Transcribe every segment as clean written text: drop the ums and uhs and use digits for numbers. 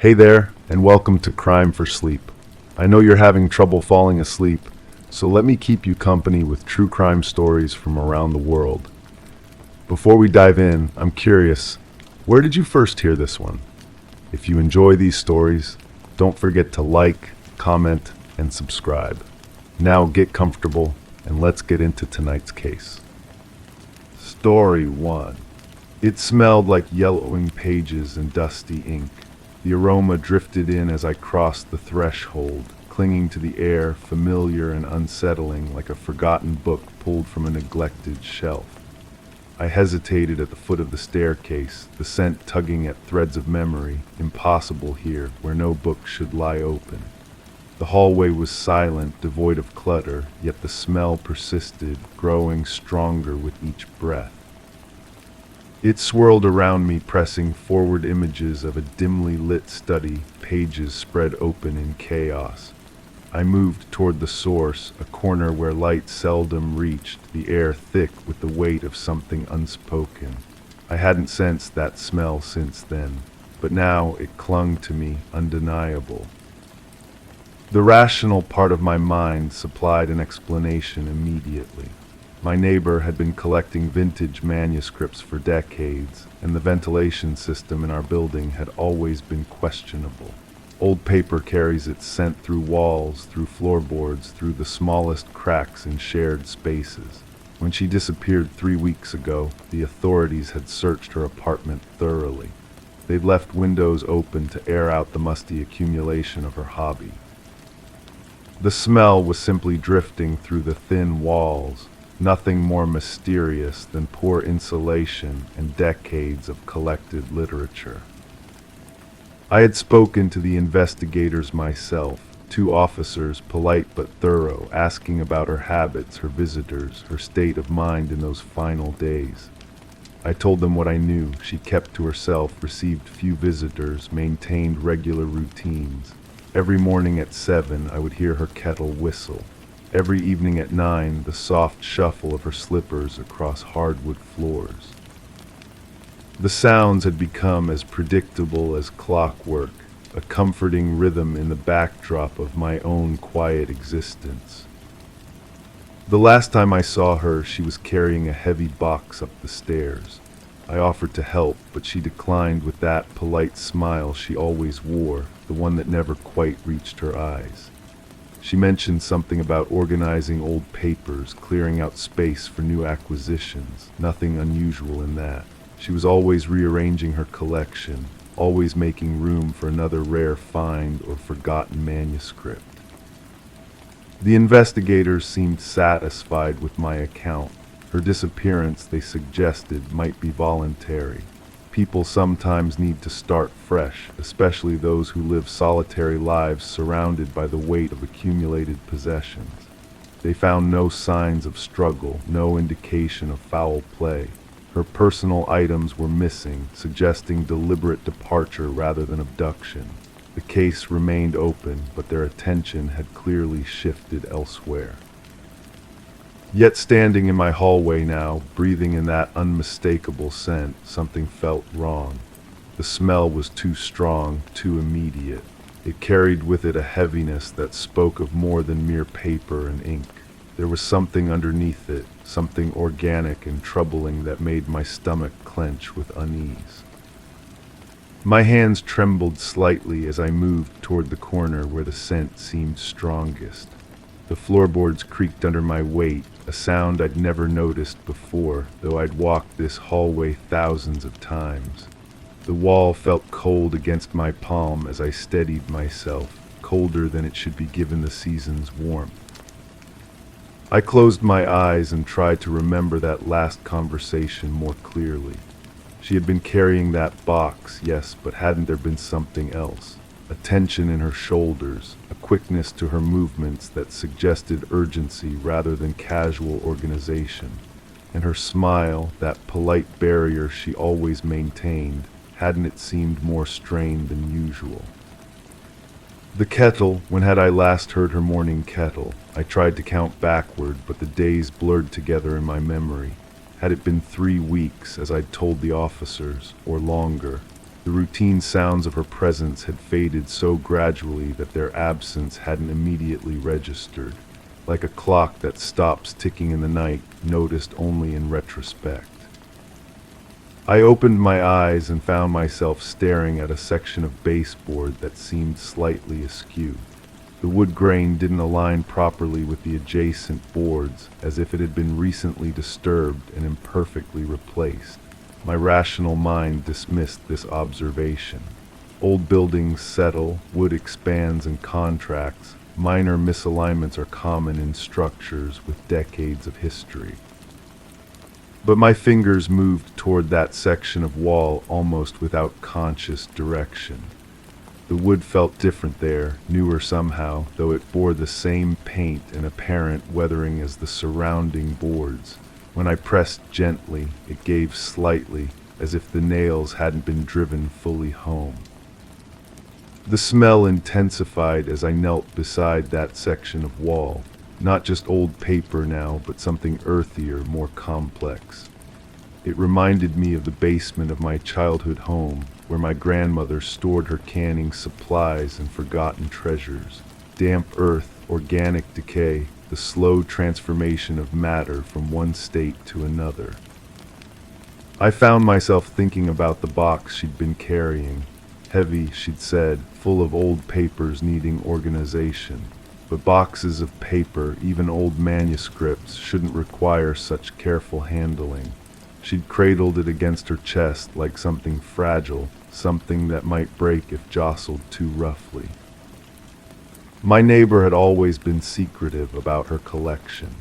Hey there, and welcome to Crime for Sleep. I know you're having trouble falling asleep, so let me keep you company with true crime stories from around the world. Before we dive in, I'm curious, where did you first hear this one? If you enjoy these stories, don't forget to like, comment, and subscribe. Now get comfortable, and let's get into tonight's case. Story 1. It smelled like yellowing pages and dusty ink. The aroma drifted in as I crossed the threshold, clinging to the air, familiar and unsettling, like a forgotten book pulled from a neglected shelf. I hesitated at the foot of the staircase, the scent tugging at threads of memory, impossible here, where no book should lie open. The hallway was silent, devoid of clutter, yet the smell persisted, growing stronger with each breath. It swirled around me, pressing forward images of a dimly lit study, pages spread open in chaos. I moved toward the source, a corner where light seldom reached, the air thick with the weight of something unspoken. I hadn't sensed that smell since then, but now it clung to me, undeniable. The rational part of my mind supplied an explanation immediately. My neighbor had been collecting vintage manuscripts for decades, and the ventilation system in our building had always been questionable. Old paper carries its scent through walls, through floorboards, through the smallest cracks in shared spaces. When she disappeared 3 weeks ago, the authorities had searched her apartment thoroughly. They'd left windows open to air out the musty accumulation of her hobby. The smell was simply drifting through the thin walls, nothing more mysterious than poor insulation and decades of collected literature. I had spoken to the investigators myself, 2 officers, polite but thorough, asking about her habits, her visitors, her state of mind in those final days. I told them what I knew. She kept to herself, received few visitors, maintained regular routines. Every morning at 7, I would hear her kettle whistle. Every evening at 9, the soft shuffle of her slippers across hardwood floors. The sounds had become as predictable as clockwork, a comforting rhythm in the backdrop of my own quiet existence. The last time I saw her, she was carrying a heavy box up the stairs. I offered to help, but she declined with that polite smile she always wore, the one that never quite reached her eyes. She mentioned something about organizing old papers, clearing out space for new acquisitions. Nothing unusual in that. She was always rearranging her collection, always making room for another rare find or forgotten manuscript. The investigators seemed satisfied with my account. Her disappearance, they suggested, might be voluntary. People sometimes need to start fresh, especially those who live solitary lives surrounded by the weight of accumulated possessions. They found no signs of struggle, no indication of foul play. Her personal items were missing, suggesting deliberate departure rather than abduction. The case remained open, but their attention had clearly shifted elsewhere. Yet standing in my hallway now, breathing in that unmistakable scent, something felt wrong. The smell was too strong, too immediate. It carried with it a heaviness that spoke of more than mere paper and ink. There was something underneath it, something organic and troubling that made my stomach clench with unease. My hands trembled slightly as I moved toward the corner where the scent seemed strongest. The floorboards creaked under my weight, a sound I'd never noticed before, though I'd walked this hallway thousands of times. The wall felt cold against my palm as I steadied myself, colder than it should be given the season's warmth. I closed my eyes and tried to remember that last conversation more clearly. She had been carrying that box, yes, but hadn't there been something else? A tension in her shoulders, a quickness to her movements that suggested urgency rather than casual organization. And her smile, that polite barrier she always maintained, hadn't it seemed more strained than usual? The kettle, when had I last heard her morning kettle? I tried to count backward, but the days blurred together in my memory. Had it been 3 weeks, as I'd told the officers, or longer? The routine sounds of her presence had faded so gradually that their absence hadn't immediately registered, like a clock that stops ticking in the night, noticed only in retrospect. I opened my eyes and found myself staring at a section of baseboard that seemed slightly askew. The wood grain didn't align properly with the adjacent boards, as if it had been recently disturbed and imperfectly replaced. My rational mind dismissed this observation. Old buildings settle, wood expands and contracts. Minor misalignments are common in structures with decades of history. But my fingers moved toward that section of wall almost without conscious direction. The wood felt different there, newer somehow, though it bore the same paint and apparent weathering as the surrounding boards. When I pressed gently, it gave slightly, as if the nails hadn't been driven fully home. The smell intensified as I knelt beside that section of wall. Not just old paper now, but something earthier, more complex. It reminded me of the basement of my childhood home, where my grandmother stored her canning supplies and forgotten treasures. Damp earth, organic decay, the slow transformation of matter from one state to another. I found myself thinking about the box she'd been carrying. Heavy, she'd said, full of old papers needing organization. But boxes of paper, even old manuscripts, shouldn't require such careful handling. She'd cradled it against her chest like something fragile, something that might break if jostled too roughly. My neighbor had always been secretive about her collection.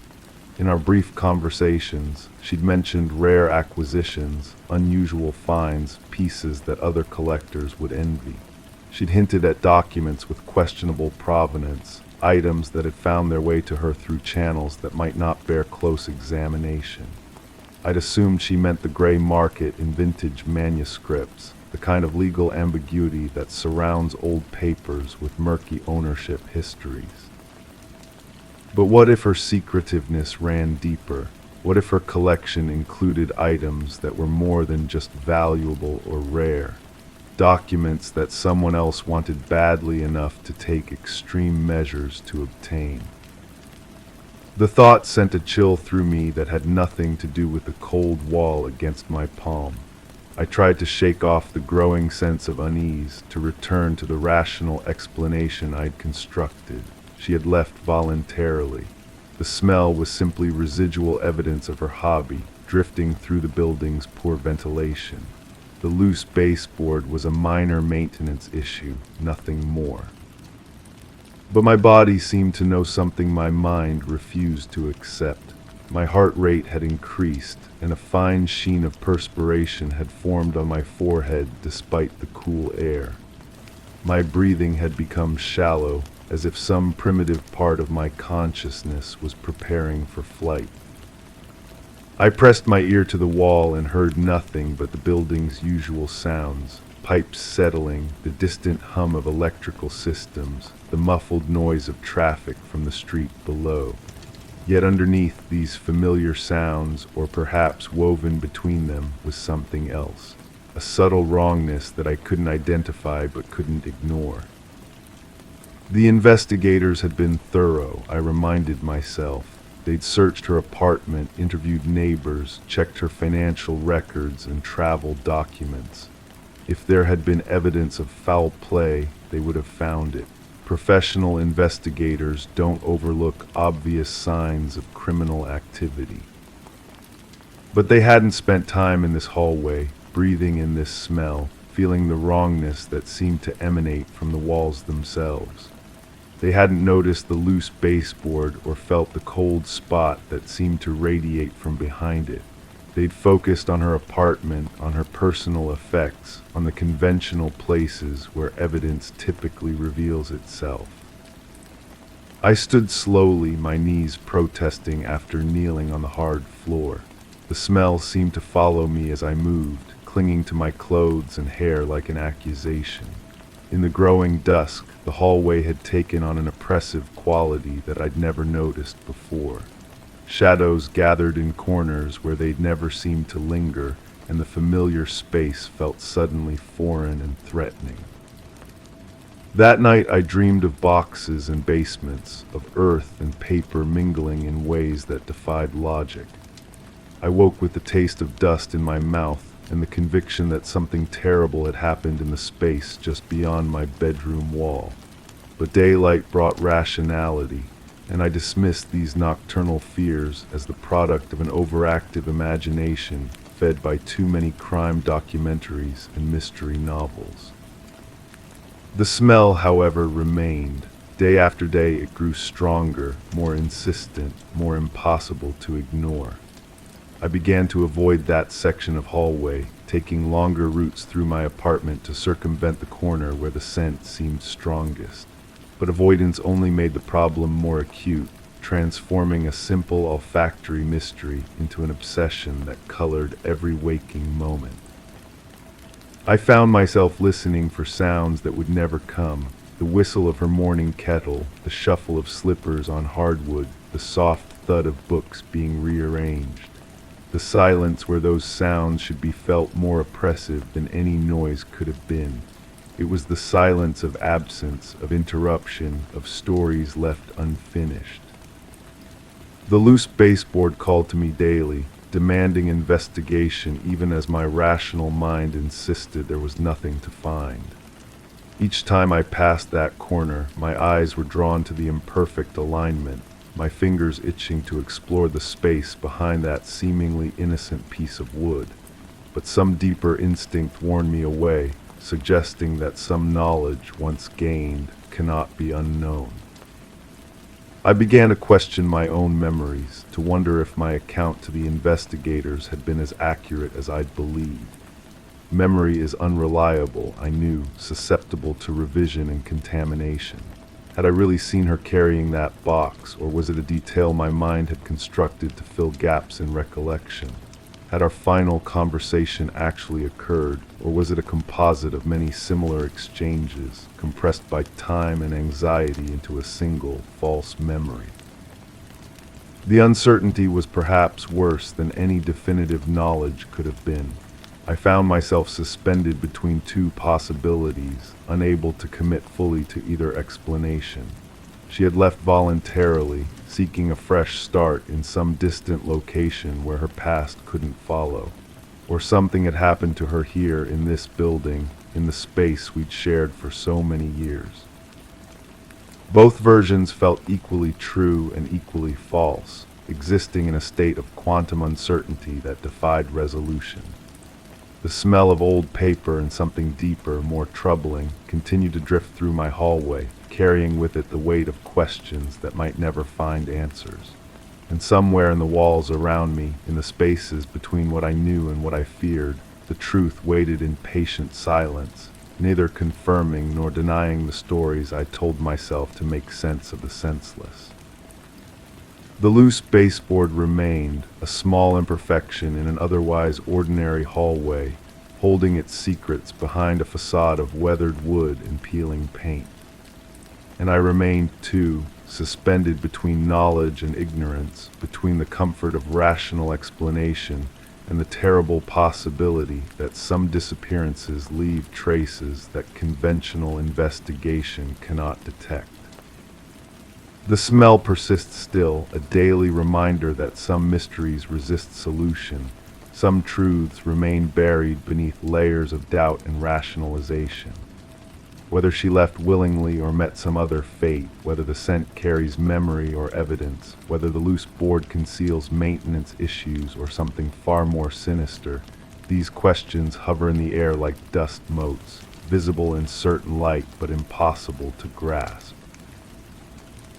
In our brief conversations, she'd mentioned rare acquisitions, unusual finds, pieces that other collectors would envy. She'd hinted at documents with questionable provenance, items that had found their way to her through channels that might not bear close examination. I'd assumed she meant the gray market in vintage manuscripts, the kind of legal ambiguity that surrounds old papers with murky ownership histories. But what if her secretiveness ran deeper? What if her collection included items that were more than just valuable or rare? Documents that someone else wanted badly enough to take extreme measures to obtain. The thought sent a chill through me that had nothing to do with the cold wall against my palm. I tried to shake off the growing sense of unease, to return to the rational explanation I'd constructed. She had left voluntarily. The smell was simply residual evidence of her hobby, drifting through the building's poor ventilation. The loose baseboard was a minor maintenance issue, nothing more. But my body seemed to know something my mind refused to accept. My heart rate had increased, and a fine sheen of perspiration had formed on my forehead despite the cool air. My breathing had become shallow, as if some primitive part of my consciousness was preparing for flight. I pressed my ear to the wall and heard nothing but the building's usual sounds. Pipes settling, the distant hum of electrical systems, the muffled noise of traffic from the street below. Yet underneath these familiar sounds, or perhaps woven between them, was something else. A subtle wrongness that I couldn't identify but couldn't ignore. The investigators had been thorough, I reminded myself. They'd searched her apartment, interviewed neighbors, checked her financial records and travel documents. If there had been evidence of foul play, they would have found it. Professional investigators don't overlook obvious signs of criminal activity. But they hadn't spent time in this hallway, breathing in this smell, feeling the wrongness that seemed to emanate from the walls themselves. They hadn't noticed the loose baseboard or felt the cold spot that seemed to radiate from behind it. They'd focused on her apartment, on her personal effects, on the conventional places where evidence typically reveals itself. I stood slowly, my knees protesting after kneeling on the hard floor. The smell seemed to follow me as I moved, clinging to my clothes and hair like an accusation. In the growing dusk, the hallway had taken on an oppressive quality that I'd never noticed before. Shadows gathered in corners where they'd never seemed to linger, and the familiar space felt suddenly foreign and threatening. That night I dreamed of boxes and basements, of earth and paper mingling in ways that defied logic. I woke with the taste of dust in my mouth and the conviction that something terrible had happened in the space just beyond my bedroom wall. But daylight brought rationality, and I dismissed these nocturnal fears as the product of an overactive imagination fed by too many crime documentaries and mystery novels. The smell, however, remained. Day after day it grew stronger, more insistent, more impossible to ignore. I began to avoid that section of hallway, taking longer routes through my apartment to circumvent the corner where the scent seemed strongest. But avoidance only made the problem more acute, transforming a simple olfactory mystery into an obsession that colored every waking moment. I found myself listening for sounds that would never come: the whistle of her morning kettle, the shuffle of slippers on hardwood, the soft thud of books being rearranged. The silence where those sounds should be felt more oppressive than any noise could have been. It was the silence of absence, of interruption, of stories left unfinished. The loose baseboard called to me daily, demanding investigation even as my rational mind insisted there was nothing to find. Each time I passed that corner, my eyes were drawn to the imperfect alignment, my fingers itching to explore the space behind that seemingly innocent piece of wood. But some deeper instinct warned me away, suggesting that some knowledge, once gained, cannot be unknown. I began to question my own memories, to wonder if my account to the investigators had been as accurate as I'd believed. Memory is unreliable, I knew, susceptible to revision and contamination. Had I really seen her carrying that box, or was it a detail my mind had constructed to fill gaps in recollection? Had our final conversation actually occurred, or was it a composite of many similar exchanges, compressed by time and anxiety into a single, false memory? The uncertainty was perhaps worse than any definitive knowledge could have been. I found myself suspended between two possibilities, unable to commit fully to either explanation. She had left voluntarily, seeking a fresh start in some distant location where her past couldn't follow. Or something had happened to her here in this building, in the space we'd shared for so many years. Both versions felt equally true and equally false, existing in a state of quantum uncertainty that defied resolution. The smell of old paper and something deeper, more troubling, continued to drift through my hallway, carrying with it the weight of questions that might never find answers. And somewhere in the walls around me, in the spaces between what I knew and what I feared, the truth waited in patient silence, neither confirming nor denying the stories I told myself to make sense of the senseless. The loose baseboard remained, a small imperfection in an otherwise ordinary hallway, holding its secrets behind a facade of weathered wood and peeling paint. And I remained, too, suspended between knowledge and ignorance, between the comfort of rational explanation and the terrible possibility that some disappearances leave traces that conventional investigation cannot detect. The smell persists still, a daily reminder that some mysteries resist solution, some truths remain buried beneath layers of doubt and rationalization. Whether she left willingly or met some other fate, whether the scent carries memory or evidence, whether the loose board conceals maintenance issues or something far more sinister, these questions hover in the air like dust motes, visible in certain light but impossible to grasp.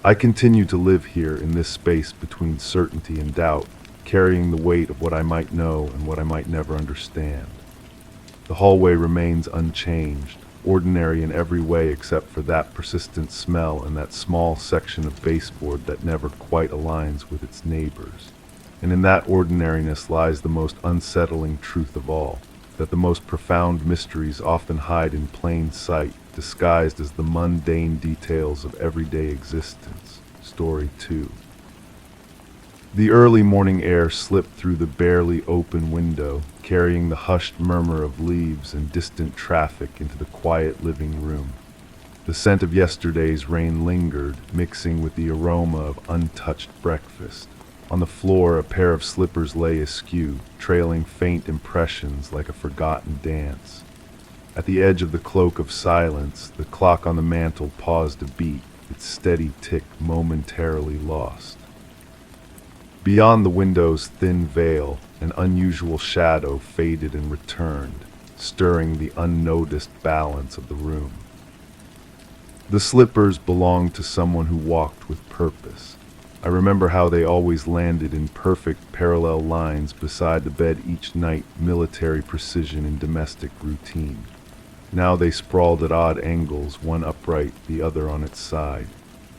I continue to live here in this space between certainty and doubt, carrying the weight of what I might know and what I might never understand. The hallway remains unchanged, ordinary in every way except for that persistent smell and that small section of baseboard that never quite aligns with its neighbors. And in that ordinariness lies the most unsettling truth of all, that the most profound mysteries often hide in plain sight, disguised as the mundane details of everyday existence. Story 2. The early morning air slipped through the barely open window, carrying the hushed murmur of leaves and distant traffic into the quiet living room. The scent of yesterday's rain lingered, mixing with the aroma of untouched breakfast. On the floor, a pair of slippers lay askew, trailing faint impressions like a forgotten dance. At the edge of the cloak of silence, the clock on the mantel paused a beat, its steady tick momentarily lost. Beyond the window's thin veil, an unusual shadow faded and returned, stirring the unnoticed balance of the room. The slippers belonged to someone who walked with purpose. I remember how they always landed in perfect parallel lines beside the bed each night, military precision in domestic routine. Now they sprawled at odd angles, one upright, the other on its side.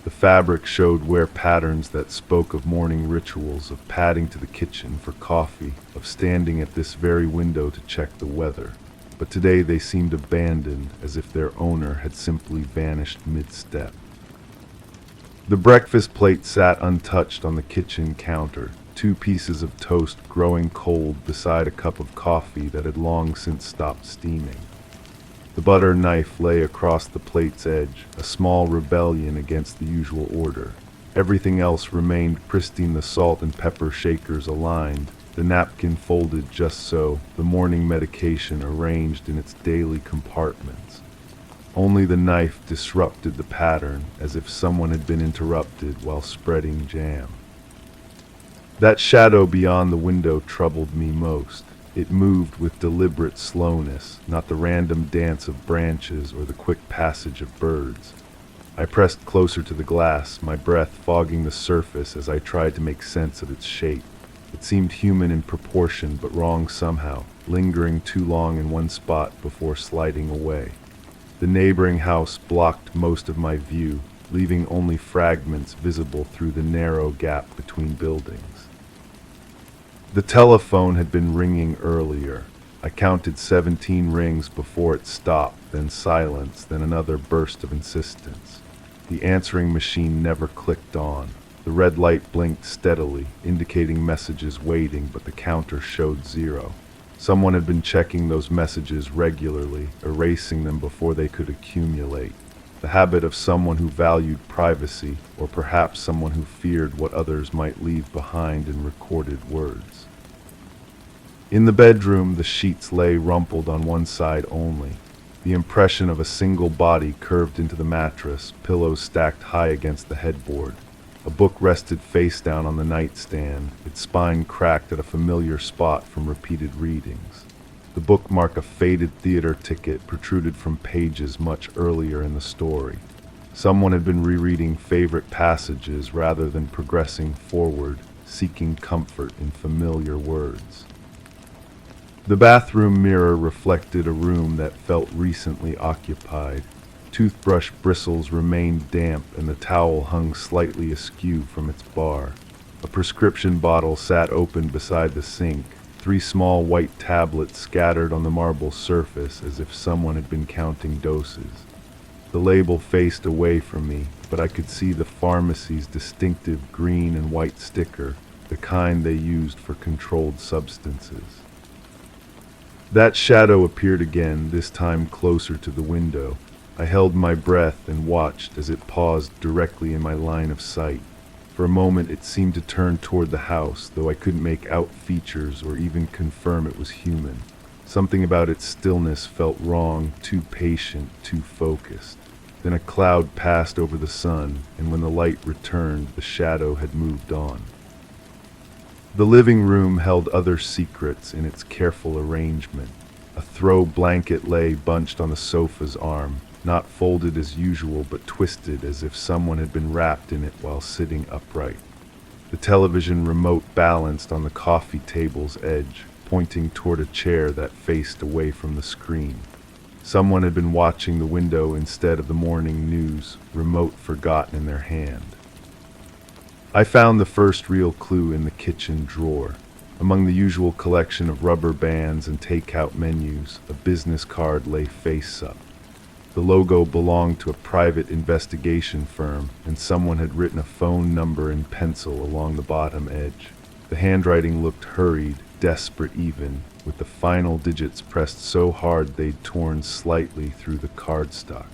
The fabric showed wear patterns that spoke of morning rituals, of padding to the kitchen for coffee, of standing at this very window to check the weather. But today they seemed abandoned, as if their owner had simply vanished mid-step. The breakfast plate sat untouched on the kitchen counter, 2 pieces of toast growing cold beside a cup of coffee that had long since stopped steaming. The butter knife lay across the plate's edge, a small rebellion against the usual order. Everything else remained pristine, the salt and pepper shakers aligned, the napkin folded just so, the morning medication arranged in its daily compartments. Only the knife disrupted the pattern, as if someone had been interrupted while spreading jam. That shadow beyond the window troubled me most. It moved with deliberate slowness, not the random dance of branches or the quick passage of birds. I pressed closer to the glass, my breath fogging the surface as I tried to make sense of its shape. It seemed human in proportion, but wrong somehow, lingering too long in one spot before sliding away. The neighboring house blocked most of my view, leaving only fragments visible through the narrow gap between buildings. The telephone had been ringing earlier. I counted 17 rings before it stopped, then silence, then another burst of insistence. The answering machine never clicked on. The red light blinked steadily, indicating messages waiting, but the counter showed 0. Someone had been checking those messages regularly, erasing them before they could accumulate. The habit of someone who valued privacy, or perhaps someone who feared what others might leave behind in recorded words. In the bedroom, the sheets lay rumpled on one side only. The impression of a single body curved into the mattress, pillows stacked high against the headboard. A book rested face down on the nightstand, its spine cracked at a familiar spot from repeated readings. The bookmark, a faded theater ticket, protruded from pages much earlier in the story. Someone had been rereading favorite passages rather than progressing forward, seeking comfort in familiar words. The bathroom mirror reflected a room that felt recently occupied. Toothbrush bristles remained damp and the towel hung slightly askew from its bar. A prescription bottle sat open beside the sink, 3 small white tablets scattered on the marble surface as if someone had been counting doses. The label faced away from me, but I could see the pharmacy's distinctive green and white sticker, the kind they used for controlled substances. That shadow appeared again, this time closer to the window. I held my breath and watched as it paused directly in my line of sight. For a moment it seemed to turn toward the house, though I couldn't make out features or even confirm it was human. Something about its stillness felt wrong, too patient, too focused. Then a cloud passed over the sun, and when the light returned, the shadow had moved on. The living room held other secrets in its careful arrangement. A throw blanket lay bunched on the sofa's arm, not folded as usual but twisted as if someone had been wrapped in it while sitting upright. The television remote balanced on the coffee table's edge, pointing toward a chair that faced away from the screen. Someone had been watching the window instead of the morning news, remote forgotten in their hand. I found the first real clue in the kitchen drawer. Among the usual collection of rubber bands and takeout menus, a business card lay face up. The logo belonged to a private investigation firm, and someone had written a phone number in pencil along the bottom edge. The handwriting looked hurried, desperate even, with the final digits pressed so hard they'd torn slightly through the cardstock.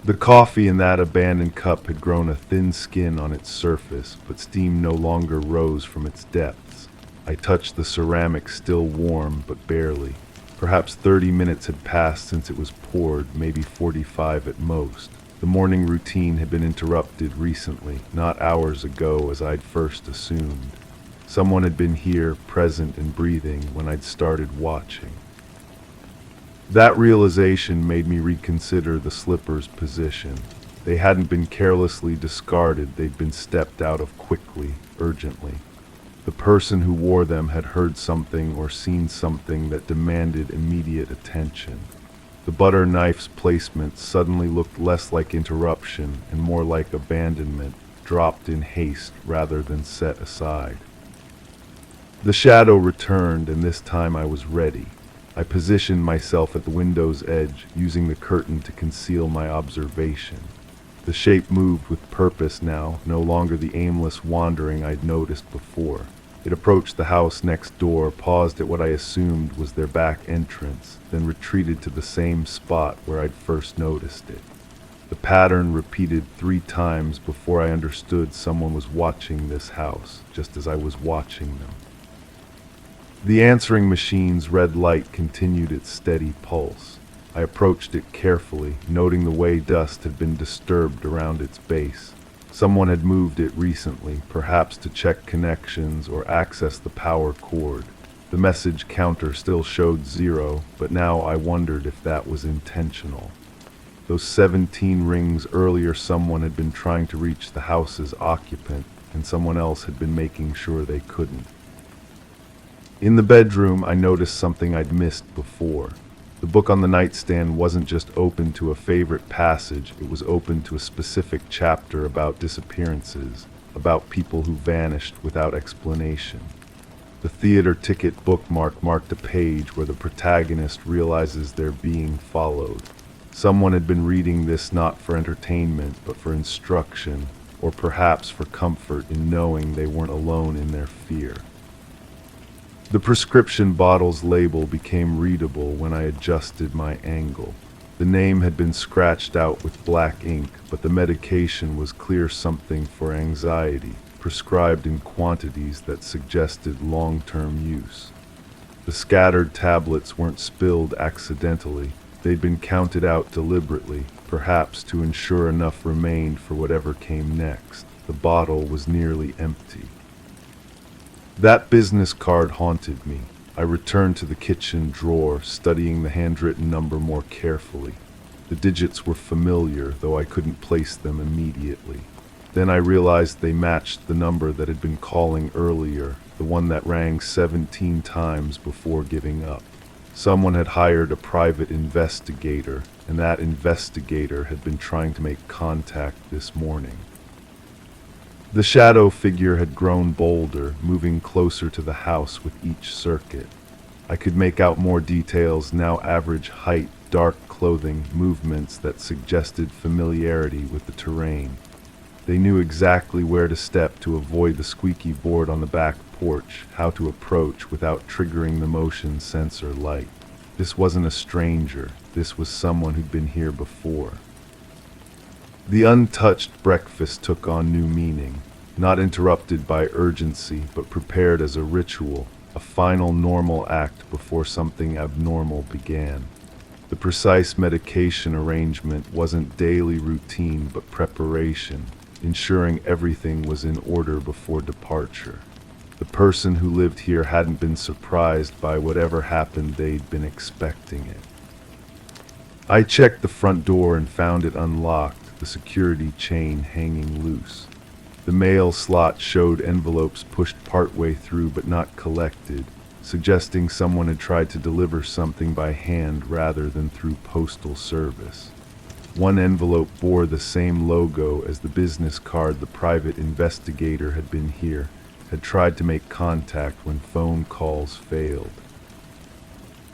The coffee in that abandoned cup had grown a thin skin on its surface, but steam no longer rose from its depths. I touched the ceramic, still warm, but barely. Perhaps 30 minutes had passed since it was poured, maybe 45 at most. The morning routine had been interrupted recently, not hours ago as I'd first assumed. Someone had been here, present and breathing, when I'd started watching. That realization made me reconsider the slippers' position. They hadn't been carelessly discarded, they'd been stepped out of quickly, urgently. The person who wore them had heard something or seen something that demanded immediate attention. The butter knife's placement suddenly looked less like interruption and more like abandonment, dropped in haste rather than set aside. The shadow returned, and this time I was ready. I positioned myself at the window's edge, using the curtain to conceal my observation. The shape moved with purpose now, no longer the aimless wandering I'd noticed before. It approached the house next door, paused at what I assumed was their back entrance, then retreated to the same spot where I'd first noticed it. The pattern repeated 3 times before I understood someone was watching this house, just as I was watching them. The answering machine's red light continued its steady pulse. I approached it carefully, noting the way dust had been disturbed around its base. Someone had moved it recently, perhaps to check connections or access the power cord. The message counter still showed 0, but now I wondered if that was intentional. Those 17 rings earlier, someone had been trying to reach the house's occupant, and someone else had been making sure they couldn't. In the bedroom, I noticed something I'd missed before. The book on the nightstand wasn't just open to a favorite passage, it was open to a specific chapter about disappearances, about people who vanished without explanation. The theater ticket bookmark marked a page where the protagonist realizes they're being followed. Someone had been reading this not for entertainment, but for instruction, or perhaps for comfort in knowing they weren't alone in their fear. The prescription bottle's label became readable when I adjusted my angle. The name had been scratched out with black ink, but the medication was clear, something for anxiety, prescribed in quantities that suggested long-term use. The scattered tablets weren't spilled accidentally. They'd been counted out deliberately, perhaps to ensure enough remained for whatever came next. The bottle was nearly empty. That business card haunted me. I returned to the kitchen drawer, studying the handwritten number more carefully. The digits were familiar, though I couldn't place them immediately. Then I realized they matched the number that had been calling earlier, the one that rang 17 times before giving up. Someone had hired a private investigator, and that investigator had been trying to make contact this morning. The shadow figure had grown bolder, moving closer to the house with each circuit. I could make out more details, now average height, dark clothing, movements that suggested familiarity with the terrain. They knew exactly where to step to avoid the squeaky board on the back porch, how to approach without triggering the motion sensor light. This wasn't a stranger, this was someone who'd been here before. The untouched breakfast took on new meaning, not interrupted by urgency, but prepared as a ritual, a final normal act before something abnormal began. The precise medication arrangement wasn't daily routine, but preparation, ensuring everything was in order before departure. The person who lived here hadn't been surprised by whatever happened, they'd been expecting it. I checked the front door and found it unlocked, the security chain hanging loose. The mail slot showed envelopes pushed partway through but not collected, suggesting someone had tried to deliver something by hand rather than through postal service. One envelope bore the same logo as the business card. The private investigator had been here, had tried to make contact when phone calls failed.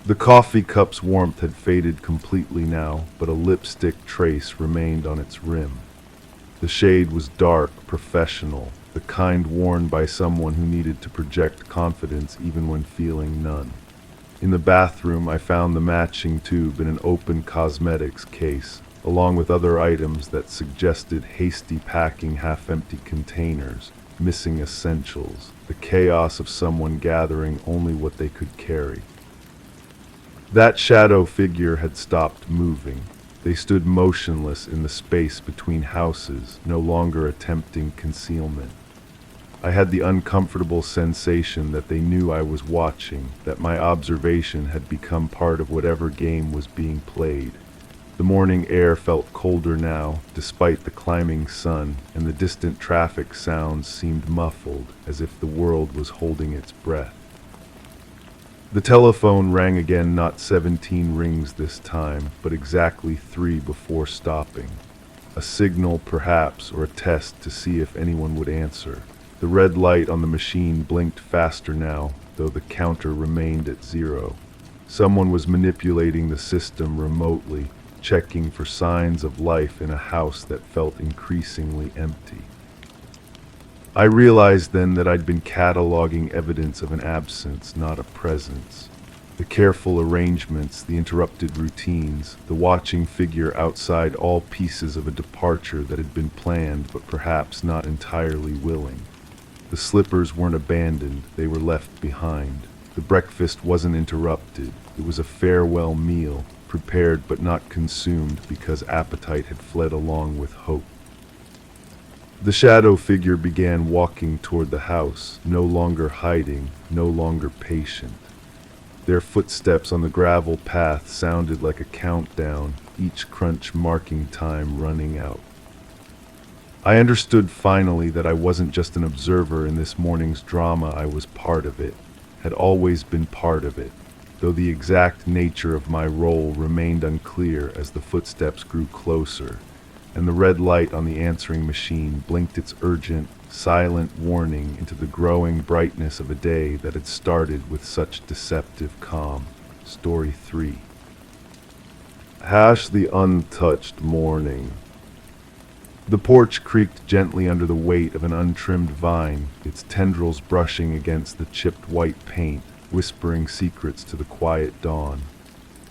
The coffee cup's warmth had faded completely now, but a lipstick trace remained on its rim. The shade was dark, professional, the kind worn by someone who needed to project confidence even when feeling none. In the bathroom, I found the matching tube in an open cosmetics case, along with other items that suggested hasty packing half-empty containers, missing essentials, the chaos of someone gathering only what they could carry. That shadow figure had stopped moving. They stood motionless in the space between houses, no longer attempting concealment. I had the uncomfortable sensation that they knew I was watching, that my observation had become part of whatever game was being played. The morning air felt colder now, despite the climbing sun, and the distant traffic sounds seemed muffled, as if the world was holding its breath. The telephone rang again, not 17 rings this time, but exactly 3 before stopping. A signal, perhaps, or a test to see if anyone would answer. The red light on the machine blinked faster now, though the counter remained at 0. Someone was manipulating the system remotely, checking for signs of life in a house that felt increasingly empty. I realized then that I'd been cataloging evidence of an absence, not a presence. The careful arrangements, the interrupted routines, the watching figure outside, all pieces of a departure that had been planned but perhaps not entirely willing. The slippers weren't abandoned, they were left behind. The breakfast wasn't interrupted, it was a farewell meal, prepared but not consumed because appetite had fled along with hope. The shadow figure began walking toward the house, no longer hiding, no longer patient. Their footsteps on the gravel path sounded like a countdown, each crunch marking time running out. I understood finally that I wasn't just an observer in this morning's drama, I was part of it, had always been part of it, though the exact nature of my role remained unclear as the footsteps grew closer, and the red light on the answering machine blinked its urgent, silent warning into the growing brightness of a day that had started with such deceptive calm. Story 3. The untouched morning. The porch creaked gently under the weight of an untrimmed vine, its tendrils brushing against the chipped white paint, whispering secrets to the quiet dawn.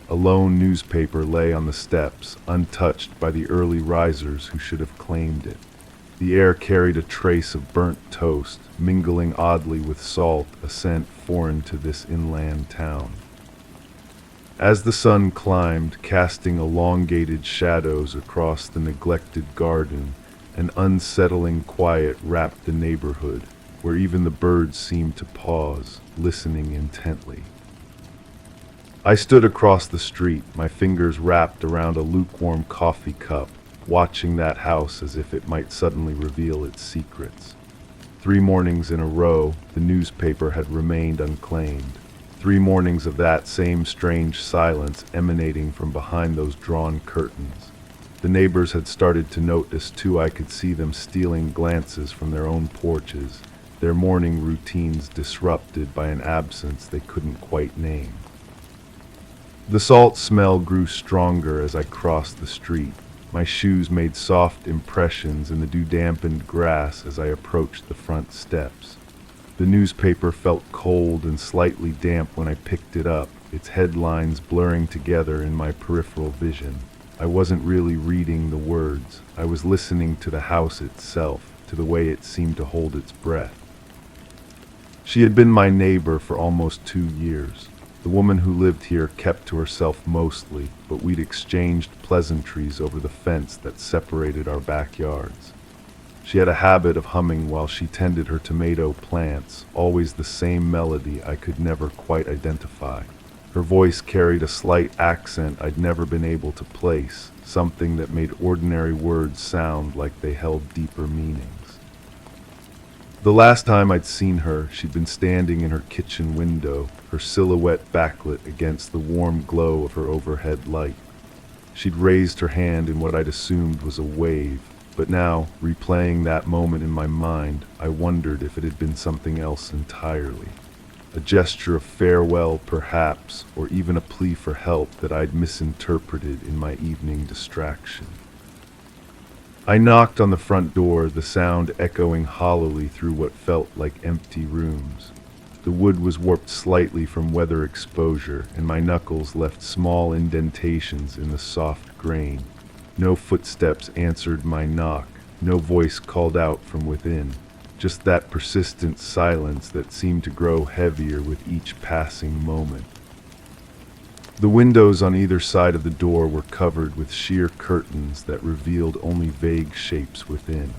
A lone newspaper lay on the steps, untouched by the early risers who should have claimed it. The air carried a trace of burnt toast, mingling oddly with salt, a scent foreign to this inland town. As the sun climbed, casting elongated shadows across the neglected garden, an unsettling quiet wrapped the neighborhood, where even the birds seemed to pause, listening intently. I stood across the street, my fingers wrapped around a lukewarm coffee cup, watching that house as if it might suddenly reveal its secrets. 3 mornings in a row, the newspaper had remained unclaimed. 3 mornings of that same strange silence emanating from behind those drawn curtains. The neighbors had started to notice too. I could see them stealing glances from their own porches, their morning routines disrupted by an absence they couldn't quite name. The salt smell grew stronger as I crossed the street. My shoes made soft impressions in the dew-dampened grass as I approached the front steps. The newspaper felt cold and slightly damp when I picked it up, its headlines blurring together in my peripheral vision. I wasn't really reading the words. I was listening to the house itself, to the way it seemed to hold its breath. She had been my neighbor for almost 2 years. The woman who lived here kept to herself mostly, but we'd exchanged pleasantries over the fence that separated our backyards. She had a habit of humming while she tended her tomato plants, always the same melody I could never quite identify. Her voice carried a slight accent I'd never been able to place, something that made ordinary words sound like they held deeper meanings. The last time I'd seen her, she'd been standing in her kitchen window, her silhouette backlit against the warm glow of her overhead light. She'd raised her hand in what I'd assumed was a wave, but now, replaying that moment in my mind, I wondered if it had been something else entirely. A gesture of farewell, perhaps, or even a plea for help that I'd misinterpreted in my evening distraction. I knocked on the front door, the sound echoing hollowly through what felt like empty rooms. The wood was warped slightly from weather exposure, and my knuckles left small indentations in the soft grain. No footsteps answered my knock, no voice called out from within, just that persistent silence that seemed to grow heavier with each passing moment. The windows on either side of the door were covered with sheer curtains that revealed only vague shapes within.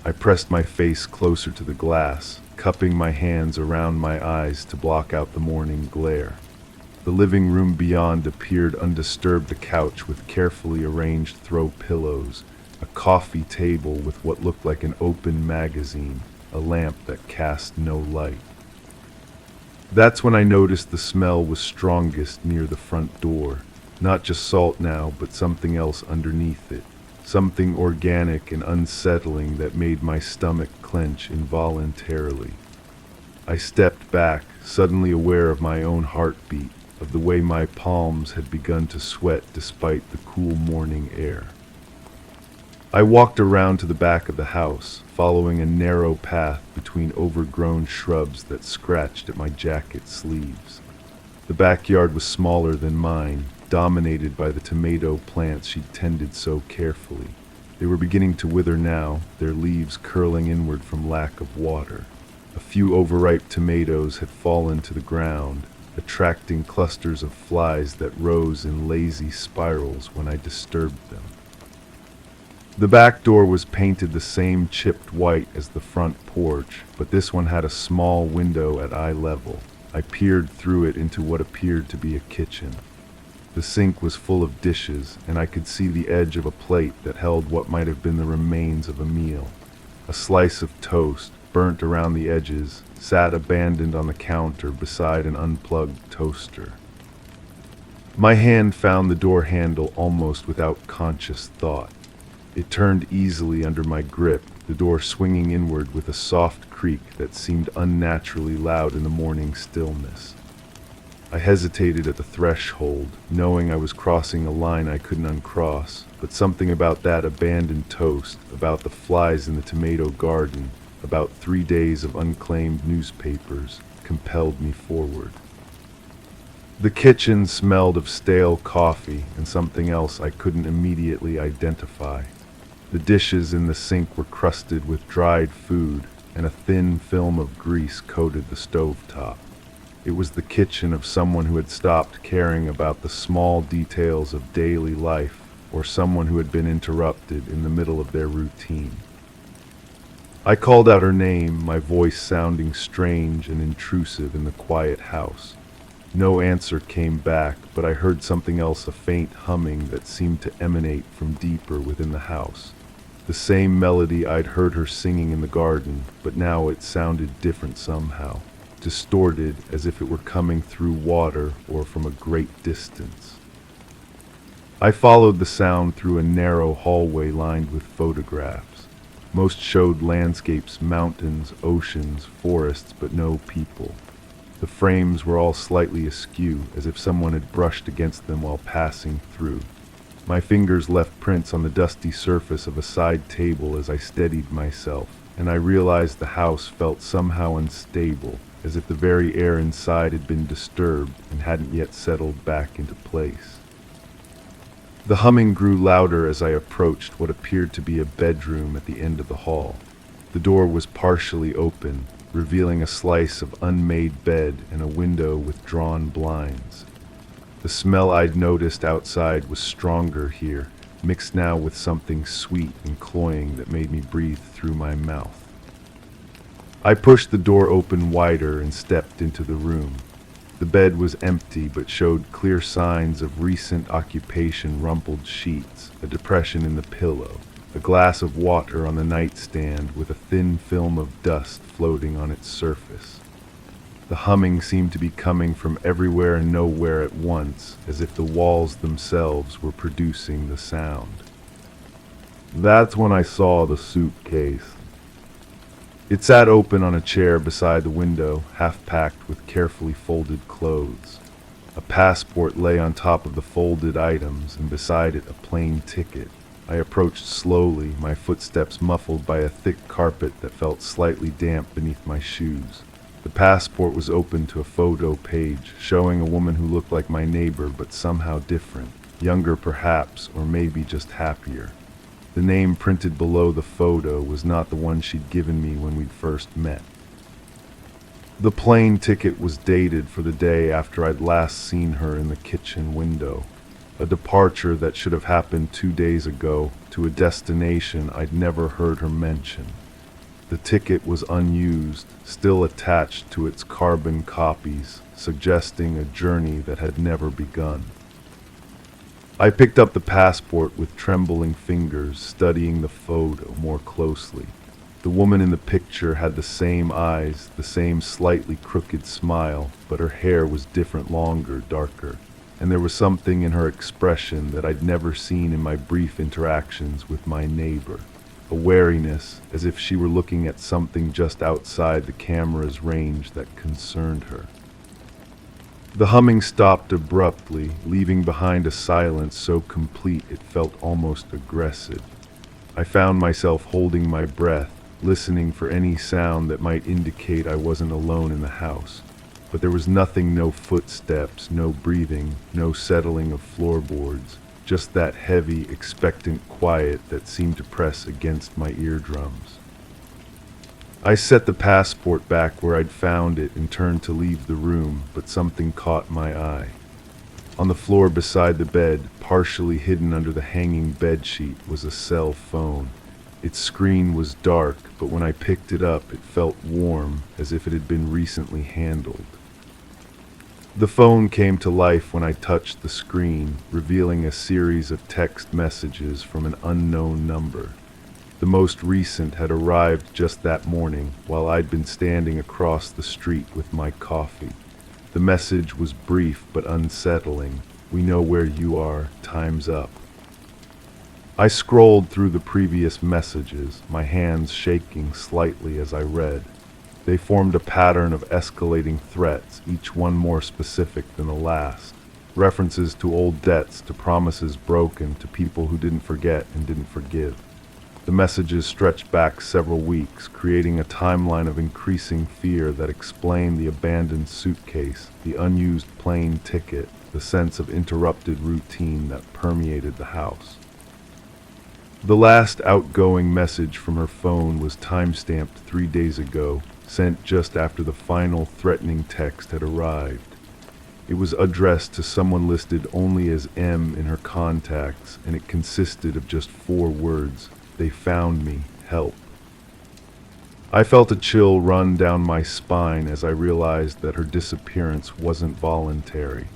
I pressed my face closer to the glass, cupping my hands around my eyes to block out the morning glare. The living room beyond appeared undisturbed, a couch with carefully arranged throw pillows, a coffee table with what looked like an open magazine, a lamp that cast no light. That's when I noticed the smell was strongest near the front door. Not just salt now, but something else underneath it. Something organic and unsettling that made my stomach clench involuntarily. I stepped back, suddenly aware of my own heartbeat, of the way my palms had begun to sweat despite the cool morning air. I walked around to the back of the house, following a narrow path between overgrown shrubs that scratched at my jacket sleeves. The backyard was smaller than mine, dominated by the tomato plants she'd tended so carefully. They were beginning to wither now, their leaves curling inward from lack of water. A few overripe tomatoes had fallen to the ground, attracting clusters of flies that rose in lazy spirals when I disturbed them. The back door was painted the same chipped white as the front porch, but this one had a small window at eye level. I peered through it into what appeared to be a kitchen. The sink was full of dishes, and I could see the edge of a plate that held what might have been the remains of a meal. A slice of toast, burnt around the edges, sat abandoned on the counter beside an unplugged toaster. My hand found the door handle almost without conscious thought. It turned easily under my grip, the door swinging inward with a soft creak that seemed unnaturally loud in the morning stillness. I hesitated at the threshold, knowing I was crossing a line I couldn't uncross, but something about that abandoned toast, about the flies in the tomato garden, about 3 days of unclaimed newspapers, compelled me forward. The kitchen smelled of stale coffee and something else I couldn't immediately identify. The dishes in the sink were crusted with dried food, and a thin film of grease coated the stovetop. It was the kitchen of someone who had stopped caring about the small details of daily life, or someone who had been interrupted in the middle of their routine. I called out her name, my voice sounding strange and intrusive in the quiet house. No answer came back, but I heard something else, a faint humming that seemed to emanate from deeper within the house. The same melody I'd heard her singing in the garden, but now it sounded different somehow, distorted as if it were coming through water or from a great distance. I followed the sound through a narrow hallway lined with photographs. Most showed landscapes, mountains, oceans, forests, but no people. The frames were all slightly askew, as if someone had brushed against them while passing through. My fingers left prints on the dusty surface of a side table as I steadied myself, and I realized the house felt somehow unstable, as if the very air inside had been disturbed and hadn't yet settled back into place. The humming grew louder as I approached what appeared to be a bedroom at the end of the hall. The door was partially open, revealing a slice of unmade bed and a window with drawn blinds. The smell I'd noticed outside was stronger here, mixed now with something sweet and cloying that made me breathe through my mouth. I pushed the door open wider and stepped into the room. The bed was empty but showed clear signs of recent occupation: rumpled sheets, a depression in the pillow, a glass of water on the nightstand with a thin film of dust floating on its surface. The humming seemed to be coming from everywhere and nowhere at once, as if the walls themselves were producing the sound. That's when I saw the suitcase. It sat open on a chair beside the window, half packed with carefully folded clothes. A passport lay on top of the folded items, and beside it a plain ticket, I approached slowly, my footsteps muffled by a thick carpet that felt slightly damp beneath my shoes. The passport was open to a photo page, showing a woman who looked like my neighbor but somehow different, younger perhaps, or maybe just happier. The name printed below the photo was not the one she'd given me when we'd first met. The plane ticket was dated for the day after I'd last seen her in the kitchen window, a departure that should have happened 2 days ago to a destination I'd never heard her mention. The ticket was unused, still attached to its carbon copies, suggesting a journey that had never begun. I picked up the passport with trembling fingers, studying the photo more closely. The woman in the picture had the same eyes, the same slightly crooked smile, but her hair was different, longer, darker, and there was something in her expression that I'd never seen in my brief interactions with my neighbor. A wariness, as if she were looking at something just outside the camera's range that concerned her. The humming stopped abruptly, leaving behind a silence so complete it felt almost aggressive. I found myself holding my breath, listening for any sound that might indicate I wasn't alone in the house. But there was nothing, no footsteps, no breathing, no settling of floorboards, just that heavy, expectant quiet that seemed to press against my eardrums. I set the passport back where I'd found it and turned to leave the room, but something caught my eye. On the floor beside the bed, partially hidden under the hanging bedsheet, was a cell phone. Its screen was dark, but when I picked it up, it felt warm, as if it had been recently handled. The phone came to life when I touched the screen, revealing a series of text messages from an unknown number. The most recent had arrived just that morning, while I'd been standing across the street with my coffee. The message was brief but unsettling. "We know where you are. Time's up." I scrolled through the previous messages, my hands shaking slightly as I read. They formed a pattern of escalating threats, each one more specific than the last. References to old debts, to promises broken, to people who didn't forget and didn't forgive. The messages stretched back several weeks, creating a timeline of increasing fear that explained the abandoned suitcase, the unused plane ticket, the sense of interrupted routine that permeated the house. The last outgoing message from her phone was time-stamped 3 days ago, sent just after the final threatening text had arrived. It was addressed to someone listed only as M in her contacts, and it consisted of just 4 words: "They found me, help." I felt a chill run down my spine as I realized that her disappearance wasn't voluntary.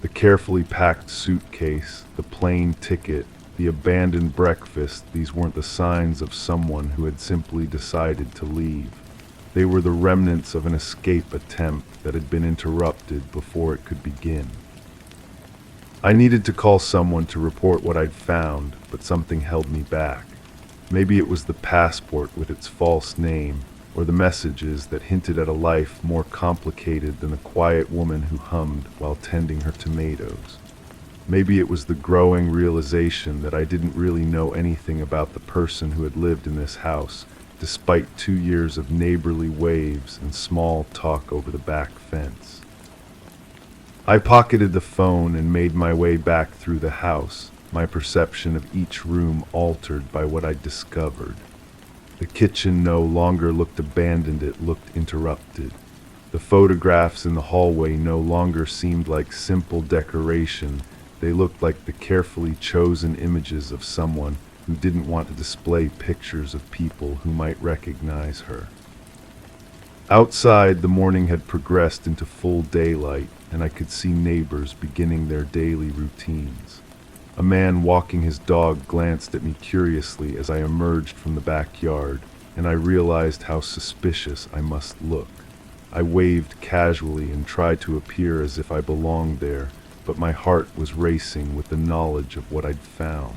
The carefully packed suitcase, the plane ticket, the abandoned breakfast, these weren't the signs of someone who had simply decided to leave. They were the remnants of an escape attempt that had been interrupted before it could begin. I needed to call someone to report what I'd found, but something held me back. Maybe it was the passport with its false name, or the messages that hinted at a life more complicated than the quiet woman who hummed while tending her tomatoes. Maybe it was the growing realization that I didn't really know anything about the person who had lived in this house, despite 2 years of neighborly waves and small talk over the back fence. I pocketed the phone and made my way back through the house, my perception of each room altered by what I'd discovered. The kitchen no longer looked abandoned, it looked interrupted. The photographs in the hallway no longer seemed like simple decoration, they looked like the carefully chosen images of someone who didn't want to display pictures of people who might recognize her. Outside, the morning had progressed into full daylight, and I could see neighbors beginning their daily routines. A man walking his dog glanced at me curiously as I emerged from the backyard, and I realized how suspicious I must look. I waved casually and tried to appear as if I belonged there, but my heart was racing with the knowledge of what I'd found.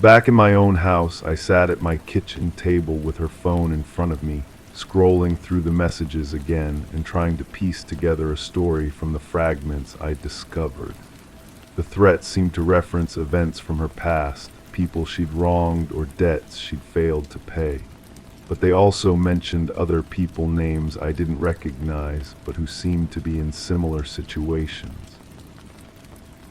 Back in my own house, I sat at my kitchen table with her phone in front of me, scrolling through the messages again and trying to piece together a story from the fragments I'd discovered. The threats seemed to reference events from her past, people she'd wronged or debts she'd failed to pay. But they also mentioned other people names I didn't recognize, but who seemed to be in similar situations.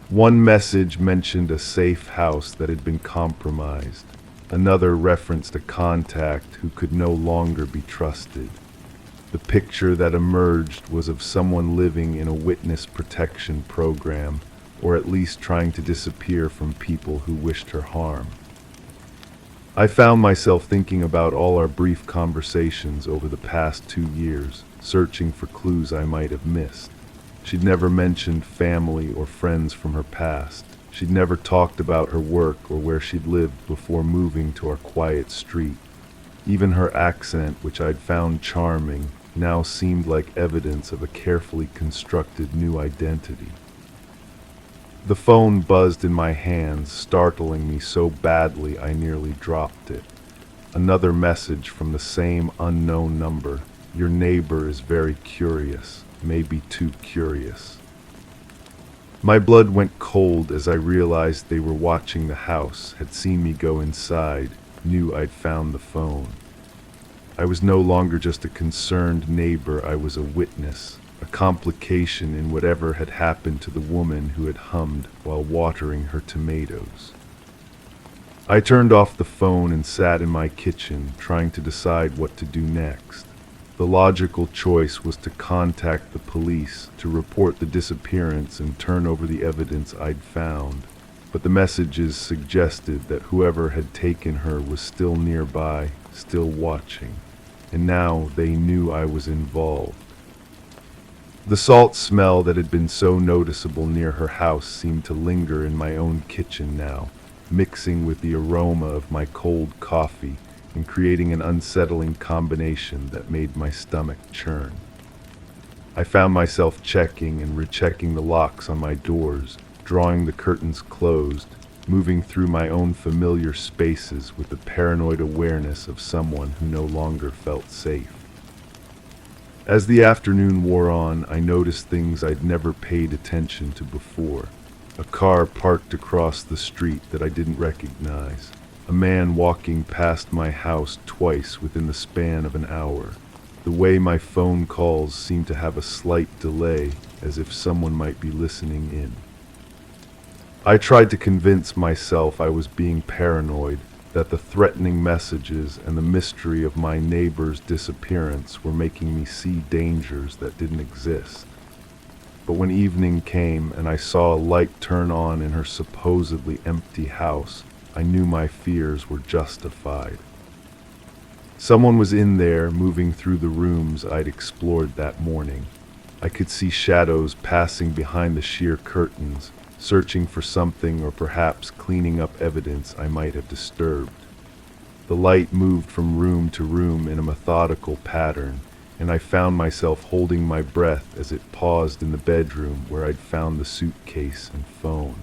One message mentioned a safe house that had been compromised. Another referenced a contact who could no longer be trusted. The picture that emerged was of someone living in a witness protection program, or at least trying to disappear from people who wished her harm. I found myself thinking about all our brief conversations over the past 2 years, searching for clues I might have missed. She'd never mentioned family or friends from her past. She'd never talked about her work or where she'd lived before moving to our quiet street. Even her accent, which I'd found charming, now seemed like evidence of a carefully constructed new identity. The phone buzzed in my hands, startling me so badly I nearly dropped it. Another message from the same unknown number. Your neighbor is very curious, maybe too curious. My blood went cold as I realized they were watching the house, had seen me go inside, knew I'd found the phone. I was no longer just a concerned neighbor, I was a witness, a complication in whatever had happened to the woman who had hummed while watering her tomatoes. I turned off the phone and sat in my kitchen, trying to decide what to do next. The logical choice was to contact the police, to report the disappearance and turn over the evidence I'd found. But the messages suggested that whoever had taken her was still nearby, still watching. And now they knew I was involved. The salt smell that had been so noticeable near her house seemed to linger in my own kitchen now, mixing with the aroma of my cold coffee and creating an unsettling combination that made my stomach churn. I found myself checking and rechecking the locks on my doors, drawing the curtains closed, moving through my own familiar spaces with the paranoid awareness of someone who no longer felt safe. As the afternoon wore on, I noticed things I'd never paid attention to before. A car parked across the street that I didn't recognize. A man walking past my house twice within the span of an hour. The way my phone calls seemed to have a slight delay, as if someone might be listening in. I tried to convince myself I was being paranoid, that the threatening messages and the mystery of my neighbor's disappearance were making me see dangers that didn't exist. But when evening came and I saw a light turn on in her supposedly empty house, I knew my fears were justified. Someone was in there, moving through the rooms I'd explored that morning. I could see shadows passing behind the sheer curtains, searching for something or perhaps cleaning up evidence I might have disturbed. The light moved from room to room in a methodical pattern, and I found myself holding my breath as it paused in the bedroom where I'd found the suitcase and phone.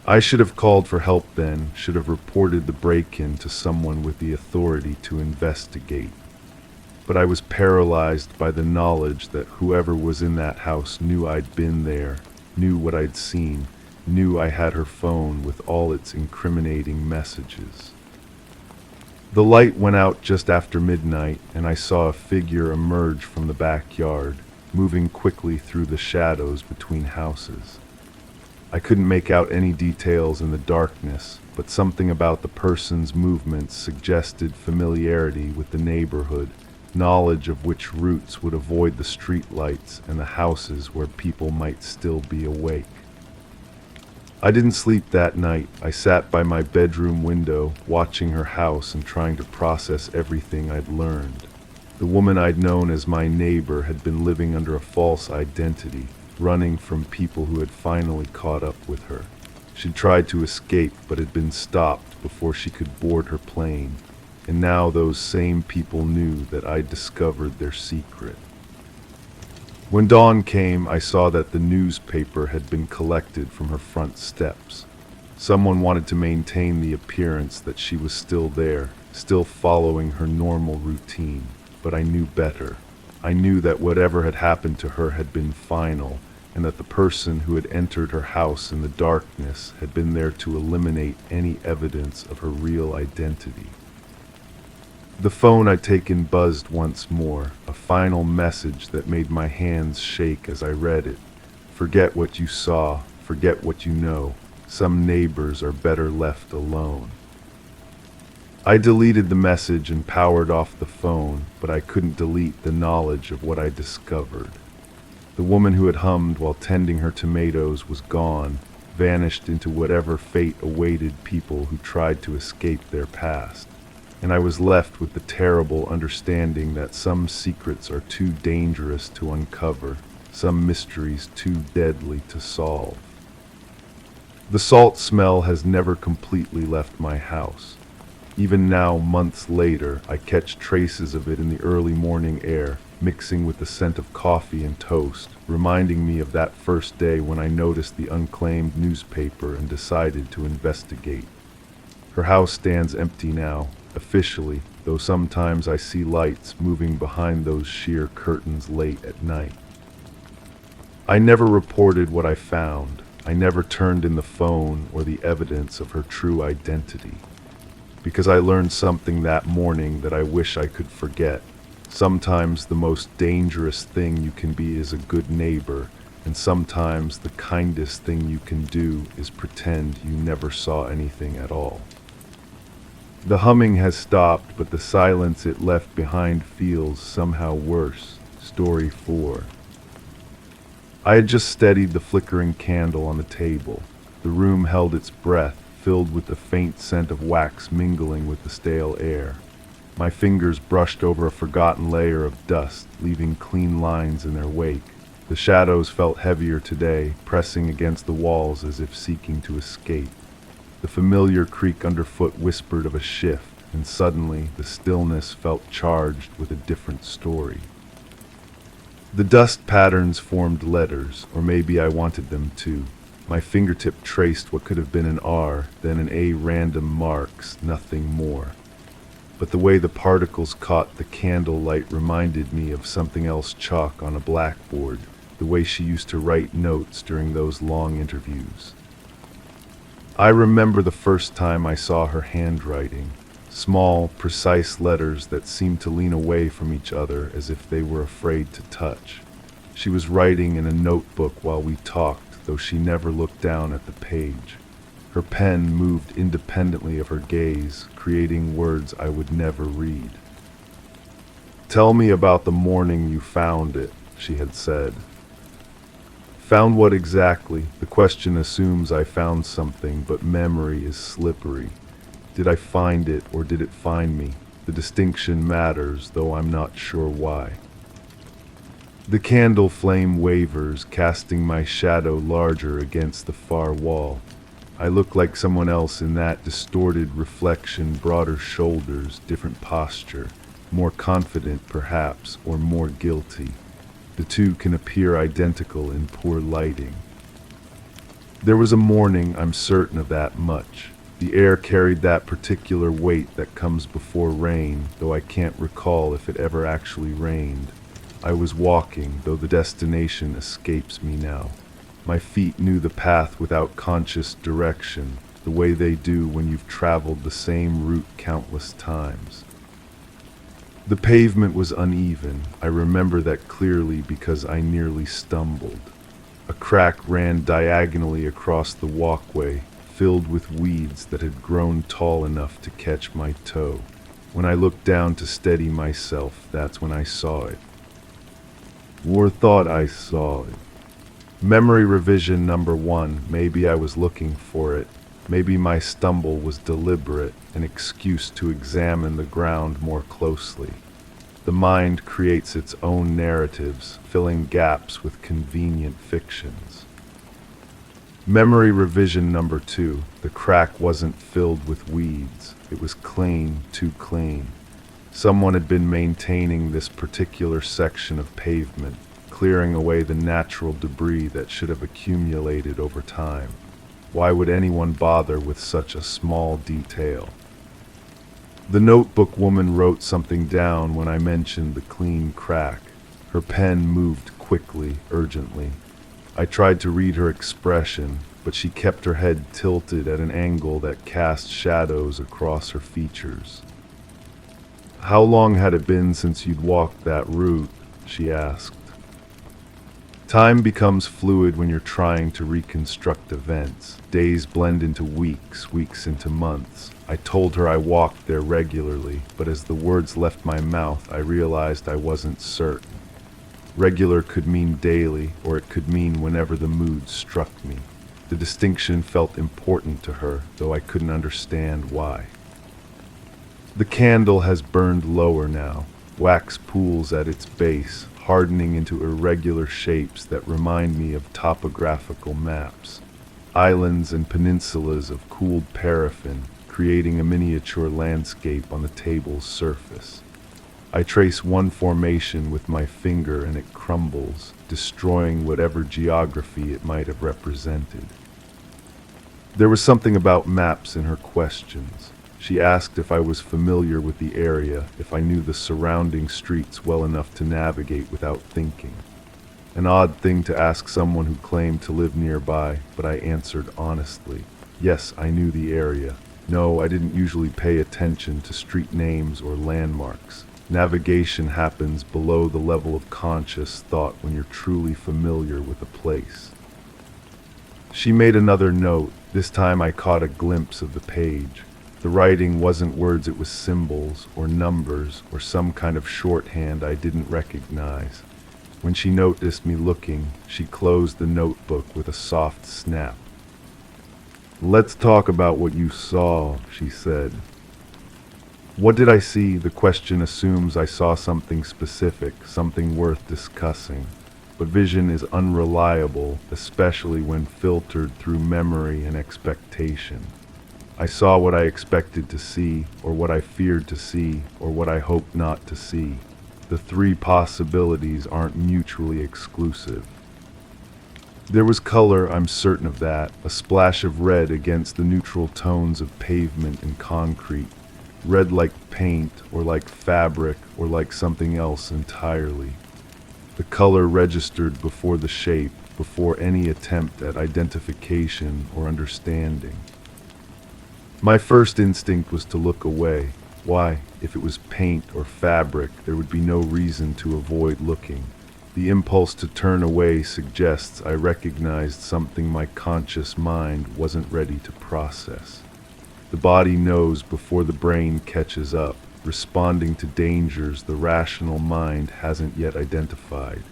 I should have called for help then, should have reported the break-in to someone with the authority to investigate. But I was paralyzed by the knowledge that whoever was in that house knew I'd been there, knew what I'd seen, knew I had her phone with all its incriminating messages. The light went out just after midnight, and I saw a figure emerge from the backyard, moving quickly through the shadows between houses. I couldn't make out any details in the darkness, but something about the person's movements suggested familiarity with the neighborhood, knowledge of which routes would avoid the street lights and the houses where people might still be awake. I didn't sleep that night. I sat by my bedroom window, watching her house and trying to process everything I'd learned. The woman I'd known as my neighbor had been living under a false identity, running from people who had finally caught up with her. She'd tried to escape but had been stopped before she could board her plane, and now those same people knew that I'd discovered their secret. When dawn came, I saw that the newspaper had been collected from her front steps. Someone wanted to maintain the appearance that she was still there, still following her normal routine, but I knew better. I knew that whatever had happened to her had been final, and that the person who had entered her house in the darkness had been there to eliminate any evidence of her real identity. The phone I'd taken buzzed once more, a final message that made my hands shake as I read it. Forget what you saw, forget what you know. Some neighbors are better left alone. I deleted the message and powered off the phone, but I couldn't delete the knowledge of what I discovered. The woman who had hummed while tending her tomatoes was gone, vanished into whatever fate awaited people who tried to escape their past. And I was left with the terrible understanding that some secrets are too dangerous to uncover, some mysteries too deadly to solve. The salt smell has never completely left my house. Even now, months later, I catch traces of it in the early morning air, mixing with the scent of coffee and toast, reminding me of that first day when I noticed the unclaimed newspaper and decided to investigate. Her house stands empty now, officially, though sometimes I see lights moving behind those sheer curtains late at night. I never reported what I found. I never turned in the phone or the evidence of her true identity. Because I learned something that morning that I wish I could forget. Sometimes the most dangerous thing you can be is a good neighbor, and sometimes the kindest thing you can do is pretend you never saw anything at all. The humming has stopped, but the silence it left behind feels somehow worse. Story 4. I had just steadied the flickering candle on the table. The room held its breath, filled with the faint scent of wax mingling with the stale air. My fingers brushed over a forgotten layer of dust, leaving clean lines in their wake. The shadows felt heavier today, pressing against the walls as if seeking to escape. The familiar creak underfoot whispered of a shift, and suddenly the stillness felt charged with a different story. The dust patterns formed letters, or maybe I wanted them to. My fingertip traced what could have been an R, then an A. Random marks, nothing more. But the way the particles caught the candlelight reminded me of something else chalk on a blackboard, the way she used to write notes during those long interviews. I remember the first time I saw her handwriting, small, precise letters that seemed to lean away from each other as if they were afraid to touch. She was writing in a notebook while we talked, though she never looked down at the page. Her pen moved independently of her gaze, creating words I would never read. "Tell me about the morning you found it," she had said. Found what exactly? The question assumes I found something, but memory is slippery. Did I find it, or did it find me? The distinction matters, though I'm not sure why. The candle flame wavers, casting my shadow larger against the far wall. I look like someone else in that distorted reflection, broader shoulders, different posture, more confident perhaps, or more guilty. The two can appear identical in poor lighting. There was a morning, I'm certain of that much. The air carried that particular weight that comes before rain, though I can't recall if it ever actually rained. I was walking, though the destination escapes me now. My feet knew the path without conscious direction, the way they do when you've traveled the same route countless times. The pavement was uneven. I remember that clearly because I nearly stumbled. A crack ran diagonally across the walkway, filled with weeds that had grown tall enough to catch my toe. When I looked down to steady myself, that's when I saw it. Or thought I saw it. Memory revision number 1. Maybe I was looking for it. Maybe my stumble was deliberate, an excuse to examine the ground more closely. The mind creates its own narratives, filling gaps with convenient fictions. Memory revision number 2. The crack wasn't filled with weeds. It was clean, too clean. Someone had been maintaining this particular section of pavement, clearing away the natural debris that should have accumulated over time. Why would anyone bother with such a small detail? The notebook woman wrote something down when I mentioned the clean crack. Her pen moved quickly, urgently. I tried to read her expression, but she kept her head tilted at an angle that cast shadows across her features. "How long had it been since you'd walked that route?" she asked. Time becomes fluid when you're trying to reconstruct events. Days blend into weeks, weeks into months. I told her I walked there regularly, but as the words left my mouth, I realized I wasn't certain. Regular could mean daily, or it could mean whenever the mood struck me. The distinction felt important to her, though I couldn't understand why. The candle has burned lower now, wax pools at its base, hardening into irregular shapes that remind me of topographical maps. Islands and peninsulas of cooled paraffin, creating a miniature landscape on the table's surface. I trace one formation with my finger and it crumbles, destroying whatever geography it might have represented. There was something about maps in her questions. She asked if I was familiar with the area, if I knew the surrounding streets well enough to navigate without thinking. An odd thing to ask someone who claimed to live nearby, but I answered honestly. Yes, I knew the area. No, I didn't usually pay attention to street names or landmarks. Navigation happens below the level of conscious thought when you're truly familiar with a place. She made another note. This time I caught a glimpse of the page. The writing wasn't words, it was symbols or numbers or some kind of shorthand I didn't recognize. When she noticed me looking, she closed the notebook with a soft snap. "Let's talk about what you saw," she said. What did I see? The question assumes I saw something specific, something worth discussing. But vision is unreliable, especially when filtered through memory and expectation. I saw what I expected to see, or what I feared to see, or what I hoped not to see. The three possibilities aren't mutually exclusive. There was color, I'm certain of that, a splash of red against the neutral tones of pavement and concrete. Red like paint, or like fabric, or like something else entirely. The color registered before the shape, before any attempt at identification or understanding. My first instinct was to look away. Why? If it was paint or fabric, there would be no reason to avoid looking. The impulse to turn away suggests I recognized something my conscious mind wasn't ready to process. The body knows before the brain catches up, responding to dangers the rational mind hasn't yet identified.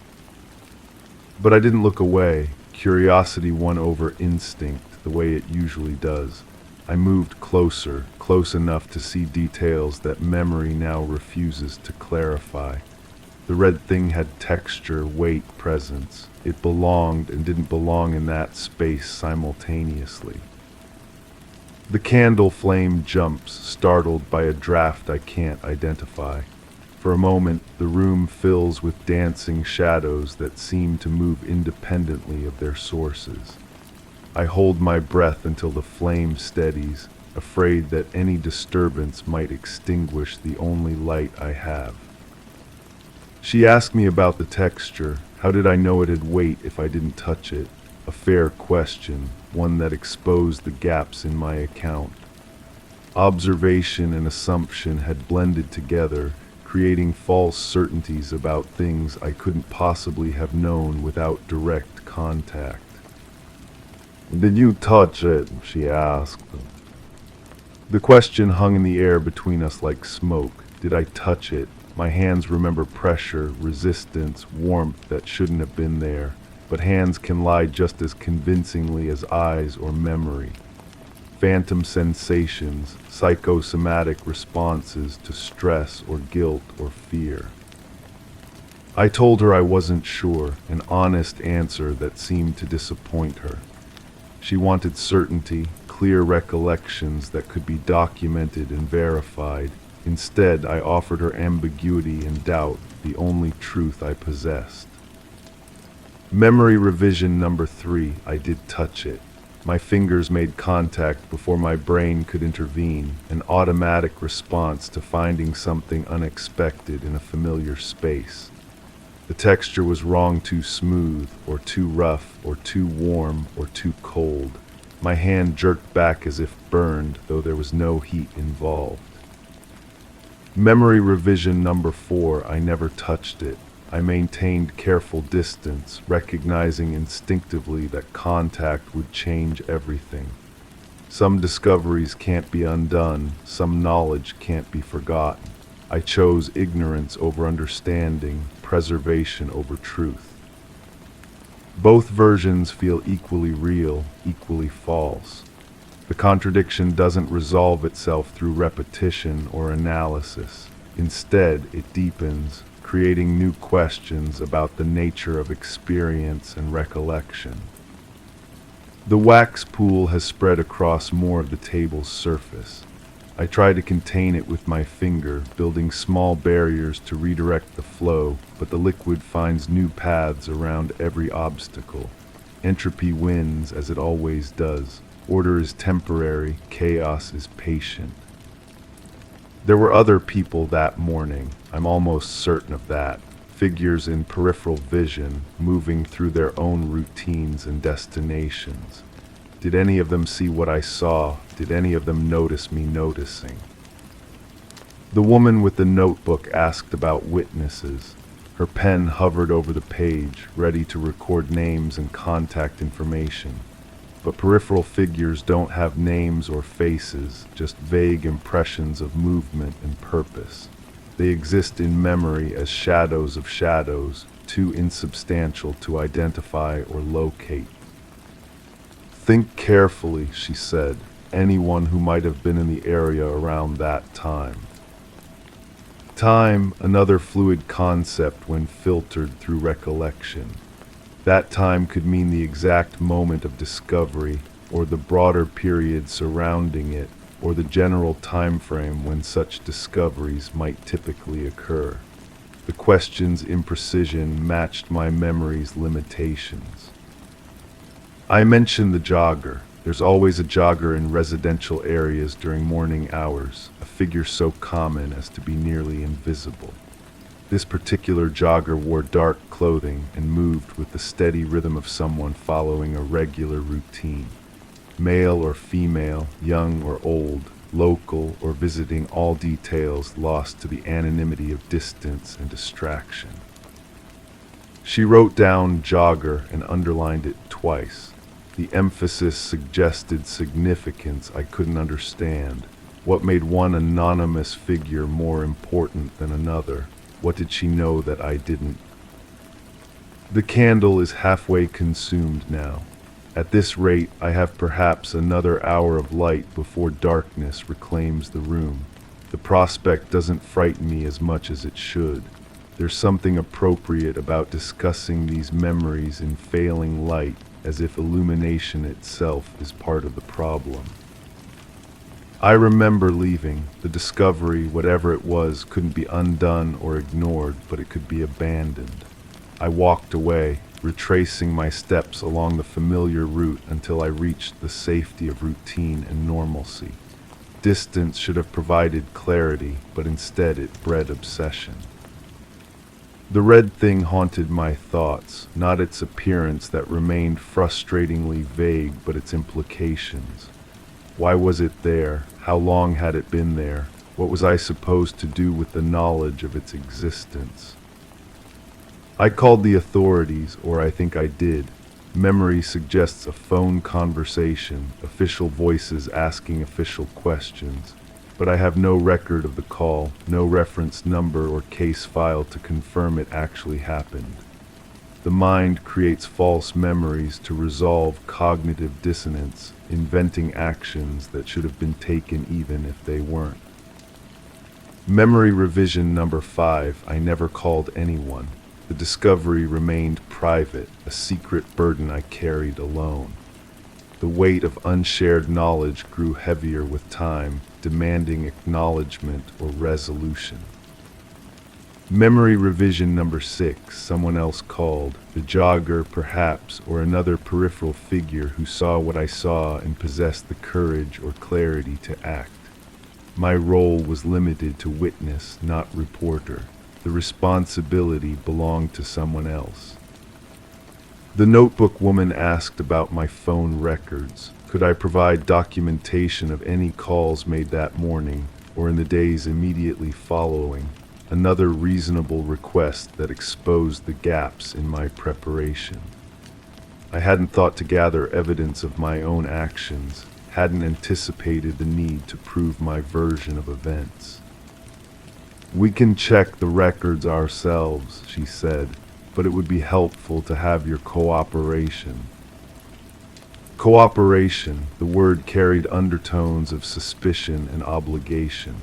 But I didn't look away. Curiosity won over instinct, the way it usually does. I moved closer, close enough to see details that memory now refuses to clarify. The red thing had texture, weight, presence. It belonged and didn't belong in that space simultaneously. The candle flame jumps, startled by a draft I can't identify. For a moment, the room fills with dancing shadows that seem to move independently of their sources. I hold my breath until the flame steadies, afraid that any disturbance might extinguish the only light I have. She asked me about the texture. How did I know it had weight if I didn't touch it? A fair question, one that exposed the gaps in my account. Observation and assumption had blended together, creating false certainties about things I couldn't possibly have known without direct contact. "Did you touch it?" she asked. The question hung in the air between us like smoke. Did I touch it? My hands remember pressure, resistance, warmth that shouldn't have been there. But hands can lie just as convincingly as eyes or memory. Phantom sensations, psychosomatic responses to stress or guilt or fear. I told her I wasn't sure, an honest answer that seemed to disappoint her. She wanted certainty, clear recollections that could be documented and verified. Instead, I offered her ambiguity and doubt, the only truth I possessed. Memory revision number 3, I did touch it. My fingers made contact before my brain could intervene, an automatic response to finding something unexpected in a familiar space. The texture was wrong, too smooth, or too rough, or too warm, or too cold. My hand jerked back as if burned, though there was no heat involved. Memory revision number 4, I never touched it. I maintained careful distance, recognizing instinctively that contact would change everything. Some discoveries can't be undone, some knowledge can't be forgotten. I chose ignorance over understanding, preservation over truth. Both versions feel equally real, equally false. The contradiction doesn't resolve itself through repetition or analysis. Instead, it deepens, creating new questions about the nature of experience and recollection. The wax pool has spread across more of the table's surface. I try to contain it with my finger, building small barriers to redirect the flow, but the liquid finds new paths around every obstacle. Entropy wins, as it always does. Order is temporary, chaos is patient. There were other people that morning, I'm almost certain of that. Figures in peripheral vision, moving through their own routines and destinations. Did any of them see what I saw? Did any of them notice me noticing? The woman with the notebook asked about witnesses. Her pen hovered over the page, ready to record names and contact information. But peripheral figures don't have names or faces, just vague impressions of movement and purpose. They exist in memory as shadows of shadows, too insubstantial to identify or locate. Think carefully, she said, anyone who might have been in the area around that time. Time, another fluid concept when filtered through recollection. That time could mean the exact moment of discovery, or the broader period surrounding it, or the general time frame when such discoveries might typically occur. The question's imprecision matched my memory's limitations. I mentioned the jogger. There's always a jogger in residential areas during morning hours, a figure so common as to be nearly invisible. This particular jogger wore dark clothing and moved with the steady rhythm of someone following a regular routine. Male or female, young or old, local or visiting, all details lost to the anonymity of distance and distraction. She wrote down jogger and underlined it twice. The emphasis suggested significance I couldn't understand. What made one anonymous figure more important than another? What did she know that I didn't? The candle is halfway consumed now. At this rate, I have perhaps another hour of light before darkness reclaims the room. The prospect doesn't frighten me as much as it should. There's something appropriate about discussing these memories in failing light, as if illumination itself is part of the problem. I remember leaving. The discovery, whatever it was, couldn't be undone or ignored, but it could be abandoned. I walked away, retracing my steps along the familiar route until I reached the safety of routine and normalcy. Distance should have provided clarity, but instead it bred obsession. The red thing haunted my thoughts, not its appearance that remained frustratingly vague, but its implications. Why was it there? How long had it been there? What was I supposed to do with the knowledge of its existence? I called the authorities, or I think I did. Memory suggests a phone conversation, official voices asking official questions. But I have no record of the call, no reference number or case file to confirm it actually happened. The mind creates false memories to resolve cognitive dissonance, inventing actions that should have been taken even if they weren't. Memory revision number 5, I never called anyone. The discovery remained private, a secret burden I carried alone. The weight of unshared knowledge grew heavier with time, demanding acknowledgement or resolution. Memory revision number 6, someone else called, the jogger perhaps, or another peripheral figure who saw what I saw and possessed the courage or clarity to act. My role was limited to witness, not reporter. The responsibility belonged to someone else. The notebook woman asked about my phone records. Could I provide documentation of any calls made that morning or in the days immediately following? Another reasonable request that exposed the gaps in my preparation. I hadn't thought to gather evidence of my own actions, hadn't anticipated the need to prove my version of events. We can check the records ourselves, she said, but it would be helpful to have your cooperation. Cooperation, the word carried undertones of suspicion and obligation.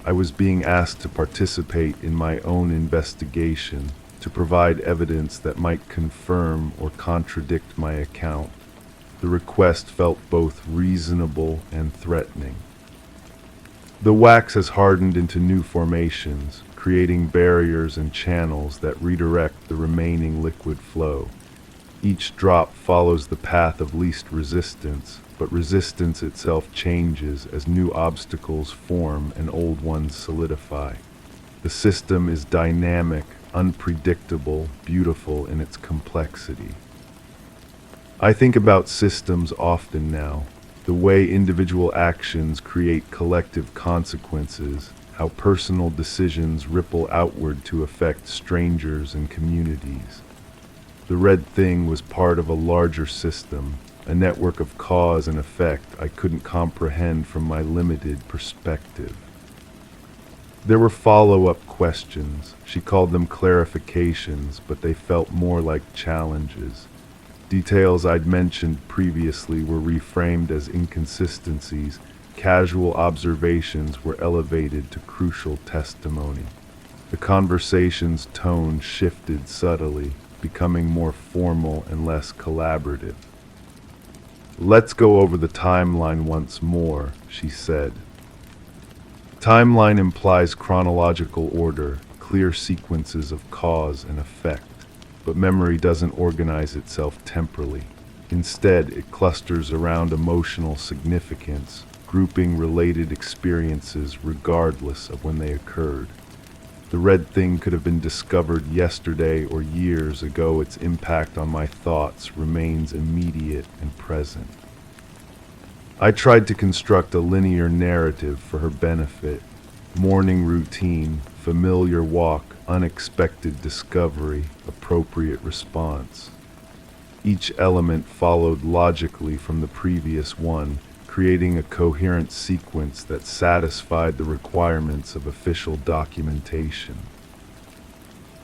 I was being asked to participate in my own investigation, to provide evidence that might confirm or contradict my account. The request felt both reasonable and threatening. The wax has hardened into new formations, creating barriers and channels that redirect the remaining liquid flow. Each drop follows the path of least resistance, but resistance itself changes as new obstacles form and old ones solidify. The system is dynamic, unpredictable, beautiful in its complexity. I think about systems often now, the way individual actions create collective consequences, how personal decisions ripple outward to affect strangers and communities. The red thing was part of a larger system, a network of cause and effect I couldn't comprehend from my limited perspective. There were follow-up questions. She called them clarifications, but they felt more like challenges. Details I'd mentioned previously were reframed as inconsistencies. Casual observations were elevated to crucial testimony. The conversation's tone shifted subtly, becoming more formal and less collaborative. "Let's go over the timeline once more," she said. Timeline implies chronological order, clear sequences of cause and effect, but memory doesn't organize itself temporally. Instead, it clusters around emotional significance, grouping related experiences regardless of when they occurred. The red thing could have been discovered yesterday or years ago. Its impact on my thoughts remains immediate and present. I tried to construct a linear narrative for her benefit. Morning routine, familiar walk, unexpected discovery, appropriate response. Each element followed logically from the previous one, creating a coherent sequence that satisfied the requirements of official documentation.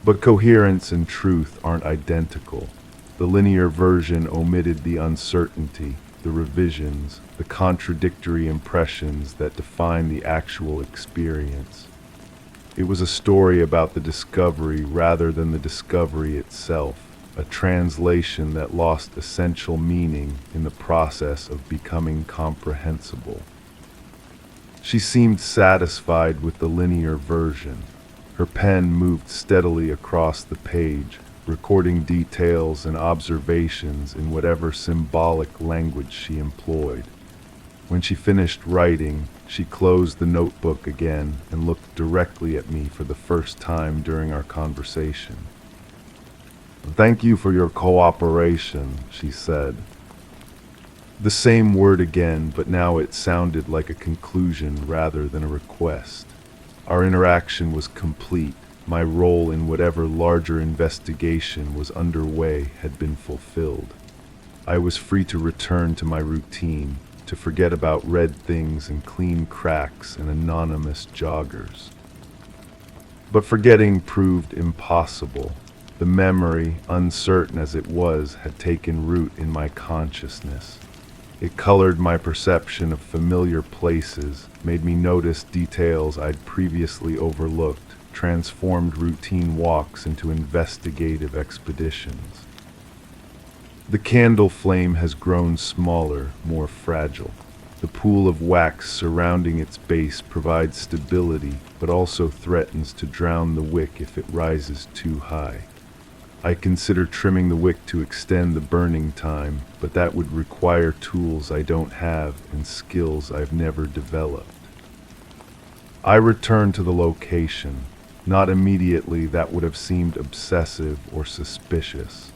But coherence and truth aren't identical. The linear version omitted the uncertainty, the revisions, the contradictory impressions that define the actual experience. It was a story about the discovery rather than the discovery itself, a translation that lost essential meaning in the process of becoming comprehensible. She seemed satisfied with the linear version. Her pen moved steadily across the page, recording details and observations in whatever symbolic language she employed. When she finished writing, she closed the notebook again and looked directly at me for the first time during our conversation. "Thank you for your cooperation," she said. The same word again, but now it sounded like a conclusion rather than a request. Our interaction was complete. My role in whatever larger investigation was underway had been fulfilled. I was free to return to my routine, to forget about red things and clean cracks and anonymous joggers. But forgetting proved impossible. The memory, uncertain as it was, had taken root in my consciousness. It colored my perception of familiar places, made me notice details I'd previously overlooked, transformed routine walks into investigative expeditions. The candle flame has grown smaller, more fragile. The pool of wax surrounding its base provides stability, but also threatens to drown the wick if it rises too high. I consider trimming the wick to extend the burning time, but that would require tools I don't have and skills I've never developed. I return to the location. Not immediately, that would have seemed obsessive or suspicious.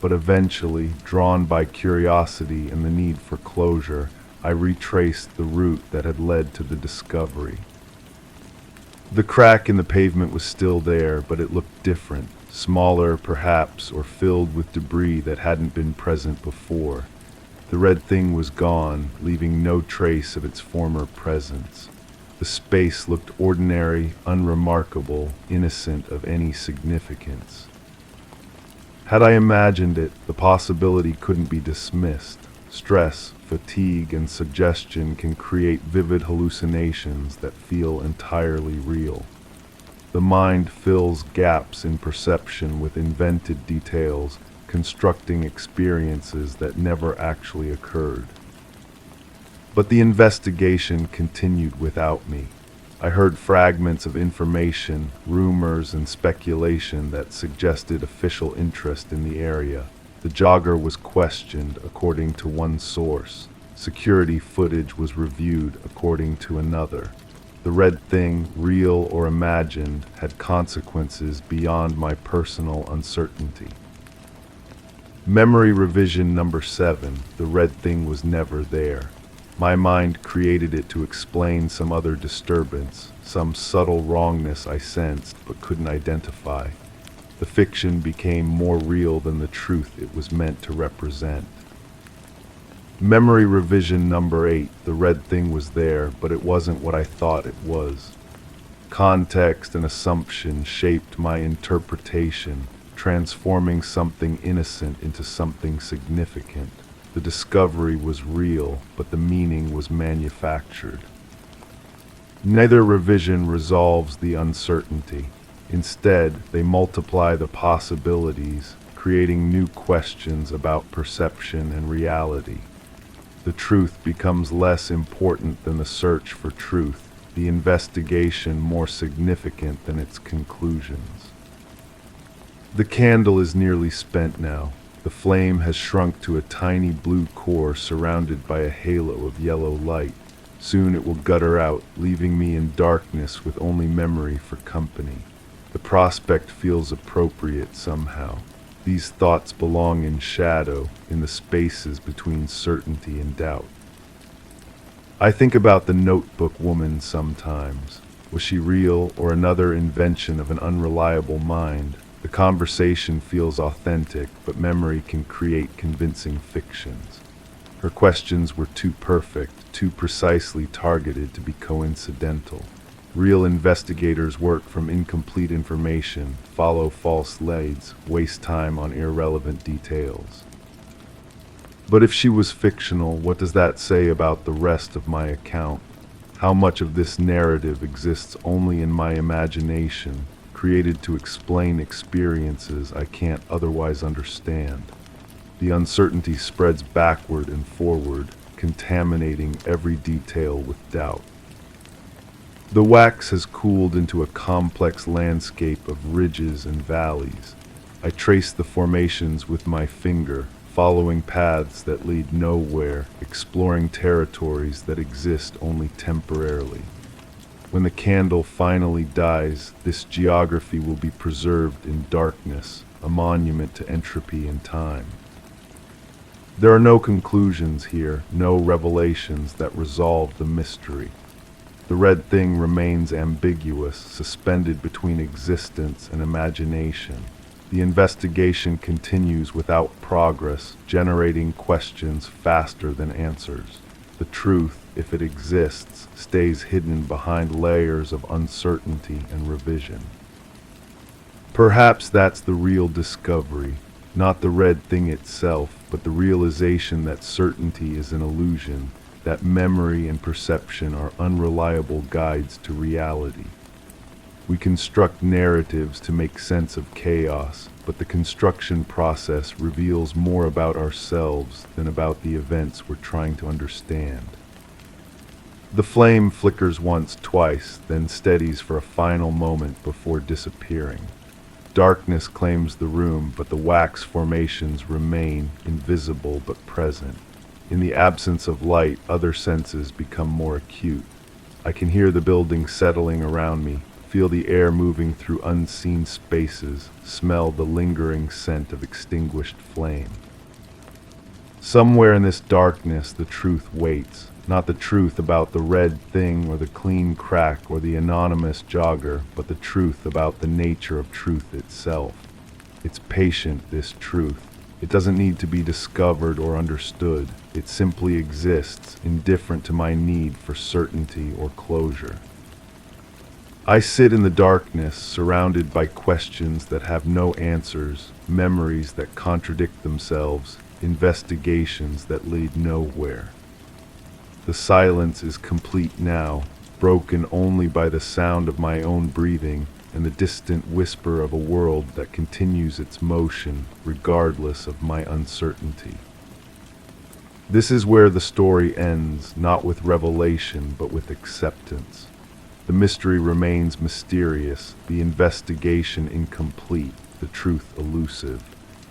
But eventually, drawn by curiosity and the need for closure, I retraced the route that had led to the discovery. The crack in the pavement was still there, but it looked different, smaller perhaps, or filled with debris that hadn't been present before. The red thing was gone, leaving no trace of its former presence. The space looked ordinary, unremarkable, innocent of any significance. Had I imagined it, the possibility couldn't be dismissed. Stress, fatigue, and suggestion can create vivid hallucinations that feel entirely real. The mind fills gaps in perception with invented details, constructing experiences that never actually occurred. But the investigation continued without me. I heard fragments of information, rumors, and speculation that suggested official interest in the area. The jogger was questioned according to one source. Security footage was reviewed according to another. The red thing, real or imagined, had consequences beyond my personal uncertainty. Memory revision number 7, the red thing was never there. My mind created it to explain some other disturbance, some subtle wrongness I sensed but couldn't identify. The fiction became more real than the truth it was meant to represent. Memory revision number 8, the red thing was there, but it wasn't what I thought it was. Context and assumption shaped my interpretation, transforming something innocent into something significant. The discovery was real, but the meaning was manufactured. Neither revision resolves the uncertainty. Instead, they multiply the possibilities, creating new questions about perception and reality. The truth becomes less important than the search for truth, the investigation more significant than its conclusions. The candle is nearly spent now. The flame has shrunk to a tiny blue core surrounded by a halo of yellow light. Soon it will gutter out, leaving me in darkness with only memory for company. The prospect feels appropriate somehow. These thoughts belong in shadow, in the spaces between certainty and doubt. I think about the notebook woman sometimes. Was she real or another invention of an unreliable mind? The conversation feels authentic, but memory can create convincing fictions. Her questions were too perfect, too precisely targeted to be coincidental. Real investigators work from incomplete information, follow false leads, waste time on irrelevant details. But if she was fictional, what does that say about the rest of my account? How much of this narrative exists only in my imagination, created to explain experiences I can't otherwise understand? The uncertainty spreads backward and forward, contaminating every detail with doubt. The wax has cooled into a complex landscape of ridges and valleys. I trace the formations with my finger, following paths that lead nowhere, exploring territories that exist only temporarily. When the candle finally dies, this geography will be preserved in darkness, a monument to entropy and time. There are no conclusions here, no revelations that resolve the mystery. The red thing remains ambiguous, suspended between existence and imagination. The investigation continues without progress, generating questions faster than answers. The truth, if it exists, stays hidden behind layers of uncertainty and revision. Perhaps that's the real discovery, not the red thing itself, but the realization that certainty is an illusion, that memory and perception are unreliable guides to reality. We construct narratives to make sense of chaos, but the construction process reveals more about ourselves than about the events we're trying to understand. The flame flickers once, twice, then steadies for a final moment before disappearing. Darkness claims the room, but the wax formations remain, invisible but present. In the absence of light, other senses become more acute. I can hear the building settling around me, feel the air moving through unseen spaces, smell the lingering scent of extinguished flame. Somewhere in this darkness, the truth waits. Not the truth about the red thing or the clean crack or the anonymous jogger, but the truth about the nature of truth itself. It's patient, this truth. It doesn't need to be discovered or understood. It simply exists, indifferent to my need for certainty or closure. I sit in the darkness, surrounded by questions that have no answers, memories that contradict themselves, investigations that lead nowhere. The silence is complete now, broken only by the sound of my own breathing and the distant whisper of a world that continues its motion regardless of my uncertainty. This is where the story ends, not with revelation, but with acceptance. The mystery remains mysterious, the investigation incomplete, the truth elusive.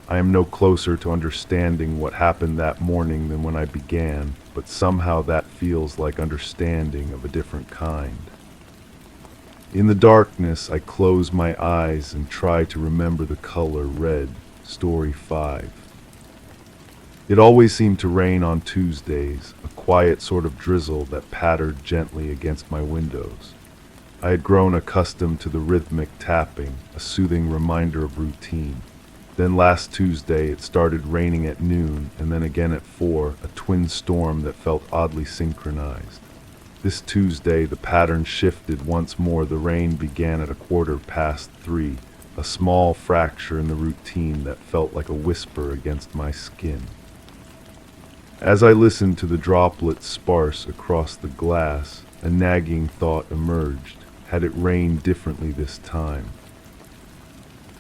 I am no closer to understanding what happened that morning than when I began, but somehow that feels like understanding of a different kind. In the darkness, I close my eyes and try to remember the color red. Story 5. It always seemed to rain on Tuesdays, a quiet sort of drizzle that pattered gently against my windows. I had grown accustomed to the rhythmic tapping, a soothing reminder of routine. Then last Tuesday it started raining at noon, and then again at 4, a twin storm that felt oddly synchronized. This Tuesday the pattern shifted once more. The rain began at 3:15, a small fracture in the routine that felt like a whisper against my skin. As I listened to the droplets sparse across the glass, a nagging thought emerged. Had it rained differently this time?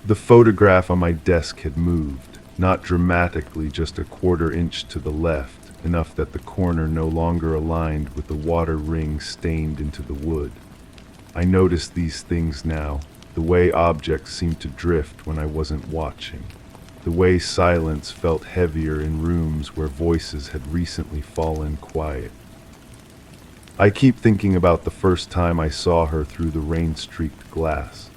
The photograph on my desk had moved, not dramatically, just a 1/4 inch to the left, enough that the corner no longer aligned with the water ring stained into the wood. I noticed these things now, the way objects seemed to drift when I wasn't watching, the way silence felt heavier in rooms where voices had recently fallen quiet. I keep thinking about the first time I saw her through the rain-streaked glass.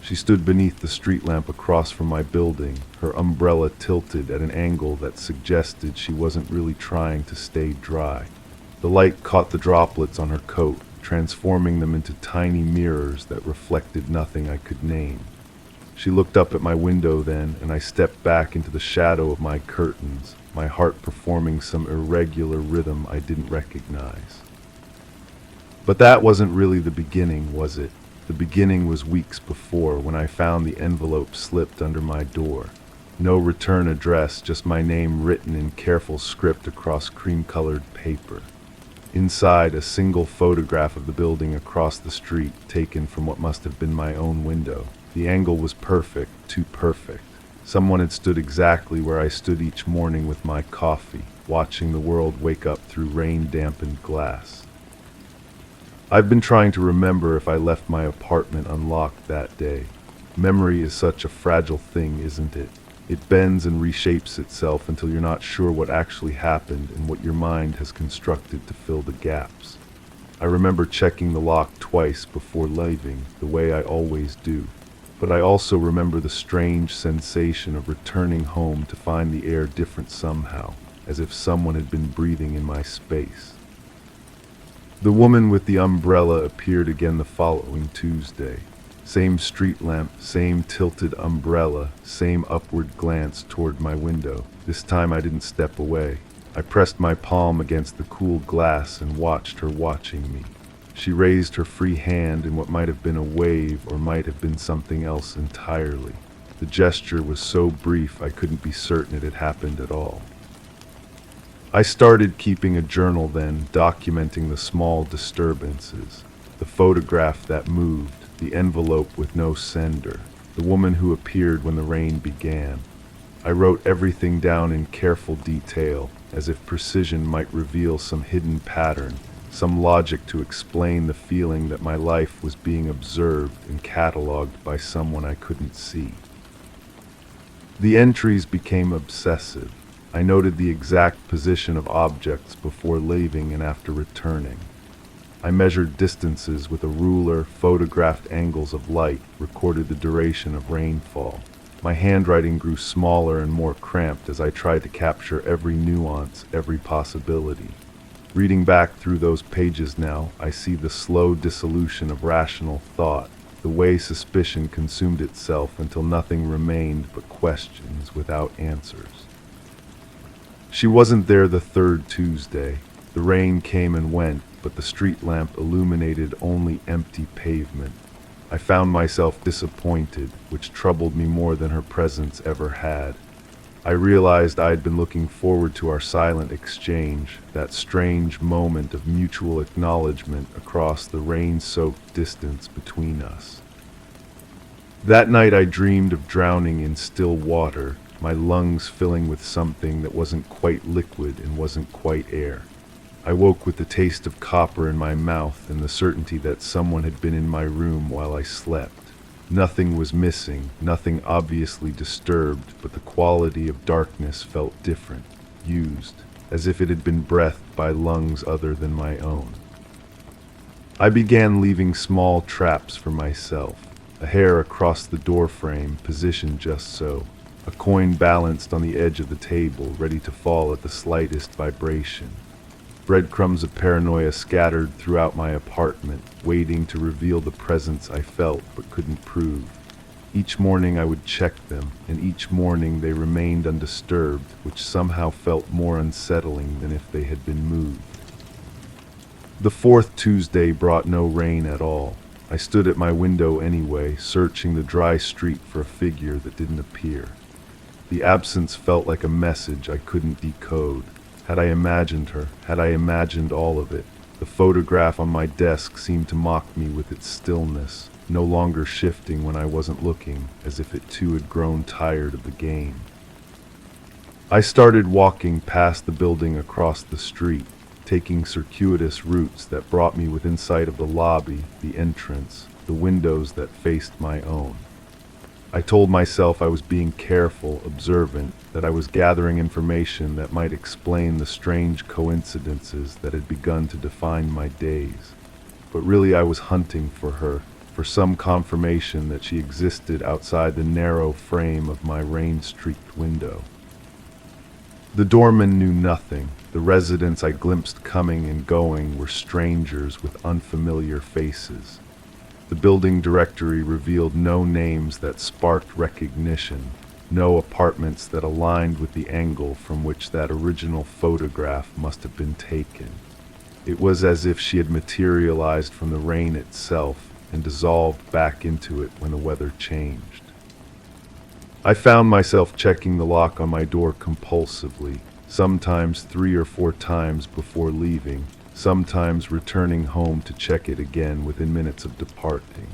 She stood beneath the street lamp across from my building, her umbrella tilted at an angle that suggested she wasn't really trying to stay dry. The light caught the droplets on her coat, transforming them into tiny mirrors that reflected nothing I could name. She looked up at my window then, and I stepped back into the shadow of my curtains, my heart performing some irregular rhythm I didn't recognize. But that wasn't really the beginning, was it? The beginning was weeks before, when I found the envelope slipped under my door. No return address, just my name written in careful script across cream-colored paper. Inside, a single photograph of the building across the street, taken from what must have been my own window. The angle was perfect, too perfect. Someone had stood exactly where I stood each morning with my coffee, watching the world wake up through rain-dampened glass. I've been trying to remember if I left my apartment unlocked that day. Memory is such a fragile thing, isn't it? It bends and reshapes itself until you're not sure what actually happened and what your mind has constructed to fill the gaps. I remember checking the lock twice before leaving, the way I always do. But I also remember the strange sensation of returning home to find the air different somehow, as if someone had been breathing in my space. The woman with the umbrella appeared again the following Tuesday. Same street lamp, same tilted umbrella, same upward glance toward my window. This time I didn't step away. I pressed my palm against the cool glass and watched her watching me. She raised her free hand in what might have been a wave or might have been something else entirely. The gesture was so brief I couldn't be certain it had happened at all. I started keeping a journal then, documenting the small disturbances. The photograph that moved, the envelope with no sender, the woman who appeared when the rain began. I wrote everything down in careful detail, as if precision might reveal some hidden pattern, some logic to explain the feeling that my life was being observed and catalogued by someone I couldn't see. The entries became obsessive. I noted the exact position of objects before leaving and after returning. I measured distances with a ruler, photographed angles of light, recorded the duration of rainfall. My handwriting grew smaller and more cramped as I tried to capture every nuance, every possibility. Reading back through those pages now, I see the slow dissolution of rational thought, the way suspicion consumed itself until nothing remained but questions without answers. She wasn't there the third Tuesday. The rain came and went, but the street lamp illuminated only empty pavement. I found myself disappointed, which troubled me more than her presence ever had. I realized I had been looking forward to our silent exchange, that strange moment of mutual acknowledgement across the rain-soaked distance between us. That night I dreamed of drowning in still water, my lungs filling with something that wasn't quite liquid and wasn't quite air. I woke with the taste of copper in my mouth and the certainty that someone had been in my room while I slept. Nothing was missing, nothing obviously disturbed, but the quality of darkness felt different, used, as if it had been breathed by lungs other than my own. I began leaving small traps for myself, a hair across the doorframe, positioned just so, a coin balanced on the edge of the table, ready to fall at the slightest vibration. Breadcrumbs of paranoia scattered throughout my apartment, waiting to reveal the presence I felt but couldn't prove. Each morning I would check them, and each morning they remained undisturbed, which somehow felt more unsettling than if they had been moved. The fourth Tuesday brought no rain at all. I stood at my window anyway, searching the dry street for a figure that didn't appear. The absence felt like a message I couldn't decode. Had I imagined her? Had I imagined all of it? The photograph on my desk seemed to mock me with its stillness, no longer shifting when I wasn't looking, as if it too had grown tired of the game. I started walking past the building across the street, taking circuitous routes that brought me within sight of the lobby, the entrance, the windows that faced my own. I told myself I was being careful, observant, that I was gathering information that might explain the strange coincidences that had begun to define my days. But really I was hunting for her, for some confirmation that she existed outside the narrow frame of my rain-streaked window. The doorman knew nothing. The residents I glimpsed coming and going were strangers with unfamiliar faces. The building directory revealed no names that sparked recognition, no apartments that aligned with the angle from which that original photograph must have been taken. It was as if she had materialized from the rain itself and dissolved back into it when the weather changed. I found myself checking the lock on my door compulsively, sometimes 3 or 4 times before leaving, sometimes returning home to check it again within minutes of departing.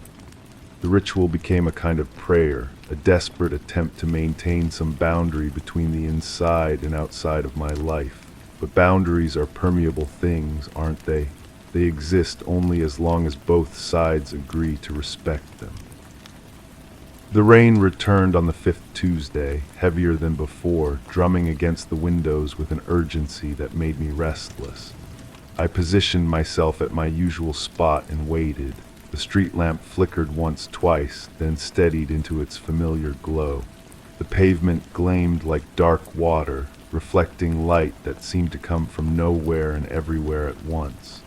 The ritual became a kind of prayer, a desperate attempt to maintain some boundary between the inside and outside of my life. But boundaries are permeable things, aren't they? They exist only as long as both sides agree to respect them. The rain returned on the 5th Tuesday, heavier than before, drumming against the windows with an urgency that made me restless. I positioned myself at my usual spot and waited. The street lamp flickered once, twice, then steadied into its familiar glow. The pavement gleamed like dark water, reflecting light that seemed to come from nowhere and everywhere at once.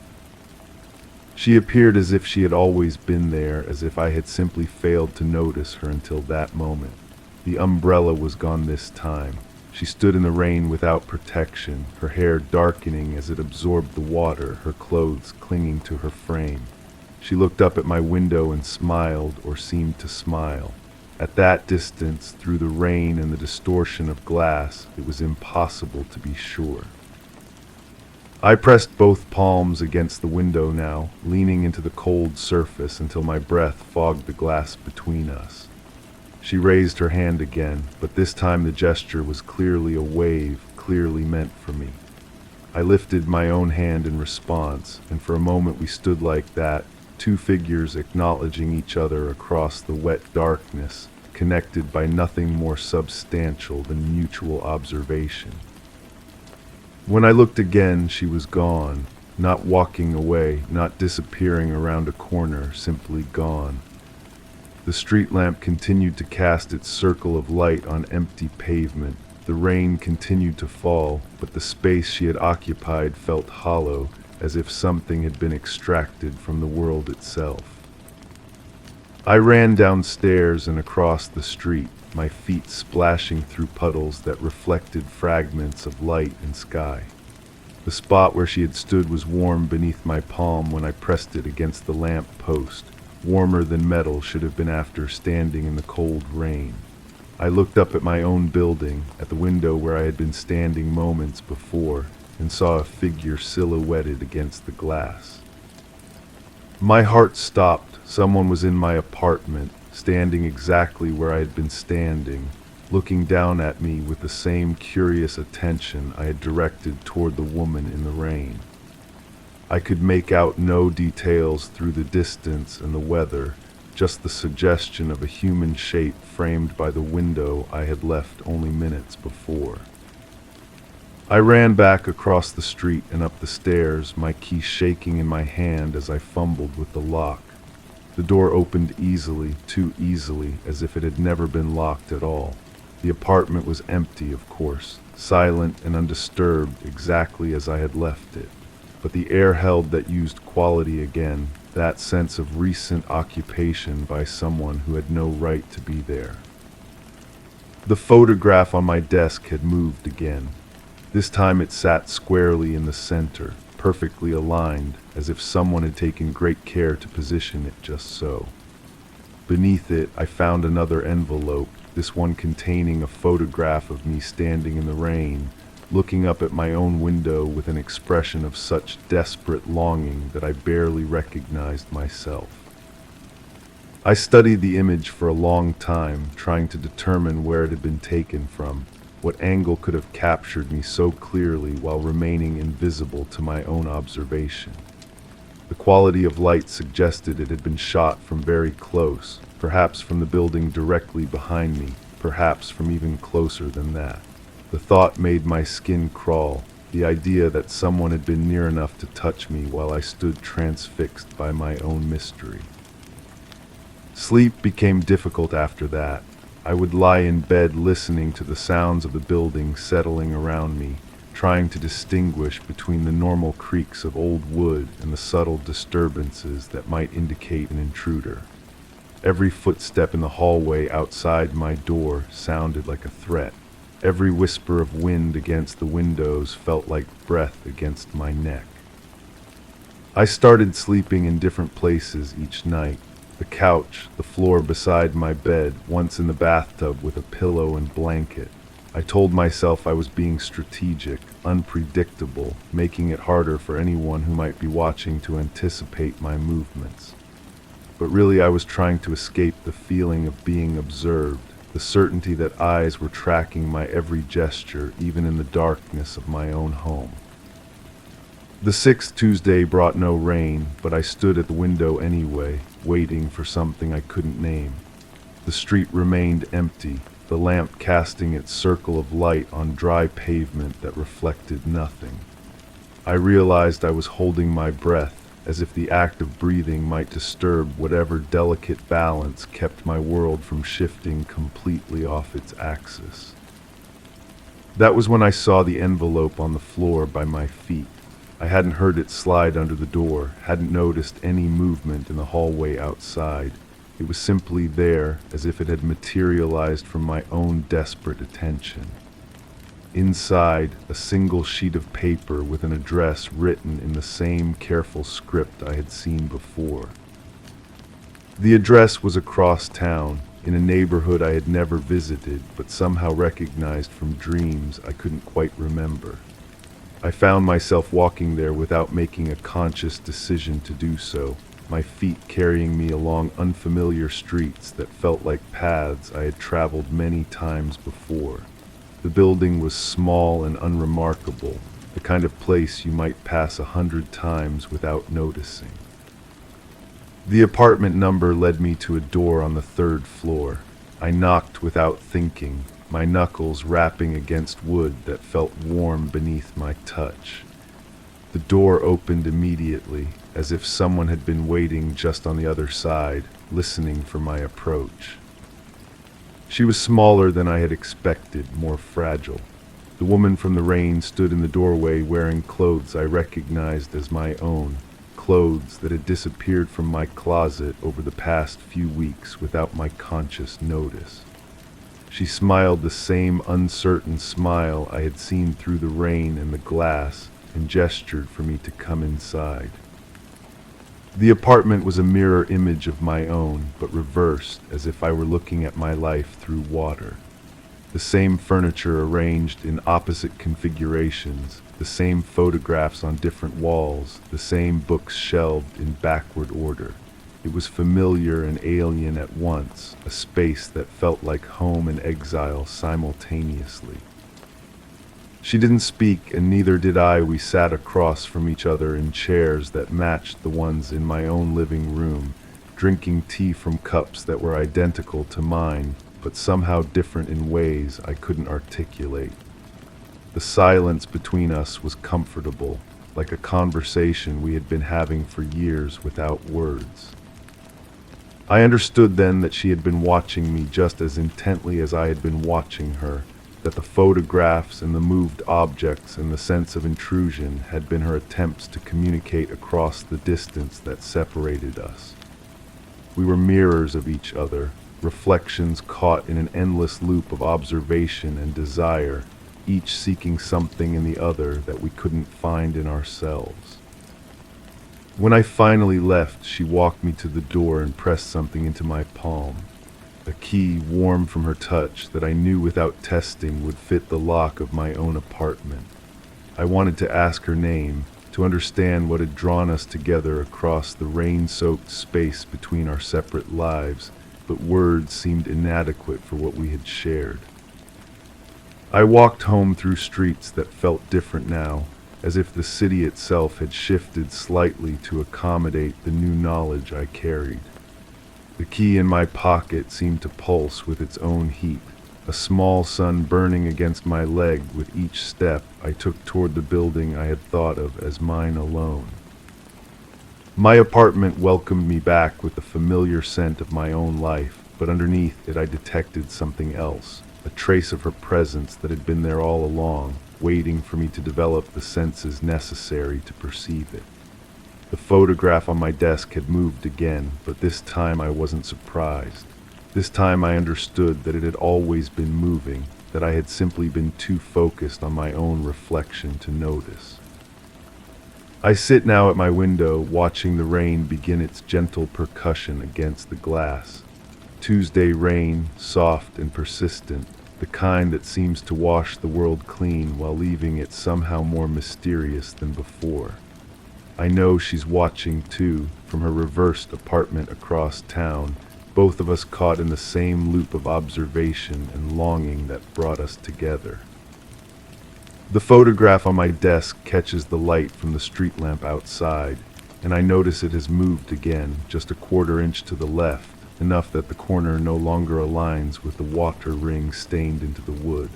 She appeared as if she had always been there, as if I had simply failed to notice her until that moment. The umbrella was gone this time. She stood in the rain without protection, her hair darkening as it absorbed the water, her clothes clinging to her frame. She looked up at my window and smiled, or seemed to smile. At that distance, through the rain and the distortion of glass, it was impossible to be sure. I pressed both palms against the window now, leaning into the cold surface until my breath fogged the glass between us. She raised her hand again, but this time the gesture was clearly a wave, clearly meant for me. I lifted my own hand in response, and for a moment we stood like that, 2 figures acknowledging each other across the wet darkness, connected by nothing more substantial than mutual observation. When I looked again, she was gone. not walking away, not disappearing around a corner, simply gone. The street lamp continued to cast its circle of light on empty pavement. The rain continued to fall, but the space she had occupied felt hollow, as if something had been extracted from the world itself. I ran downstairs and across the street, my feet splashing through puddles that reflected fragments of light and sky. The spot where she had stood was warm beneath my palm when I pressed it against the lamp post, warmer than metal should have been after standing in the cold rain. I looked up at my own building, at the window where I had been standing moments before, and saw a figure silhouetted against the glass. My heart stopped. Someone was in my apartment, standing exactly where I had been standing, looking down at me with the same curious attention I had directed toward the woman in the rain. I could make out no details through the distance and the weather, just the suggestion of a human shape framed by the window I had left only minutes before. I ran back across the street and up the stairs, my key shaking in my hand as I fumbled with the lock. The door opened easily, too easily, as if it had never been locked at all. The apartment was empty, of course, silent and undisturbed, exactly as I had left it. But the air held that used quality again, that sense of recent occupation by someone who had no right to be there. The photograph on my desk had moved again. This time it sat squarely in the center, perfectly aligned, as if someone had taken great care to position it just so. Beneath it, I found another envelope, this one containing a photograph of me standing in the rain, looking up at my own window with an expression of such desperate longing that I barely recognized myself. I studied the image for a long time, trying to determine where it had been taken from, what angle could have captured me so clearly while remaining invisible to my own observation. The quality of light suggested it had been shot from very close, perhaps from the building directly behind me, perhaps from even closer than that. The thought made my skin crawl, the idea that someone had been near enough to touch me while I stood transfixed by my own mystery. Sleep became difficult after that. I would lie in bed listening to the sounds of the building settling around me, trying to distinguish between the normal creaks of old wood and the subtle disturbances that might indicate an intruder. Every footstep in the hallway outside my door sounded like a threat. Every whisper of wind against the windows felt like breath against my neck. I started sleeping in different places each night. The couch, the floor beside my bed, once in the bathtub with a pillow and blanket. I told myself I was being strategic, unpredictable, making it harder for anyone who might be watching to anticipate my movements. But really I was trying to escape the feeling of being observed, the certainty that eyes were tracking my every gesture, even in the darkness of my own home. The 6th Tuesday brought no rain, but I stood at the window anyway, waiting for something I couldn't name. The street remained empty, the lamp casting its circle of light on dry pavement that reflected nothing. I realized I was holding my breath, as if the act of breathing might disturb whatever delicate balance kept my world from shifting completely off its axis. That was when I saw the envelope on the floor by my feet. I hadn't heard it slide under the door, hadn't noticed any movement in the hallway outside. It was simply there, as if it had materialized from my own desperate attention. Inside, a single sheet of paper with an address written in the same careful script I had seen before. The address was across town, in a neighborhood I had never visited, but somehow recognized from dreams I couldn't quite remember. I found myself walking there without making a conscious decision to do so, my feet carrying me along unfamiliar streets that felt like paths I had traveled many times before. The building was small and unremarkable, the kind of place you might pass 100 times without noticing. The apartment number led me to a door on the 3rd floor. I knocked without thinking, my knuckles rapping against wood that felt warm beneath my touch. The door opened immediately, as if someone had been waiting just on the other side, listening for my approach. She was smaller than I had expected, more fragile. The woman from the rain stood in the doorway wearing clothes I recognized as my own, clothes that had disappeared from my closet over the past few weeks without my conscious notice. She smiled the same uncertain smile I had seen through the rain and the glass, and gestured for me to come inside. The apartment was a mirror image of my own, but reversed, as if I were looking at my life through water. The same furniture arranged in opposite configurations, the same photographs on different walls, the same books shelved in backward order. It was familiar and alien at once, a space that felt like home and exile simultaneously. She didn't speak, and neither did I. We sat across from each other in chairs that matched the ones in my own living room, drinking tea from cups that were identical to mine, but somehow different in ways I couldn't articulate. The silence between us was comfortable, like a conversation we had been having for years without words. I understood then that she had been watching me just as intently as I had been watching her, that the photographs and the moved objects and the sense of intrusion had been her attempts to communicate across the distance that separated us. We were mirrors of each other, reflections caught in an endless loop of observation and desire, each seeking something in the other that we couldn't find in ourselves. When I finally left, she walked me to the door and pressed something into my palm. A key, warm from her touch, that I knew without testing would fit the lock of my own apartment. I wanted to ask her name, to understand what had drawn us together across the rain-soaked space between our separate lives, but words seemed inadequate for what we had shared. I walked home through streets that felt different now, as if the city itself had shifted slightly to accommodate the new knowledge I carried. The key in my pocket seemed to pulse with its own heat, a small sun burning against my leg with each step I took toward the building I had thought of as mine alone. My apartment welcomed me back with the familiar scent of my own life, but underneath it I detected something else, a trace of her presence that had been there all along, waiting for me to develop the senses necessary to perceive it. The photograph on my desk had moved again, but this time I wasn't surprised. This time I understood that it had always been moving, that I had simply been too focused on my own reflection to notice. I sit now at my window, watching the rain begin its gentle percussion against the glass. Tuesday rain, soft and persistent, the kind that seems to wash the world clean while leaving it somehow more mysterious than before. I know she's watching too, from her reversed apartment across town, both of us caught in the same loop of observation and longing that brought us together. The photograph on my desk catches the light from the street lamp outside, and I notice it has moved again, just a quarter inch to the left, enough that the corner no longer aligns with the water ring stained into the wood.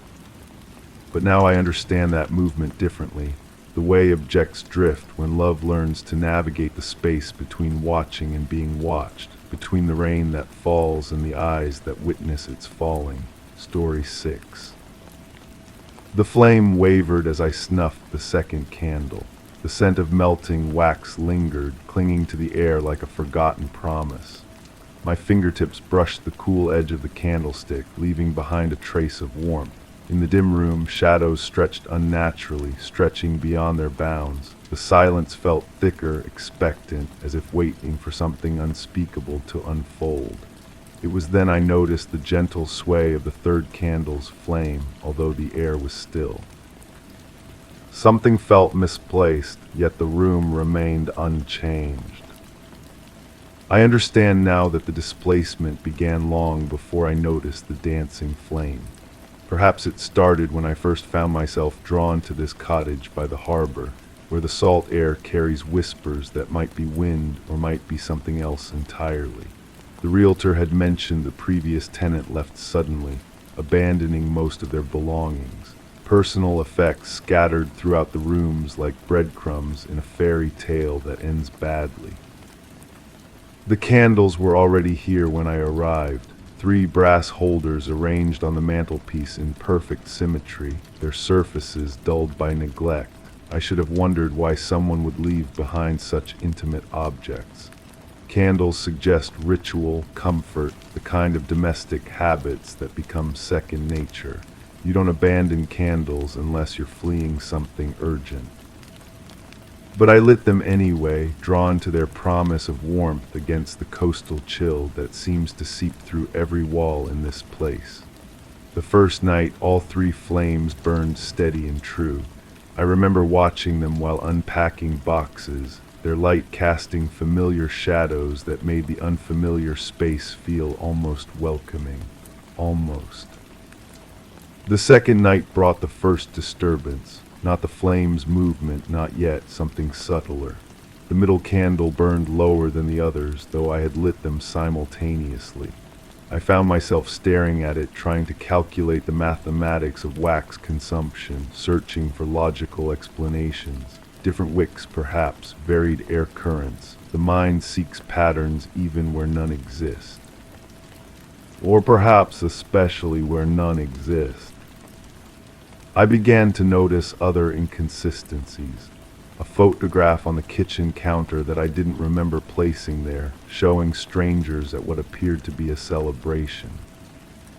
But now I understand that movement differently. The way objects drift when love learns to navigate the space between watching and being watched, between the rain that falls and the eyes that witness its falling. Story 6. The flame wavered as I snuffed the second candle. The scent of melting wax lingered, clinging to the air like a forgotten promise. My fingertips brushed the cool edge of the candlestick, leaving behind a trace of warmth. In the dim room, shadows stretched unnaturally, stretching beyond their bounds. The silence felt thicker, expectant, as if waiting for something unspeakable to unfold. It was then I noticed the gentle sway of the third candle's flame, although the air was still. Something felt misplaced, yet the room remained unchanged. I understand now that the displacement began long before I noticed the dancing flame. Perhaps it started when I first found myself drawn to this cottage by the harbor, where the salt air carries whispers that might be wind or might be something else entirely. The realtor had mentioned the previous tenant left suddenly, abandoning most of their belongings. personal effects scattered throughout the rooms like breadcrumbs in a fairy tale that ends badly. The candles were already here when I arrived. 3 brass holders arranged on the mantelpiece in perfect symmetry, their surfaces dulled by neglect. I should have wondered why someone would leave behind such intimate objects. Candles suggest ritual, comfort, the kind of domestic habits that become second nature. You don't abandon candles unless you're fleeing something urgent. But I lit them anyway, drawn to their promise of warmth against the coastal chill that seems to seep through every wall in this place. The first night, all 3 flames burned steady and true. I remember watching them while unpacking boxes, their light casting familiar shadows that made the unfamiliar space feel almost welcoming. Almost. The second night brought the first disturbance. Not the flame's movement, not yet, something subtler. The middle candle burned lower than the others, though I had lit them simultaneously. I found myself staring at it, trying to calculate the mathematics of wax consumption, searching for logical explanations. Different wicks, perhaps, varied air currents. The mind seeks patterns even where none exist. Or perhaps especially where none exist. I began to notice other inconsistencies. A photograph on the kitchen counter that I didn't remember placing there, showing strangers at what appeared to be a celebration.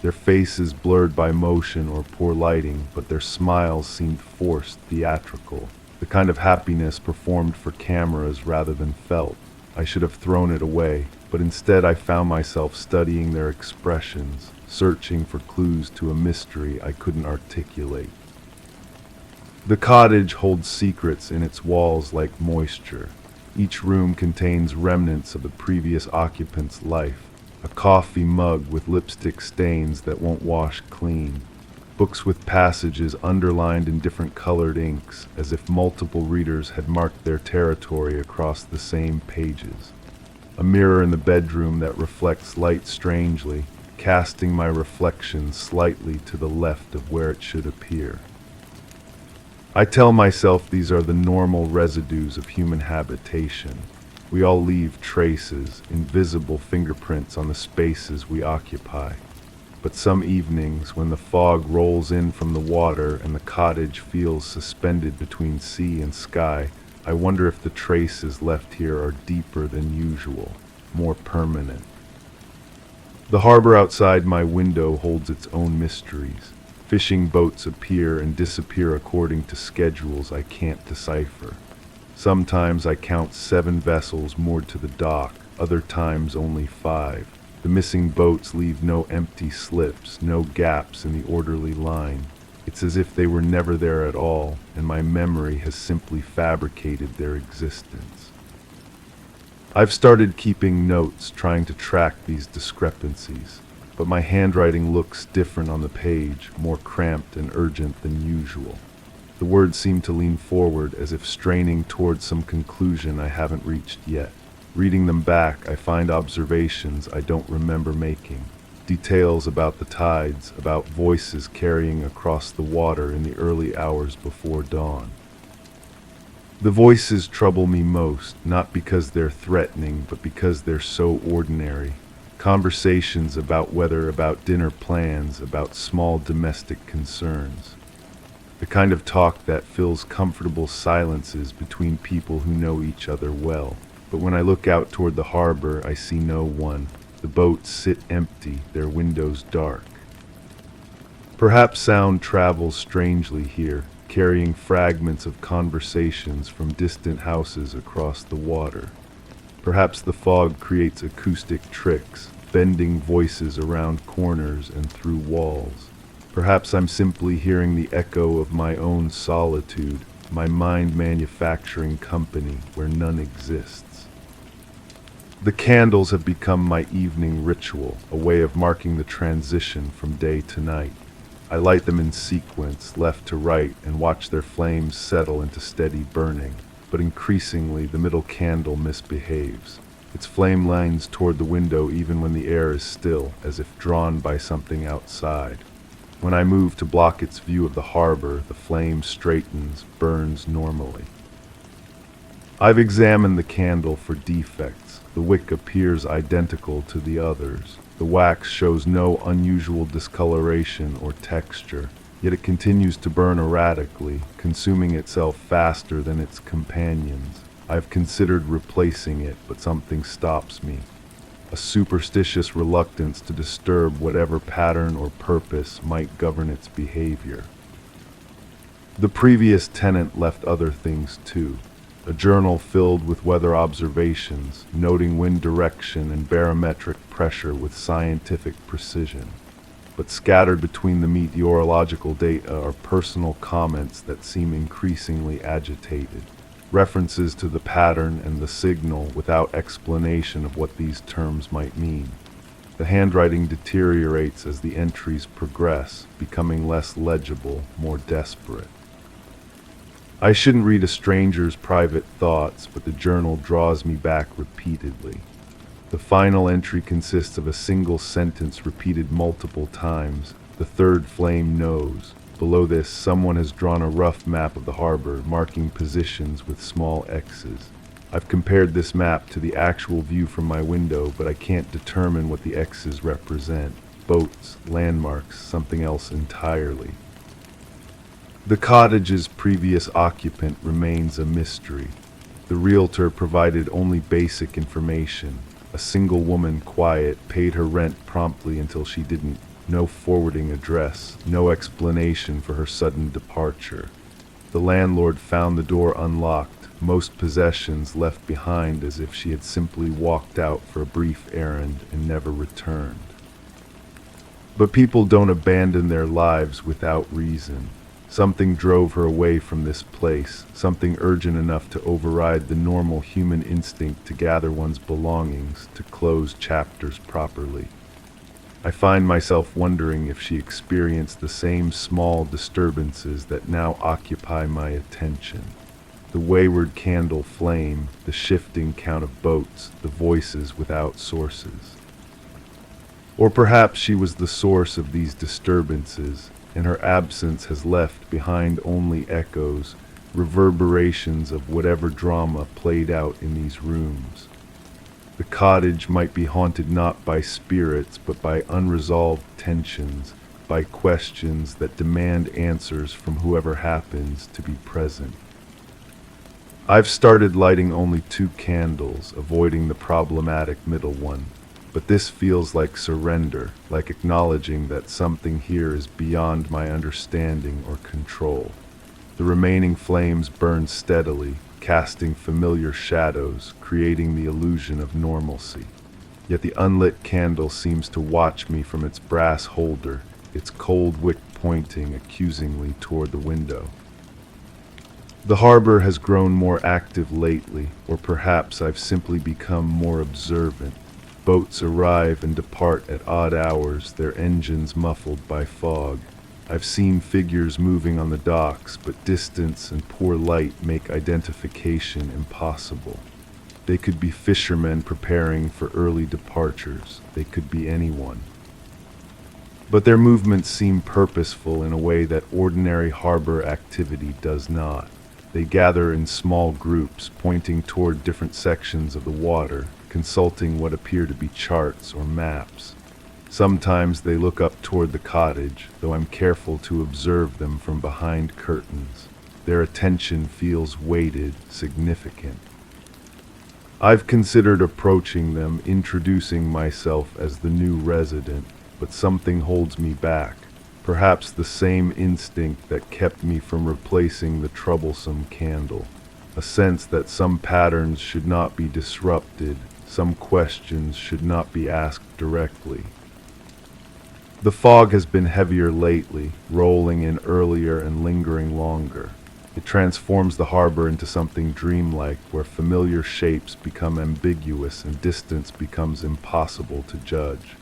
Their faces blurred by motion or poor lighting, but their smiles seemed forced, theatrical, the kind of happiness performed for cameras rather than felt. I should have thrown it away, but instead I found myself studying their expressions, searching for clues to a mystery I couldn't articulate. The cottage holds secrets in its walls like moisture. Each room contains remnants of the previous occupant's life. A coffee mug with lipstick stains that won't wash clean. Books with passages underlined in different colored inks, as if multiple readers had marked their territory across the same pages. A mirror in the bedroom that reflects light strangely, casting my reflection slightly to the left of where it should appear. I tell myself these are the normal residues of human habitation. We all leave traces, invisible fingerprints on the spaces we occupy. But some evenings, when the fog rolls in from the water and the cottage feels suspended between sea and sky, I wonder if the traces left here are deeper than usual, more permanent. The harbor outside my window holds its own mysteries. Fishing boats appear and disappear according to schedules I can't decipher. Sometimes I count 7 vessels moored to the dock, other times only 5. The missing boats leave no empty slips, no gaps in the orderly line. It's as if they were never there at all, and my memory has simply fabricated their existence. I've started keeping notes, trying to track these discrepancies. But my handwriting looks different on the page, more cramped and urgent than usual. The words seem to lean forward as if straining towards some conclusion I haven't reached yet. Reading them back, I find observations I don't remember making. Details about the tides, about voices carrying across the water in the early hours before dawn. The voices trouble me most, not because they're threatening, but because they're so ordinary. Conversations about weather, about dinner plans, about small domestic concerns. The kind of talk that fills comfortable silences between people who know each other well. But when I look out toward the harbor, I see no one. The boats sit empty, their windows dark. Perhaps sound travels strangely here, carrying fragments of conversations from distant houses across the water. Perhaps the fog creates acoustic tricks, bending voices around corners and through walls. Perhaps I'm simply hearing the echo of my own solitude, my mind manufacturing company where none exists. The candles have become my evening ritual, a way of marking the transition from day to night. I light them in sequence, left to right, and watch their flames settle into steady burning. But increasingly the middle candle misbehaves. Its flame lines toward the window even when the air is still, as if drawn by something outside. When I move to block its view of the harbor, the flame straightens, burns normally. I've examined the candle for defects. The wick appears identical to the others. The wax shows no unusual discoloration or texture, yet it continues to burn erratically, consuming itself faster than its companions. I've considered replacing it, but something stops me. A superstitious reluctance to disturb whatever pattern or purpose might govern its behavior. The previous tenant left other things too. A journal filled with weather observations, noting wind direction and barometric pressure with scientific precision. But scattered between the meteorological data are personal comments that seem increasingly agitated. References to the pattern and the signal without explanation of what these terms might mean. The handwriting deteriorates as the entries progress, becoming less legible, more desperate. I shouldn't read a stranger's private thoughts, but the journal draws me back repeatedly. The final entry consists of a single sentence repeated multiple times. The third flame knows. Below this, someone has drawn a rough map of the harbor, marking positions with small X's. I've compared this map to the actual view from my window, but I can't determine what the X's represent. Boats, landmarks, something else entirely. The cottage's previous occupant remains a mystery. The realtor provided only basic information. A single woman, quiet, paid her rent promptly until she didn't. No forwarding address, no explanation for her sudden departure. The landlord found the door unlocked, most possessions left behind as if she had simply walked out for a brief errand and never returned. But people don't abandon their lives without reason. Something drove her away from this place, something urgent enough to override the normal human instinct to gather one's belongings, to close chapters properly. I find myself wondering if she experienced the same small disturbances that now occupy my attention. The wayward candle flame, the shifting count of boats, the voices without sources. Or perhaps she was the source of these disturbances, and her absence has left behind only echoes, reverberations of whatever drama played out in these rooms. The cottage might be haunted not by spirits, but by unresolved tensions, by questions that demand answers from whoever happens to be present. I've started lighting only 2 candles, avoiding the problematic middle one. But this feels like surrender, like acknowledging that something here is beyond my understanding or control. The remaining flames burn steadily, casting familiar shadows, creating the illusion of normalcy. Yet the unlit candle seems to watch me from its brass holder, its cold wick pointing accusingly toward the window. The harbor has grown more active lately, or perhaps I've simply become more observant. Boats arrive and depart at odd hours, their engines muffled by fog. I've seen figures moving on the docks, but distance and poor light make identification impossible. They could be fishermen preparing for early departures. They could be anyone. But their movements seem purposeful in a way that ordinary harbor activity does not. They gather in small groups, pointing toward different sections of the water, consulting what appear to be charts or maps. Sometimes they look up toward the cottage, though I'm careful to observe them from behind curtains. Their attention feels weighted, significant. I've considered approaching them, introducing myself as the new resident, but something holds me back. Perhaps the same instinct that kept me from replacing the troublesome candle. A sense that some patterns should not be disrupted, some questions should not be asked directly. The fog has been heavier lately, rolling in earlier and lingering longer. It transforms the harbor into something dreamlike, where familiar shapes become ambiguous and distance becomes impossible to judge.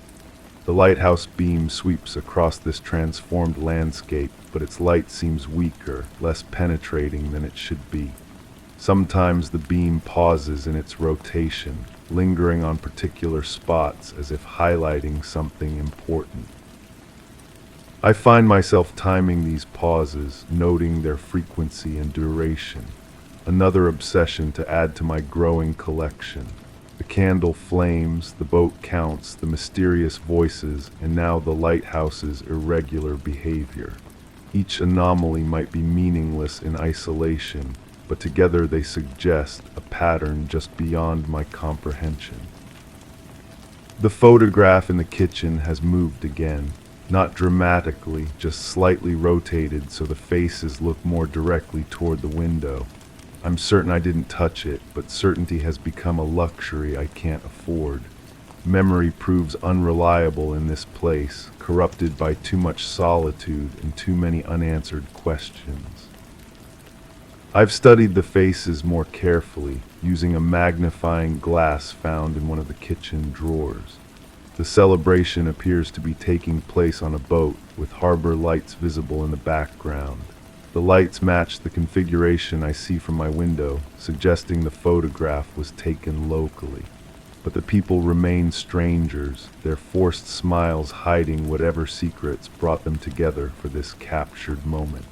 The lighthouse beam sweeps across this transformed landscape, but its light seems weaker, less penetrating than it should be. Sometimes the beam pauses in its rotation, lingering on particular spots as if highlighting something important. I find myself timing these pauses, noting their frequency and duration. Another obsession to add to my growing collection. The candle flames, the boat counts, the mysterious voices, and now the lighthouse's irregular behavior. Each anomaly might be meaningless in isolation, but together they suggest a pattern just beyond my comprehension. The photograph in the kitchen has moved again, not dramatically, just slightly rotated so the faces look more directly toward the window. I'm certain I didn't touch it, but certainty has become a luxury I can't afford. Memory proves unreliable in this place, corrupted by too much solitude and too many unanswered questions. I've studied the faces more carefully, using a magnifying glass found in one of the kitchen drawers. The celebration appears to be taking place on a boat, with harbor lights visible in the background. The lights match the configuration I see from my window, suggesting the photograph was taken locally. But the people remain strangers, their forced smiles hiding whatever secrets brought them together for this captured moment.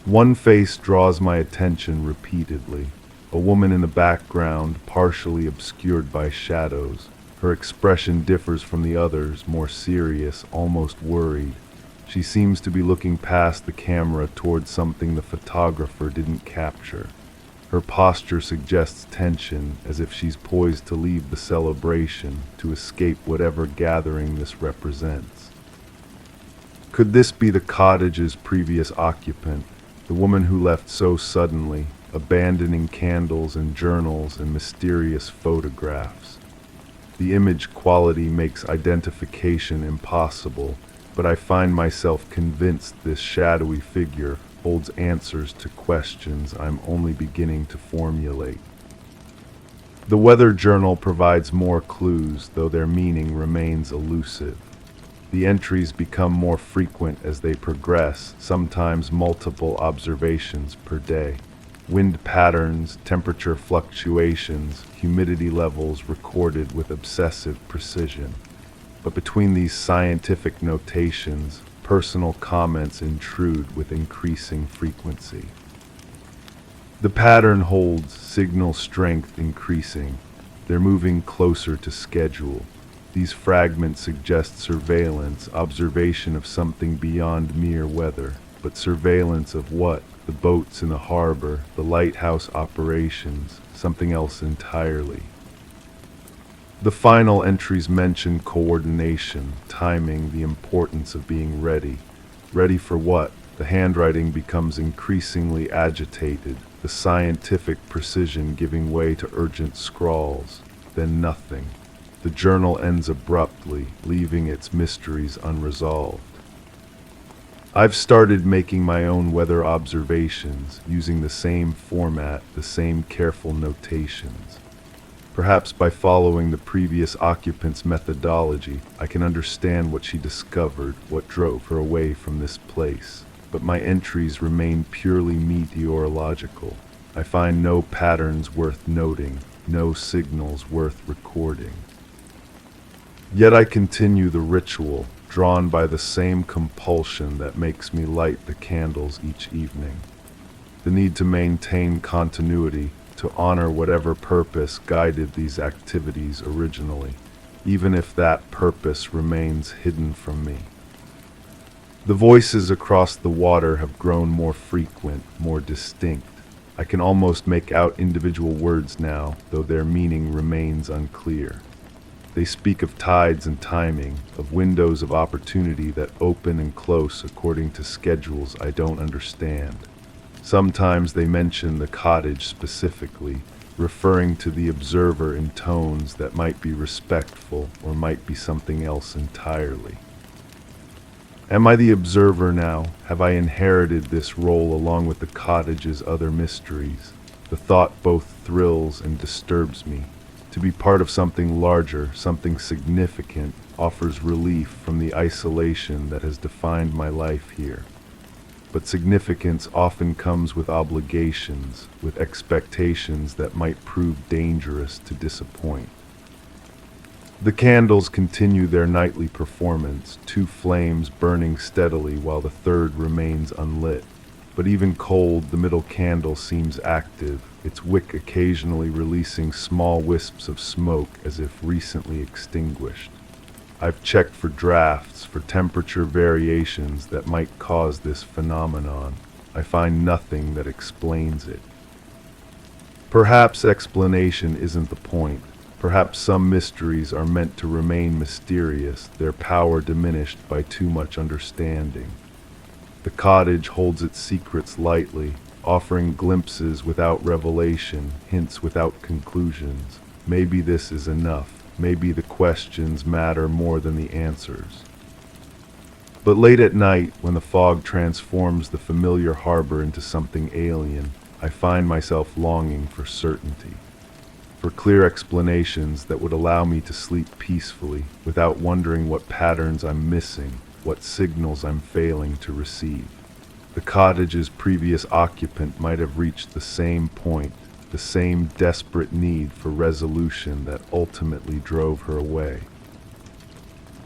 One face draws my attention repeatedly, a woman in the background, partially obscured by shadows. Her expression differs from the others, more serious, almost worried. She seems to be looking past the camera towards something the photographer didn't capture. Her posture suggests tension, as if she's poised to leave the celebration, to escape whatever gathering this represents. Could this be the cottage's previous occupant, the woman who left so suddenly, abandoning candles and journals and mysterious photographs? The image quality makes identification impossible, but I find myself convinced this shadowy figure holds answers to questions I'm only beginning to formulate. The weather journal provides more clues, though their meaning remains elusive. The entries become more frequent as they progress, sometimes multiple observations per day. Wind patterns, temperature fluctuations, humidity levels recorded with obsessive precision. But between these scientific notations, personal comments intrude with increasing frequency. The pattern holds, signal strength increasing. They're moving closer to schedule. These fragments suggest surveillance, observation of something beyond mere weather. But surveillance of what? The boats in the harbor, the lighthouse operations, something else entirely. The final entries mention coordination, timing, the importance of being ready. Ready for what? The handwriting becomes increasingly agitated, the scientific precision giving way to urgent scrawls. Then nothing. The journal ends abruptly, leaving its mysteries unresolved. I've started making my own weather observations, using the same format, the same careful notations. Perhaps by following the previous occupant's methodology, I can understand what she discovered, what drove her away from this place. But my entries remain purely meteorological. I find no patterns worth noting, no signals worth recording. Yet I continue the ritual, drawn by the same compulsion that makes me light the candles each evening. The need to maintain continuity, to honor whatever purpose guided these activities originally, even if that purpose remains hidden from me. The voices across the water have grown more frequent, more distinct. I can almost make out individual words now, though their meaning remains unclear. They speak of tides and timing, of windows of opportunity that open and close according to schedules I don't understand. Sometimes they mention the cottage specifically, referring to the observer in tones that might be respectful or might be something else entirely. Am I the observer now? Have I inherited this role along with the cottage's other mysteries? The thought both thrills and disturbs me. To be part of something larger, something significant, offers relief from the isolation that has defined my life here. But significance often comes with obligations, with expectations that might prove dangerous to disappoint. The candles continue their nightly performance, two flames burning steadily while the third remains unlit. But even cold, the middle candle seems active, its wick occasionally releasing small wisps of smoke as if recently extinguished. I've checked for drafts, for temperature variations that might cause this phenomenon. I find nothing that explains it. Perhaps explanation isn't the point. Perhaps some mysteries are meant to remain mysterious, their power diminished by too much understanding. The cottage holds its secrets lightly, offering glimpses without revelation, hints without conclusions. Maybe this is enough. Maybe the questions matter more than the answers. But late at night, when the fog transforms the familiar harbor into something alien, I find myself longing for certainty, for clear explanations that would allow me to sleep peacefully without wondering what patterns I'm missing, what signals I'm failing to receive. The cottage's previous occupant might have reached the same point, the same desperate need for resolution that ultimately drove her away.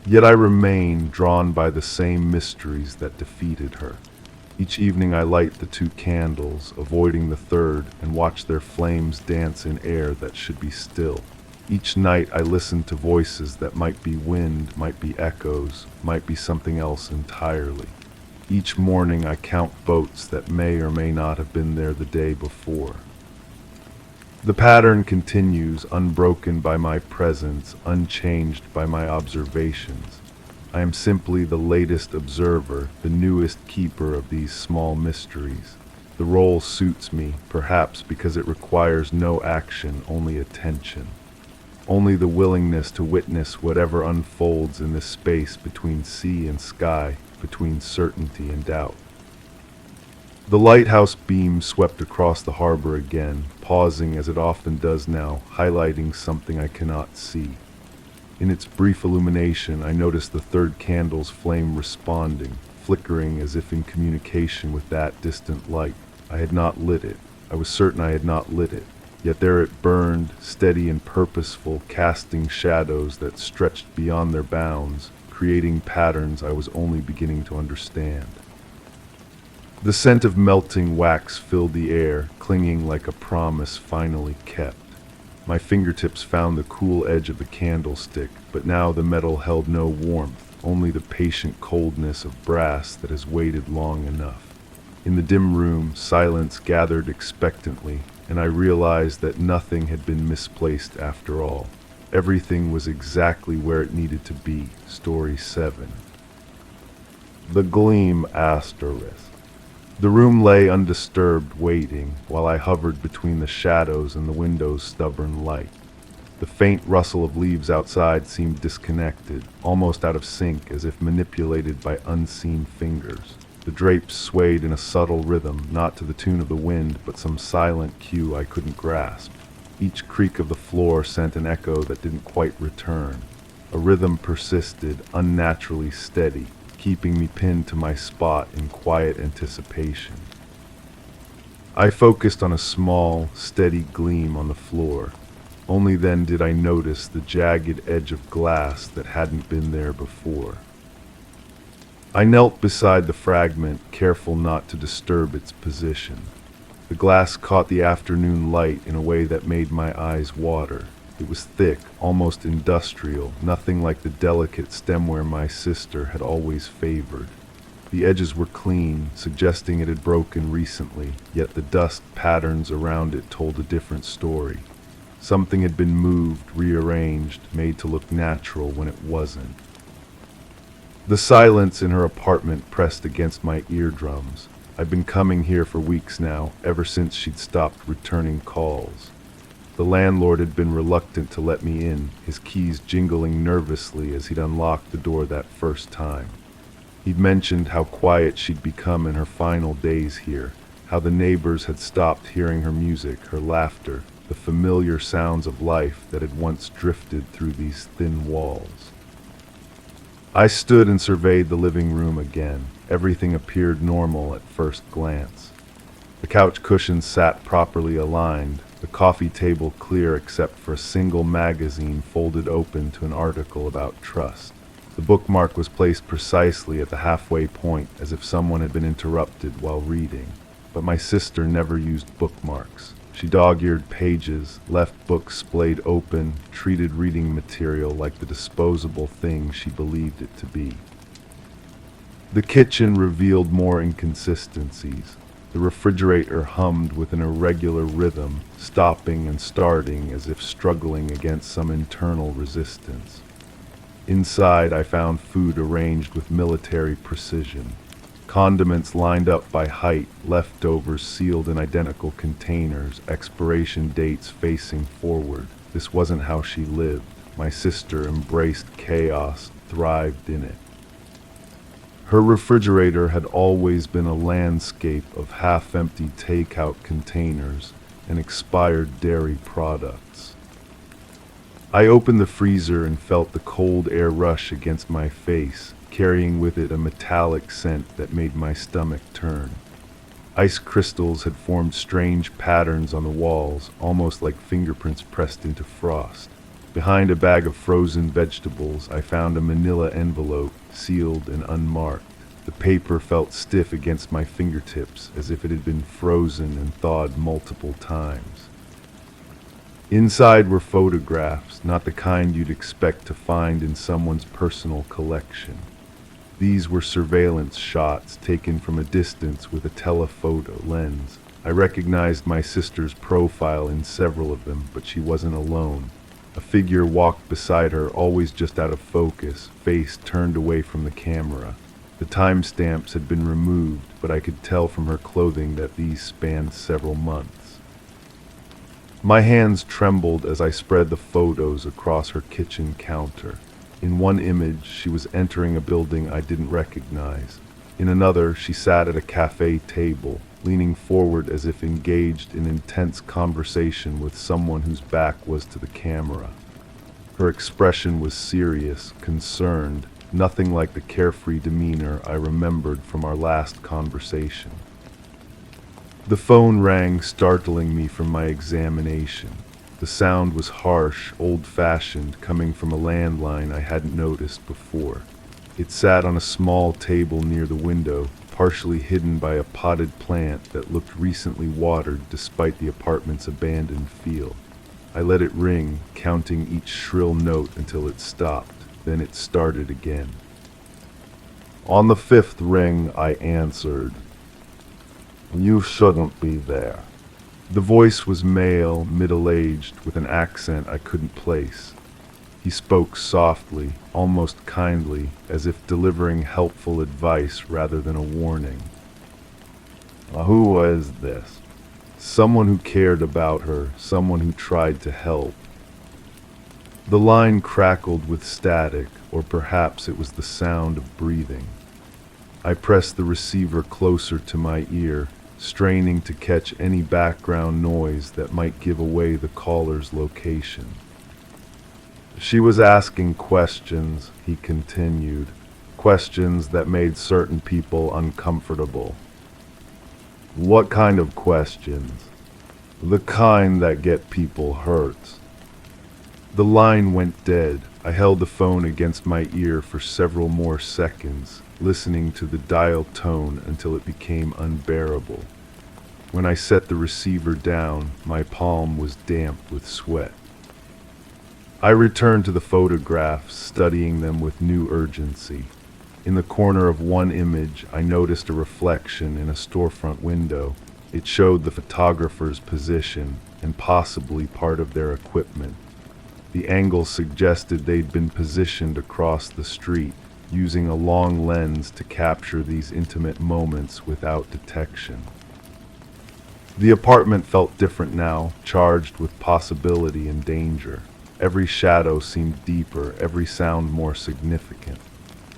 Yet I remain drawn by the same mysteries that defeated her. Each evening I light the two candles, avoiding the third, and watch their flames dance in air that should be still. Each night I listen to voices that might be wind, might be echoes, might be something else entirely. Each morning I count boats that may or may not have been there the day before. The pattern continues, unbroken by my presence, unchanged by my observations. I am simply the latest observer, the newest keeper of these small mysteries. The role suits me, perhaps because it requires no action, only attention. Only the willingness to witness whatever unfolds in this space between sea and sky, between certainty and doubt. The lighthouse beam swept across the harbor again, pausing as it often does now, highlighting something I cannot see. In its brief illumination, I noticed the third candle's flame responding, flickering as if in communication with that distant light. I had not lit it. I was certain I had not lit it. Yet there it burned, steady and purposeful, casting shadows that stretched beyond their bounds, creating patterns I was only beginning to understand. The scent of melting wax filled the air, clinging like a promise finally kept. My fingertips found the cool edge of the candlestick, but now the metal held no warmth, only the patient coldness of brass that has waited long enough. In the dim room, silence gathered expectantly, and I realized that nothing had been misplaced after all. Everything was exactly where it needed to be. Story 7. The Gleam Asterisk. The room lay undisturbed, waiting, while I hovered between the shadows and the window's stubborn light. The faint rustle of leaves outside seemed disconnected, almost out of sync, as if manipulated by unseen fingers. The drapes swayed in a subtle rhythm, not to the tune of the wind, but some silent cue I couldn't grasp. Each creak of the floor sent an echo that didn't quite return. A rhythm persisted, unnaturally steady, keeping me pinned to my spot in quiet anticipation. I focused on a small, steady gleam on the floor. Only then did I notice the jagged edge of glass that hadn't been there before. I knelt beside the fragment, careful not to disturb its position. The glass caught the afternoon light in a way that made my eyes water. It was thick, almost industrial, nothing like the delicate stemware my sister had always favored. The edges were clean, suggesting it had broken recently, yet the dust patterns around it told a different story. Something had been moved, rearranged, made to look natural when it wasn't. The silence in her apartment pressed against my eardrums. I'd been coming here for weeks now, ever since she'd stopped returning calls. The landlord had been reluctant to let me in, his keys jingling nervously as he'd unlocked the door that first time. He'd mentioned how quiet she'd become in her final days here, how the neighbors had stopped hearing her music, her laughter, the familiar sounds of life that had once drifted through these thin walls. I stood and surveyed the living room again. Everything appeared normal at first glance. The couch cushions sat properly aligned, the coffee table clear except for a single magazine folded open to an article about trust. The bookmark was placed precisely at the halfway point, as if someone had been interrupted while reading. But my sister never used bookmarks. She dog-eared pages, left books splayed open, treated reading material like the disposable thing she believed it to be. The kitchen revealed more inconsistencies. The refrigerator hummed with an irregular rhythm, stopping and starting as if struggling against some internal resistance. Inside, I found food arranged with military precision. Condiments lined up by height, leftovers sealed in identical containers, expiration dates facing forward. This wasn't how she lived. My sister embraced chaos, thrived in it. Her refrigerator had always been a landscape of half-empty takeout containers and expired dairy products. I opened the freezer and felt the cold air rush against my face, carrying with it a metallic scent that made my stomach turn. Ice crystals had formed strange patterns on the walls, almost like fingerprints pressed into frost. Behind a bag of frozen vegetables, I found a manila envelope, sealed and unmarked. The paper felt stiff against my fingertips, as if it had been frozen and thawed multiple times. Inside were photographs, not the kind you'd expect to find in someone's personal collection. These were surveillance shots taken from a distance with a telephoto lens. I recognized my sister's profile in several of them, but she wasn't alone. A figure walked beside her, always just out of focus, face turned away from the camera. The timestamps had been removed, but I could tell from her clothing that these spanned several months. My hands trembled as I spread the photos across her kitchen counter. In one image, she was entering a building I didn't recognize. In another, she sat at a cafe table, leaning forward as if engaged in intense conversation with someone whose back was to the camera. Her expression was serious, concerned, nothing like the carefree demeanor I remembered from our last conversation. The phone rang, startling me from my examination. The sound was harsh, old-fashioned, coming from a landline I hadn't noticed before. It sat on a small table near the window, partially hidden by a potted plant that looked recently watered despite the apartment's abandoned feel. I let it ring, counting each shrill note until it stopped. Then it started again. On the fifth ring, I answered. "You shouldn't be there." The voice was male, middle-aged, with an accent I couldn't place. He spoke softly, almost kindly, as if delivering helpful advice rather than a warning. Who is this? Someone who cared about her, someone who tried to help. The line crackled with static, or perhaps it was the sound of breathing. I pressed the receiver closer to my ear, straining to catch any background noise that might give away the caller's location. She was asking questions, he continued, questions that made certain people uncomfortable. What kind of questions? The kind that get people hurt. The line went dead. I held the phone against my ear for several more seconds, listening to the dial tone until it became unbearable. When I set the receiver down, my palm was damp with sweat. I returned to the photographs, studying them with new urgency. In the corner of one image, I noticed a reflection in a storefront window. It showed the photographer's position and possibly part of their equipment. The angle suggested they'd been positioned across the street, using a long lens to capture these intimate moments without detection. The apartment felt different now, charged with possibility and danger. Every shadow seemed deeper, every sound more significant.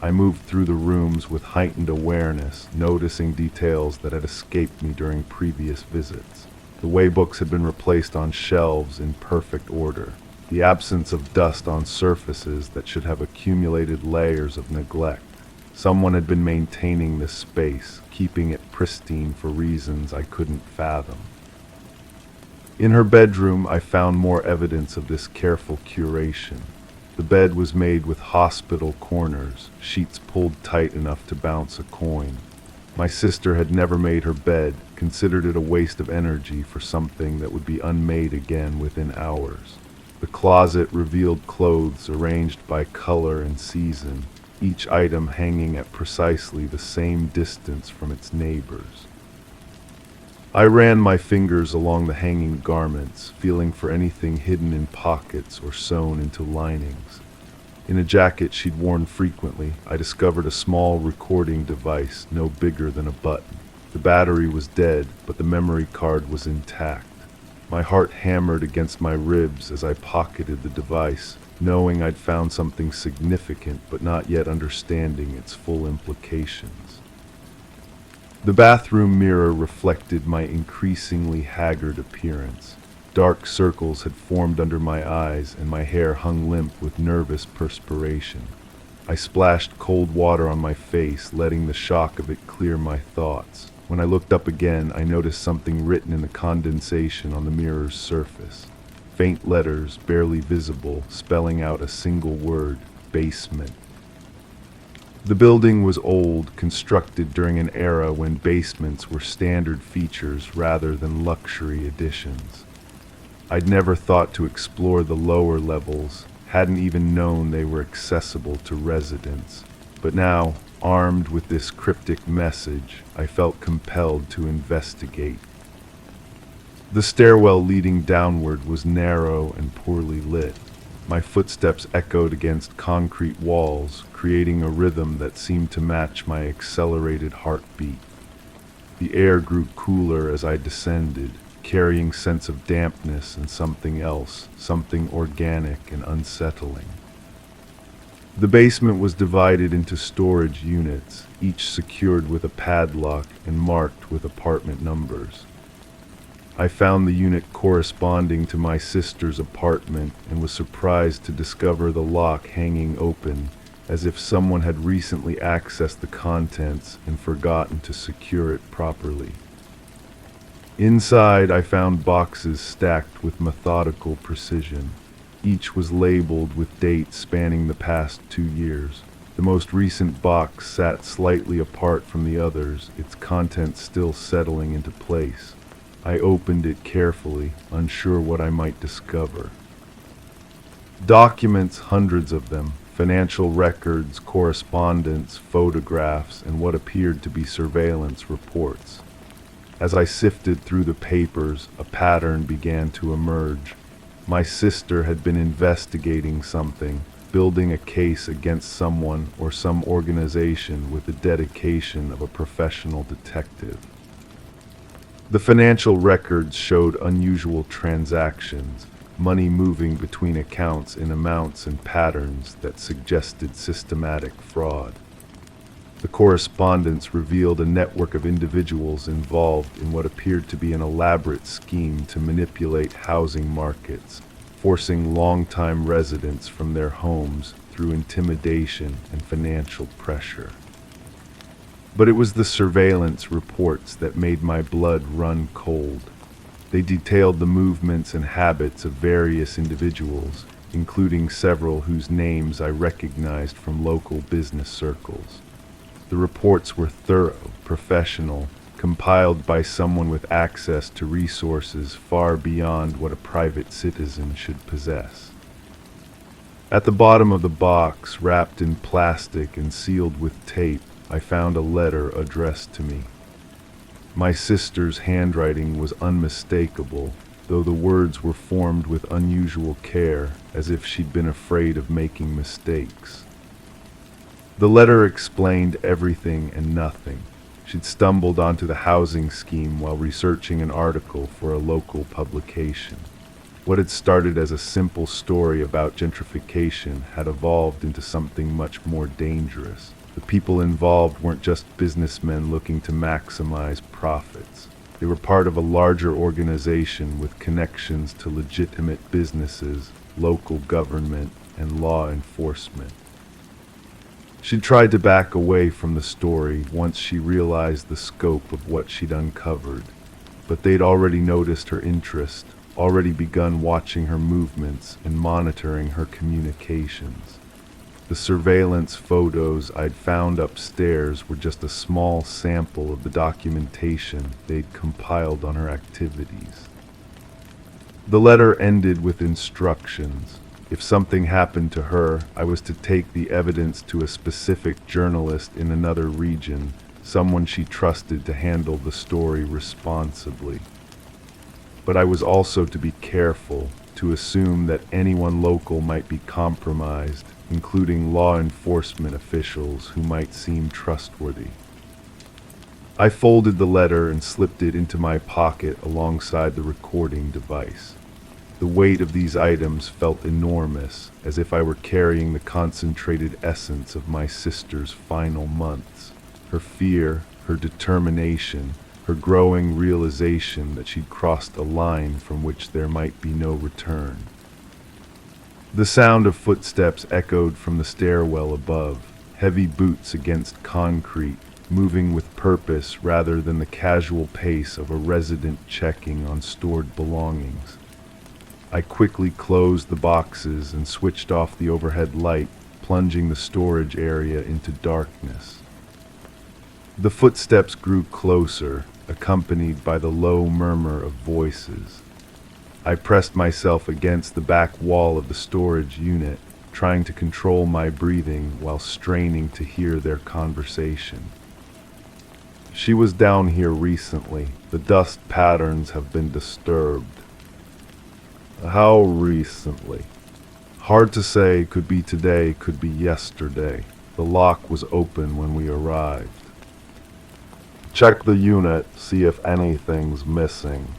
I moved through the rooms with heightened awareness, noticing details that had escaped me during previous visits. The way books had been replaced on shelves in perfect order. The absence of dust on surfaces that should have accumulated layers of neglect. Someone had been maintaining this space, keeping it pristine for reasons I couldn't fathom. In her bedroom, I found more evidence of this careful curation. The bed was made with hospital corners, sheets pulled tight enough to bounce a coin. My sister had never made her bed, considered it a waste of energy for something that would be unmade again within hours. The closet revealed clothes arranged by color and season, each item hanging at precisely the same distance from its neighbors. I ran my fingers along the hanging garments, feeling for anything hidden in pockets or sewn into linings. In a jacket she'd worn frequently, I discovered a small recording device no bigger than a button. The battery was dead, but the memory card was intact. My heart hammered against my ribs as I pocketed the device, knowing I'd found something significant but not yet understanding its full implications. The bathroom mirror reflected my increasingly haggard appearance. Dark circles had formed under my eyes, and my hair hung limp with nervous perspiration. I splashed cold water on my face, letting the shock of it clear my thoughts. When I looked up again, I noticed something written in the condensation on the mirror's surface. Faint letters, barely visible, spelling out a single word: basement. The building was old, constructed during an era when basements were standard features rather than luxury additions. I'd never thought to explore the lower levels, hadn't even known they were accessible to residents. But now, armed with this cryptic message, I felt compelled to investigate. The stairwell leading downward was narrow and poorly lit. My footsteps echoed against concrete walls, creating a rhythm that seemed to match my accelerated heartbeat. The air grew cooler as I descended, carrying sense of dampness and something else, something organic and unsettling. The basement was divided into storage units, each secured with a padlock and marked with apartment numbers. I found the unit corresponding to my sister's apartment and was surprised to discover the lock hanging open, as if someone had recently accessed the contents and forgotten to secure it properly. Inside, I found boxes stacked with methodical precision. Each was labeled with dates spanning the past 2 years. The most recent box sat slightly apart from the others, its contents still settling into place. I opened it carefully, unsure what I might discover. Documents, hundreds of them, financial records, correspondence, photographs, and what appeared to be surveillance reports. As I sifted through the papers, a pattern began to emerge. My sister had been investigating something, building a case against someone or some organization with the dedication of a professional detective. The financial records showed unusual transactions, money moving between accounts in amounts and patterns that suggested systematic fraud. The correspondence revealed a network of individuals involved in what appeared to be an elaborate scheme to manipulate housing markets, forcing longtime residents from their homes through intimidation and financial pressure. But it was the surveillance reports that made my blood run cold. They detailed the movements and habits of various individuals, including several whose names I recognized from local business circles. The reports were thorough, professional, compiled by someone with access to resources far beyond what a private citizen should possess. At the bottom of the box, wrapped in plastic and sealed with tape, I found a letter addressed to me. My sister's handwriting was unmistakable, though the words were formed with unusual care, as if she'd been afraid of making mistakes. The letter explained everything and nothing. She'd stumbled onto the housing scheme while researching an article for a local publication. What had started as a simple story about gentrification had evolved into something much more dangerous. The people involved weren't just businessmen looking to maximize profits. They were part of a larger organization with connections to legitimate businesses, local government, and law enforcement. She tried to back away from the story once she realized the scope of what she'd uncovered, but they'd already noticed her interest, already begun watching her movements and monitoring her communications. The surveillance photos I'd found upstairs were just a small sample of the documentation they'd compiled on her activities. The letter ended with instructions. If something happened to her, I was to take the evidence to a specific journalist in another region, someone she trusted to handle the story responsibly. But I was also to be careful, to assume that anyone local might be compromised, including law enforcement officials who might seem trustworthy. I folded the letter and slipped it into my pocket alongside the recording device. The weight of these items felt enormous, as if I were carrying the concentrated essence of my sister's final months. Her fear, her determination, her growing realization that she'd crossed a line from which there might be no return. The sound of footsteps echoed from the stairwell above, heavy boots against concrete, moving with purpose rather than the casual pace of a resident checking on stored belongings. I quickly closed the boxes and switched off the overhead light, plunging the storage area into darkness. The footsteps grew closer, accompanied by the low murmur of voices. I pressed myself against the back wall of the storage unit, trying to control my breathing while straining to hear their conversation. She was down here recently. The dust patterns have been disturbed. How recently? Hard to say, could be today, could be yesterday. The lock was open when we arrived. Check the unit, see if anything's missing.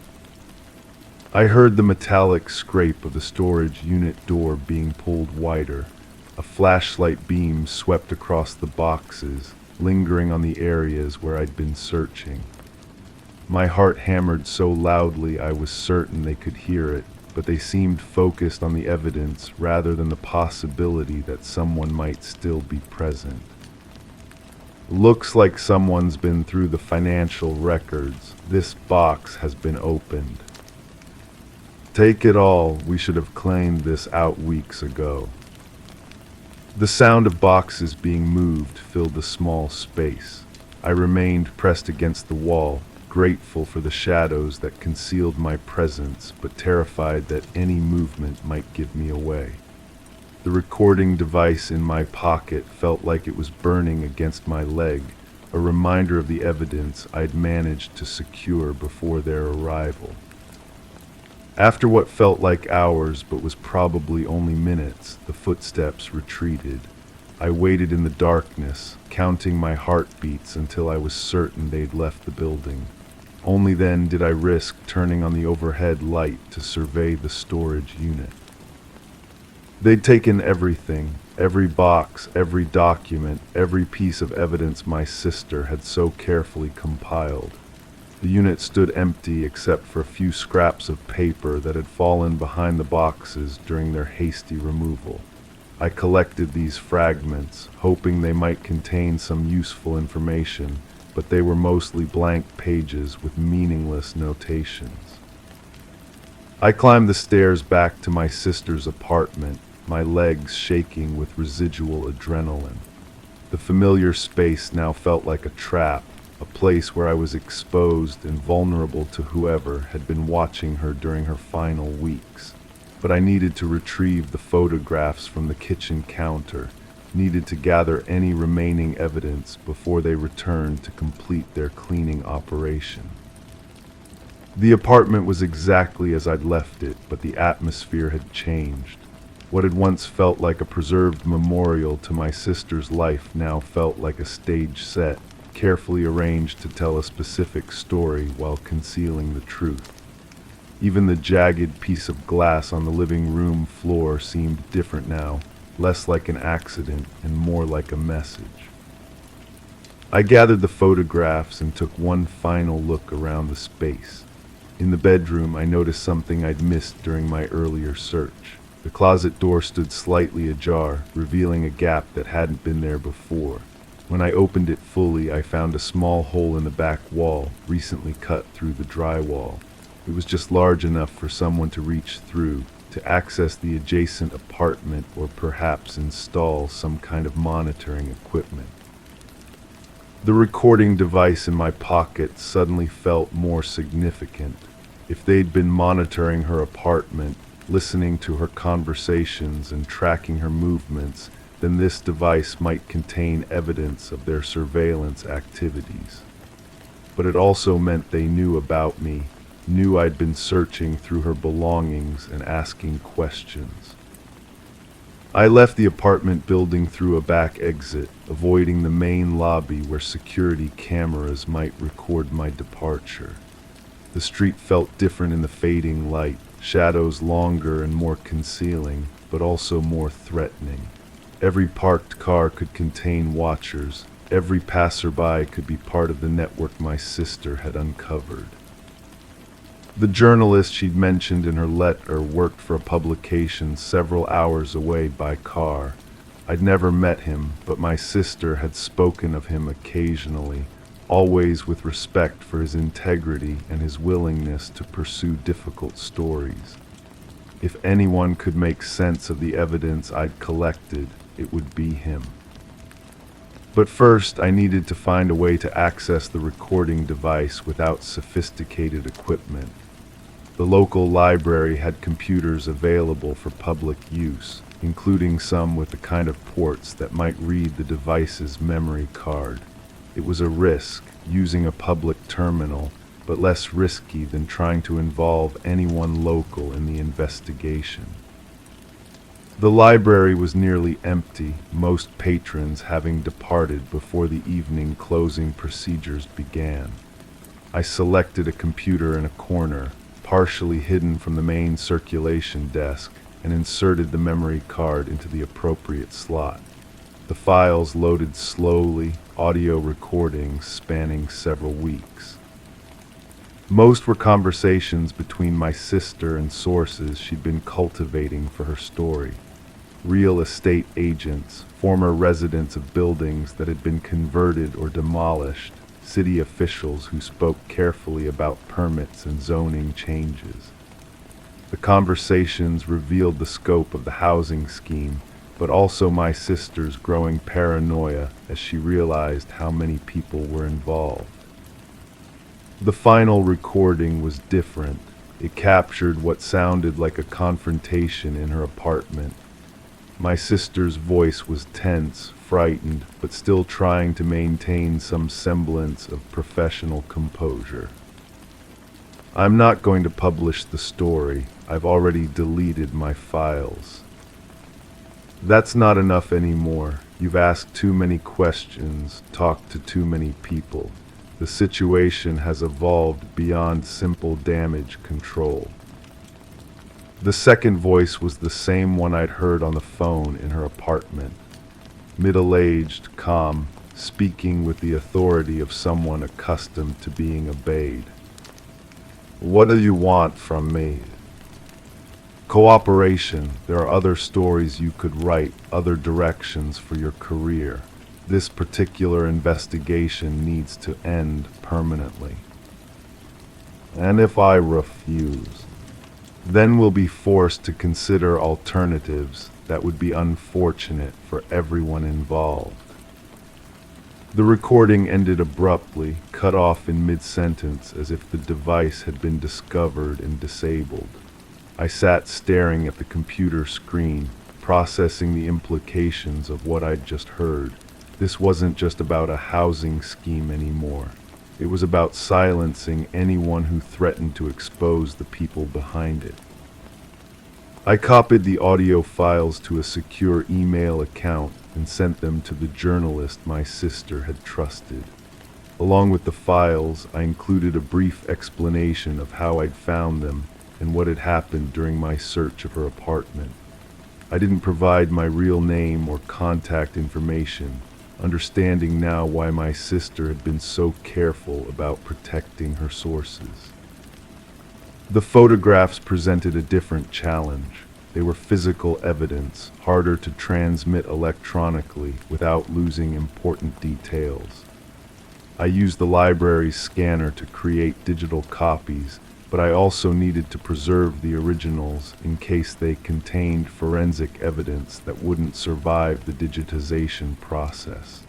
I heard the metallic scrape of the storage unit door being pulled wider. A flashlight beam swept across the boxes, lingering on the areas where I'd been searching. My heart hammered so loudly I was certain they could hear it, but they seemed focused on the evidence rather than the possibility that someone might still be present. Looks like someone's been through the financial records. This box has been opened. Take it all, we should have claimed this out weeks ago. The sound of boxes being moved filled the small space. I remained pressed against the wall, grateful for the shadows that concealed my presence, but terrified that any movement might give me away. The recording device in my pocket felt like it was burning against my leg, a reminder of the evidence I'd managed to secure before their arrival. After what felt like hours but was probably only minutes, the footsteps retreated. I waited in the darkness, counting my heartbeats until I was certain they'd left the building. Only then did I risk turning on the overhead light to survey the storage unit. They'd taken everything, every box, every document, every piece of evidence my sister had so carefully compiled. The unit stood empty except for a few scraps of paper that had fallen behind the boxes during their hasty removal. I collected these fragments, hoping they might contain some useful information, but they were mostly blank pages with meaningless notations. I climbed the stairs back to my sister's apartment, my legs shaking with residual adrenaline. The familiar space now felt like a trap, a place where I was exposed and vulnerable to whoever had been watching her during her final weeks. But I needed to retrieve the photographs from the kitchen counter, needed to gather any remaining evidence before they returned to complete their cleaning operation. The apartment was exactly as I'd left it, but the atmosphere had changed. What had once felt like a preserved memorial to my sister's life now felt like a stage set, carefully arranged to tell a specific story while concealing the truth. Even the jagged piece of glass on the living room floor seemed different now, less like an accident and more like a message. I gathered the photographs and took one final look around the space. In the bedroom, I noticed something I'd missed during my earlier search. The closet door stood slightly ajar, revealing a gap that hadn't been there before. When I opened it fully, I found a small hole in the back wall, recently cut through the drywall. It was just large enough for someone to reach through, to access the adjacent apartment or perhaps install some kind of monitoring equipment. The recording device in my pocket suddenly felt more significant. If they'd been monitoring her apartment, listening to her conversations and tracking her movements, then this device might contain evidence of their surveillance activities. But it also meant they knew about me, knew I'd been searching through her belongings and asking questions. I left the apartment building through a back exit, avoiding the main lobby where security cameras might record my departure. The street felt different in the fading light, shadows longer and more concealing, but also more threatening. Every parked car could contain watchers. Every passerby could be part of the network my sister had uncovered. The journalist she'd mentioned in her letter worked for a publication several hours away by car. I'd never met him, but my sister had spoken of him occasionally, always with respect for his integrity and his willingness to pursue difficult stories. If anyone could make sense of the evidence I'd collected, it would be him. But first, I needed to find a way to access the recording device without sophisticated equipment. The local library had computers available for public use, including some with the kind of ports that might read the device's memory card. It was a risk, using a public terminal, but less risky than trying to involve anyone local in the investigation. The library was nearly empty, most patrons having departed before the evening closing procedures began. I selected a computer in a corner, partially hidden from the main circulation desk, and inserted the memory card into the appropriate slot. The files loaded slowly, audio recordings spanning several weeks. Most were conversations between my sister and sources she'd been cultivating for her story. Real estate agents, former residents of buildings that had been converted or demolished, city officials who spoke carefully about permits and zoning changes. The conversations revealed the scope of the housing scheme, but also my sister's growing paranoia as she realized how many people were involved. The final recording was different. It captured what sounded like a confrontation in her apartment. My sister's voice was tense, frightened, but still trying to maintain some semblance of professional composure. I'm not going to publish the story. I've already deleted my files. That's not enough anymore. You've asked too many questions, talked to too many people. The situation has evolved beyond simple damage control. The second voice was the same one I'd heard on the phone in her apartment. Middle-aged, calm, speaking with the authority of someone accustomed to being obeyed. What do you want from me? Cooperation. There are other stories you could write, other directions for your career. This particular investigation needs to end permanently. And if I refuse, then we'll be forced to consider alternatives that would be unfortunate for everyone involved. The recording ended abruptly, cut off in mid-sentence as if the device had been discovered and disabled. I sat staring at the computer screen, processing the implications of what I'd just heard. This wasn't just about a housing scheme anymore. It was about silencing anyone who threatened to expose the people behind it. I copied the audio files to a secure email account and sent them to the journalist my sister had trusted. Along with the files, I included a brief explanation of how I'd found them and what had happened during my search of her apartment. I didn't provide my real name or contact information, understanding now why my sister had been so careful about protecting her sources. The photographs presented a different challenge. They were physical evidence, harder to transmit electronically without losing important details. I used the library's scanner to create digital copies, but I also needed to preserve the originals in case they contained forensic evidence that wouldn't survive the digitization process.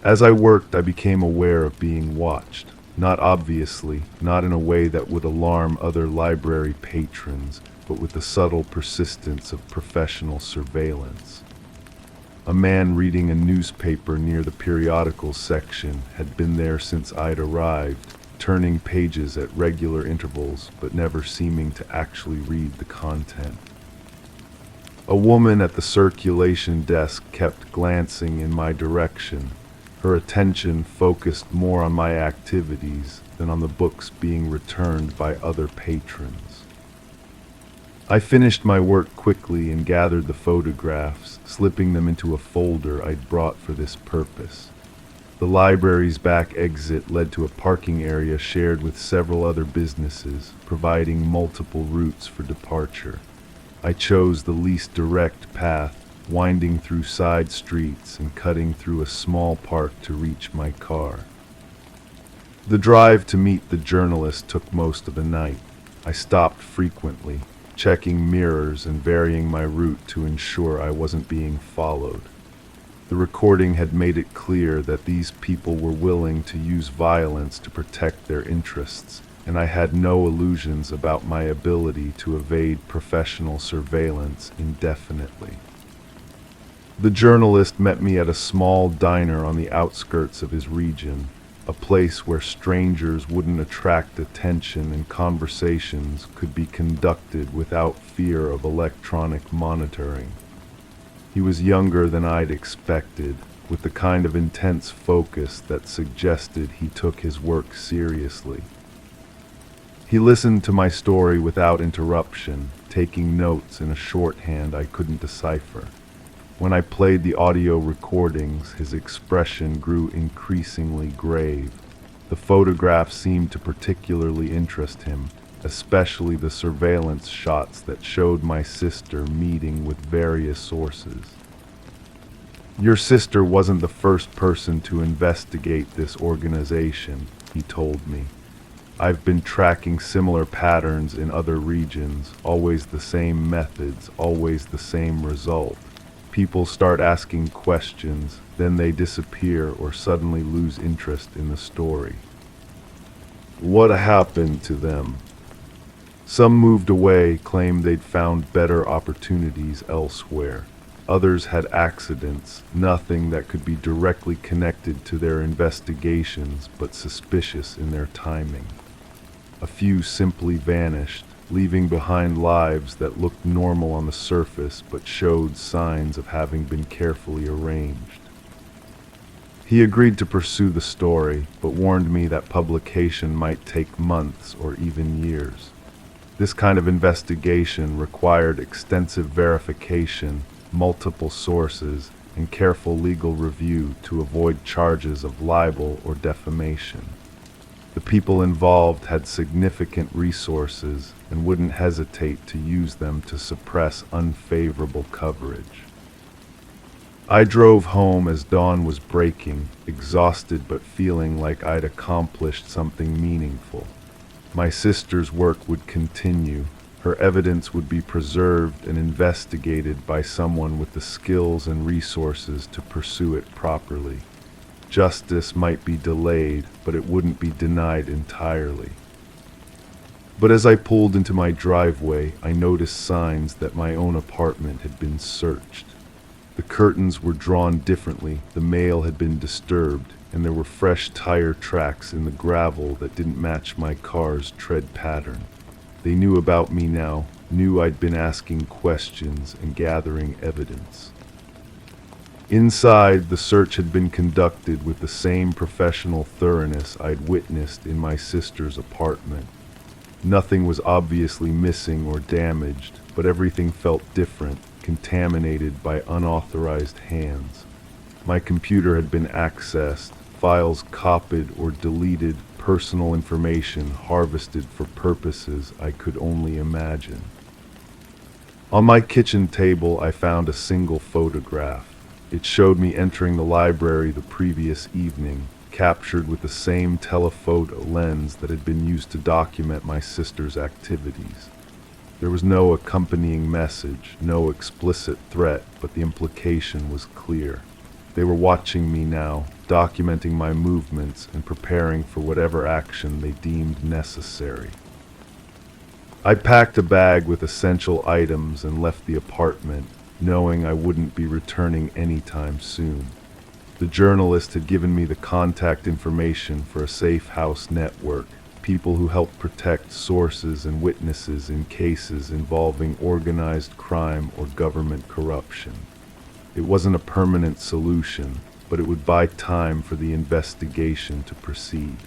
As I worked, I became aware of being watched, not obviously, not in a way that would alarm other library patrons, but with the subtle persistence of professional surveillance. A man reading a newspaper near the periodicals section had been there since I'd arrived, turning pages at regular intervals but never seeming to actually read the content. A woman at the circulation desk kept glancing in my direction, her attention focused more on my activities than on the books being returned by other patrons. I finished my work quickly and gathered the photographs, slipping them into a folder I'd brought for this purpose. The library's back exit led to a parking area shared with several other businesses, providing multiple routes for departure. I chose the least direct path, winding through side streets and cutting through a small park to reach my car. The drive to meet the journalist took most of the night. I stopped frequently, checking mirrors and varying my route to ensure I wasn't being followed. The recording had made it clear that these people were willing to use violence to protect their interests, and I had no illusions about my ability to evade professional surveillance indefinitely. The journalist met me at a small diner on the outskirts of his region, a place where strangers wouldn't attract attention and conversations could be conducted without fear of electronic monitoring. He was younger than I'd expected, with the kind of intense focus that suggested he took his work seriously. He listened to my story without interruption, taking notes in a shorthand I couldn't decipher. When I played the audio recordings, his expression grew increasingly grave. The photographs seemed to particularly interest him, especially the surveillance shots that showed my sister meeting with various sources. "Your sister wasn't the first person to investigate this organization," he told me. "I've been tracking similar patterns in other regions, always the same methods, always the same result. People start asking questions, then they disappear or suddenly lose interest in the story." "What happened to them?" "Some moved away, claimed they'd found better opportunities elsewhere. Others had accidents, nothing that could be directly connected to their investigations, but suspicious in their timing. A few simply vanished, leaving behind lives that looked normal on the surface but showed signs of having been carefully arranged." He agreed to pursue the story, but warned me that publication might take months or even years. This kind of investigation required extensive verification, multiple sources, and careful legal review to avoid charges of libel or defamation. The people involved had significant resources and wouldn't hesitate to use them to suppress unfavorable coverage. I drove home as dawn was breaking, exhausted but feeling like I'd accomplished something meaningful. My sister's work would continue. Her evidence would be preserved and investigated by someone with the skills and resources to pursue it properly. Justice might be delayed, but it wouldn't be denied entirely. But as I pulled into my driveway, I noticed signs that my own apartment had been searched. The curtains were drawn differently, the mail had been disturbed, and there were fresh tire tracks in the gravel that didn't match my car's tread pattern. They knew about me now, knew I'd been asking questions and gathering evidence. Inside, the search had been conducted with the same professional thoroughness I'd witnessed in my sister's apartment. Nothing was obviously missing or damaged, but everything felt different, contaminated by unauthorized hands. My computer had been accessed, files copied or deleted, personal information harvested for purposes I could only imagine. On my kitchen table, I found a single photograph. It showed me entering the library the previous evening, captured with the same telephoto lens that had been used to document my sister's activities. There was no accompanying message, no explicit threat, but the implication was clear. They were watching me now, documenting my movements and preparing for whatever action they deemed necessary. I packed a bag with essential items and left the apartment, knowing I wouldn't be returning anytime soon. The journalist had given me the contact information for a safe house network, people who help protect sources and witnesses in cases involving organized crime or government corruption. It wasn't a permanent solution, but it would buy time for the investigation to proceed.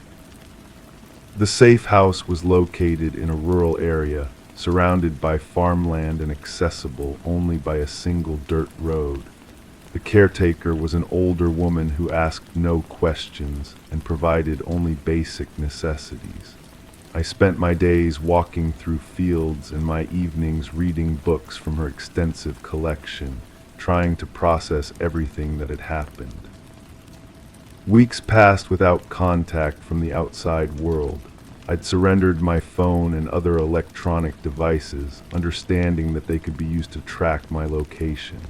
The safe house was located in a rural area, surrounded by farmland and accessible only by a single dirt road. The caretaker was an older woman who asked no questions and provided only basic necessities. I spent my days walking through fields and my evenings reading books from her extensive collection, trying to process everything that had happened. Weeks passed without contact from the outside world. I'd surrendered my phone and other electronic devices, understanding that they could be used to track my location.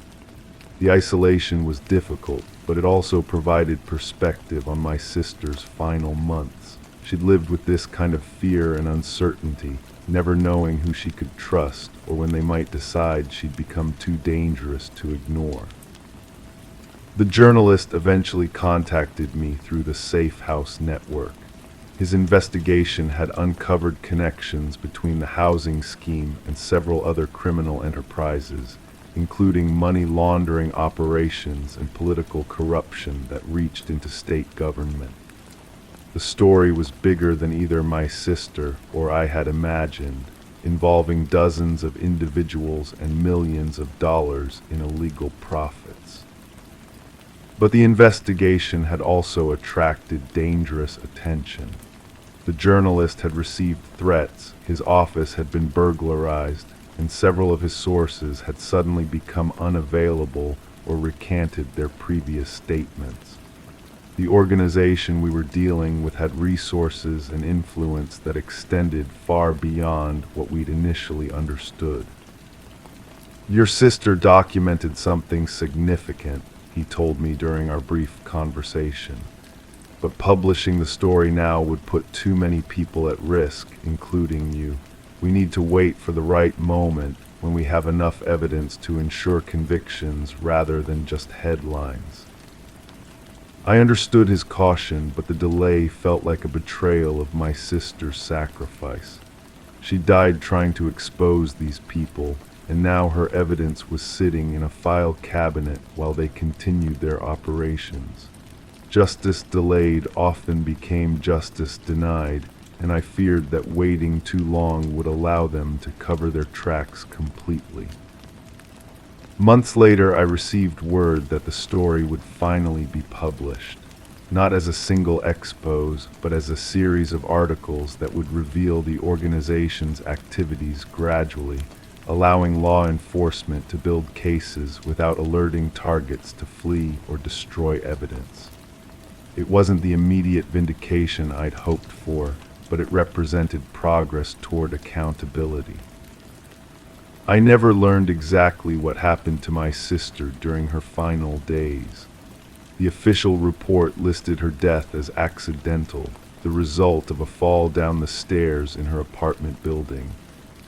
The isolation was difficult, but it also provided perspective on my sister's final months. She'd lived with this kind of fear and uncertainty, never knowing who she could trust or when they might decide she'd become too dangerous to ignore. The journalist eventually contacted me through the Safe House network. His investigation had uncovered connections between the housing scheme and several other criminal enterprises, including money laundering operations and political corruption that reached into state government. The story was bigger than either my sister or I had imagined, involving dozens of individuals and millions of dollars in illegal profits. But the investigation had also attracted dangerous attention. The journalist had received threats, his office had been burglarized, and several of his sources had suddenly become unavailable or recanted their previous statements. The organization we were dealing with had resources and influence that extended far beyond what we'd initially understood. "Your sister documented something significant," he told me during our brief conversation. "But publishing the story now would put too many people at risk, including you. We need to wait for the right moment when we have enough evidence to ensure convictions rather than just headlines." I understood his caution, but the delay felt like a betrayal of my sister's sacrifice. She died trying to expose these people, and now her evidence was sitting in a file cabinet while they continued their operations. Justice delayed often became justice denied, and I feared that waiting too long would allow them to cover their tracks completely. Months later, I received word that the story would finally be published, not as a single expose, but as a series of articles that would reveal the organization's activities gradually, allowing law enforcement to build cases without alerting targets to flee or destroy evidence. It wasn't the immediate vindication I'd hoped for, but it represented progress toward accountability. I never learned exactly what happened to my sister during her final days. The official report listed her death as accidental, the result of a fall down the stairs in her apartment building.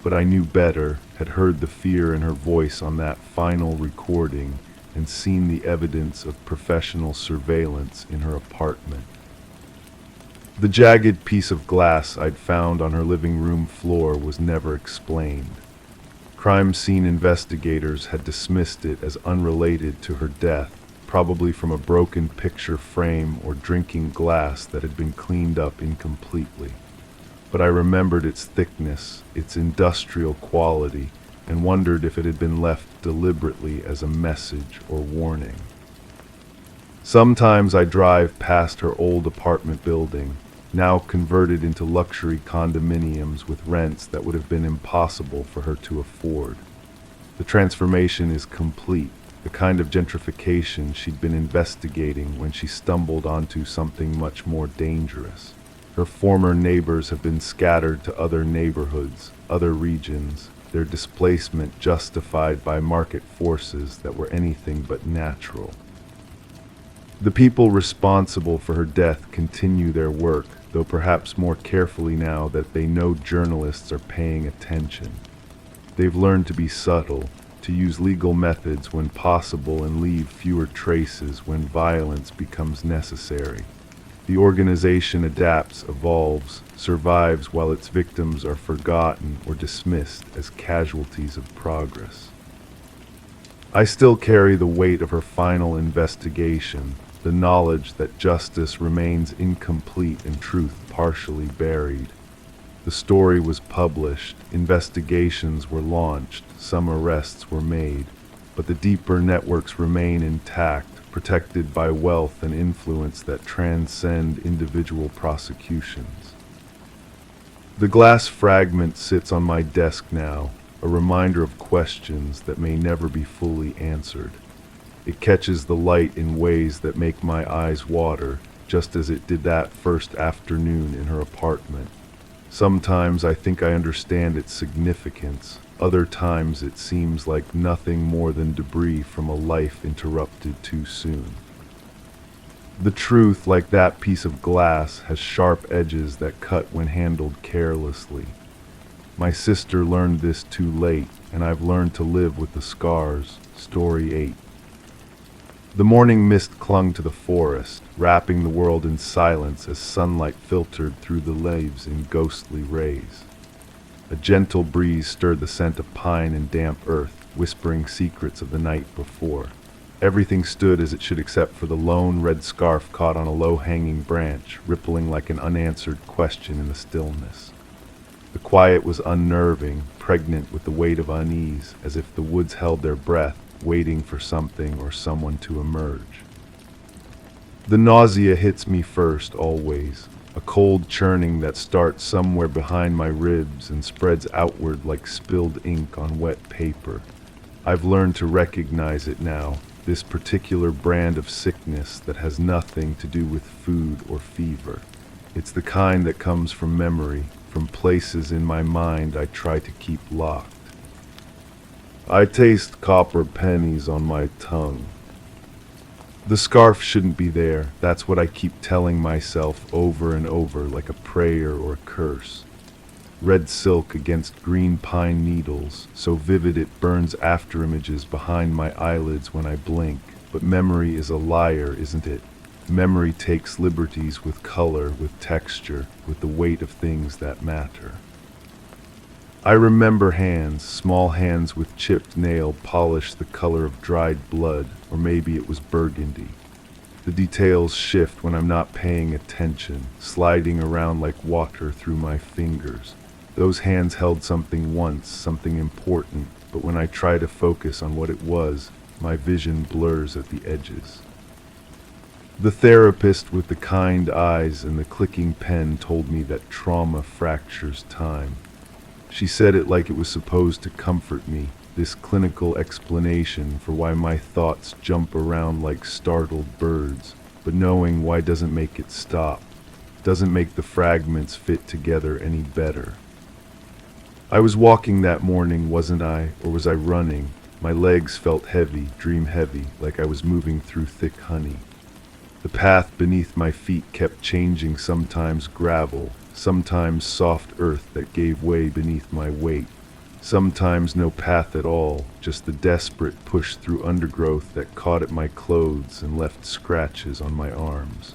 But I knew better, had heard the fear in her voice on that final recording, and seen the evidence of professional surveillance in her apartment. The jagged piece of glass I'd found on her living room floor was never explained. Crime scene investigators had dismissed it as unrelated to her death, probably from a broken picture frame or drinking glass that had been cleaned up incompletely. But I remembered its thickness, its industrial quality, and wondered if it had been left deliberately as a message or warning. Sometimes I drive past her old apartment building, now converted into luxury condominiums with rents that would have been impossible for her to afford. The transformation is complete, the kind of gentrification she'd been investigating when she stumbled onto something much more dangerous. Her former neighbors have been scattered to other neighborhoods, other regions, their displacement justified by market forces that were anything but natural. The people responsible for her death continue their work, though perhaps more carefully now that they know journalists are paying attention. They've learned to be subtle, to use legal methods when possible and leave fewer traces when violence becomes necessary. The organization adapts, evolves, survives while its victims are forgotten or dismissed as casualties of progress. I still carry the weight of her final investigation, the knowledge that justice remains incomplete and truth partially buried. The story was published, investigations were launched, some arrests were made, but the deeper networks remain intact, protected by wealth and influence that transcend individual prosecutions. The glass fragment sits on my desk now, a reminder of questions that may never be fully answered. It catches the light in ways that make my eyes water, just as it did that first afternoon in her apartment. Sometimes I think I understand its significance. Other times it seems like nothing more than debris from a life interrupted too soon. The truth, like that piece of glass, has sharp edges that cut when handled carelessly. My sister learned this too late, and I've learned to live with the scars. Story 8. The morning mist clung to the forest, wrapping the world in silence as sunlight filtered through the leaves in ghostly rays. A gentle breeze stirred the scent of pine and damp earth, whispering secrets of the night before. Everything stood as it should except for the lone red scarf caught on a low-hanging branch, rippling like an unanswered question in the stillness. The quiet was unnerving, pregnant with the weight of unease, as if the woods held their breath, waiting for something or someone to emerge. The nausea hits me first, always. A cold churning that starts somewhere behind my ribs and spreads outward like spilled ink on wet paper. I've learned to recognize it now, this particular brand of sickness that has nothing to do with food or fever. It's the kind that comes from memory, from places in my mind I try to keep locked. I taste copper pennies on my tongue. The scarf shouldn't be there. That's what I keep telling myself over and over, like a prayer or a curse. Red silk against green pine needles, so vivid it burns after images behind my eyelids when I blink. But memory is a liar, isn't it? Memory takes liberties with color, with texture, with the weight of things that matter. I remember hands, small hands with chipped nail, polished the color of dried blood, or maybe it was burgundy. The details shift when I'm not paying attention, sliding around like water through my fingers. Those hands held something once, something important, but when I try to focus on what it was, my vision blurs at the edges. The therapist with the kind eyes and the clicking pen told me that trauma fractures time. She said it like it was supposed to comfort me, this clinical explanation for why my thoughts jump around like startled birds, but knowing why doesn't make it stop, doesn't make the fragments fit together any better. I was walking that morning, wasn't I, or was I running? My legs felt heavy, dream heavy, like I was moving through thick honey. The path beneath my feet kept changing, sometimes gravel, sometimes soft earth that gave way beneath my weight, sometimes no path at all, just the desperate push through undergrowth that caught at my clothes and left scratches on my arms.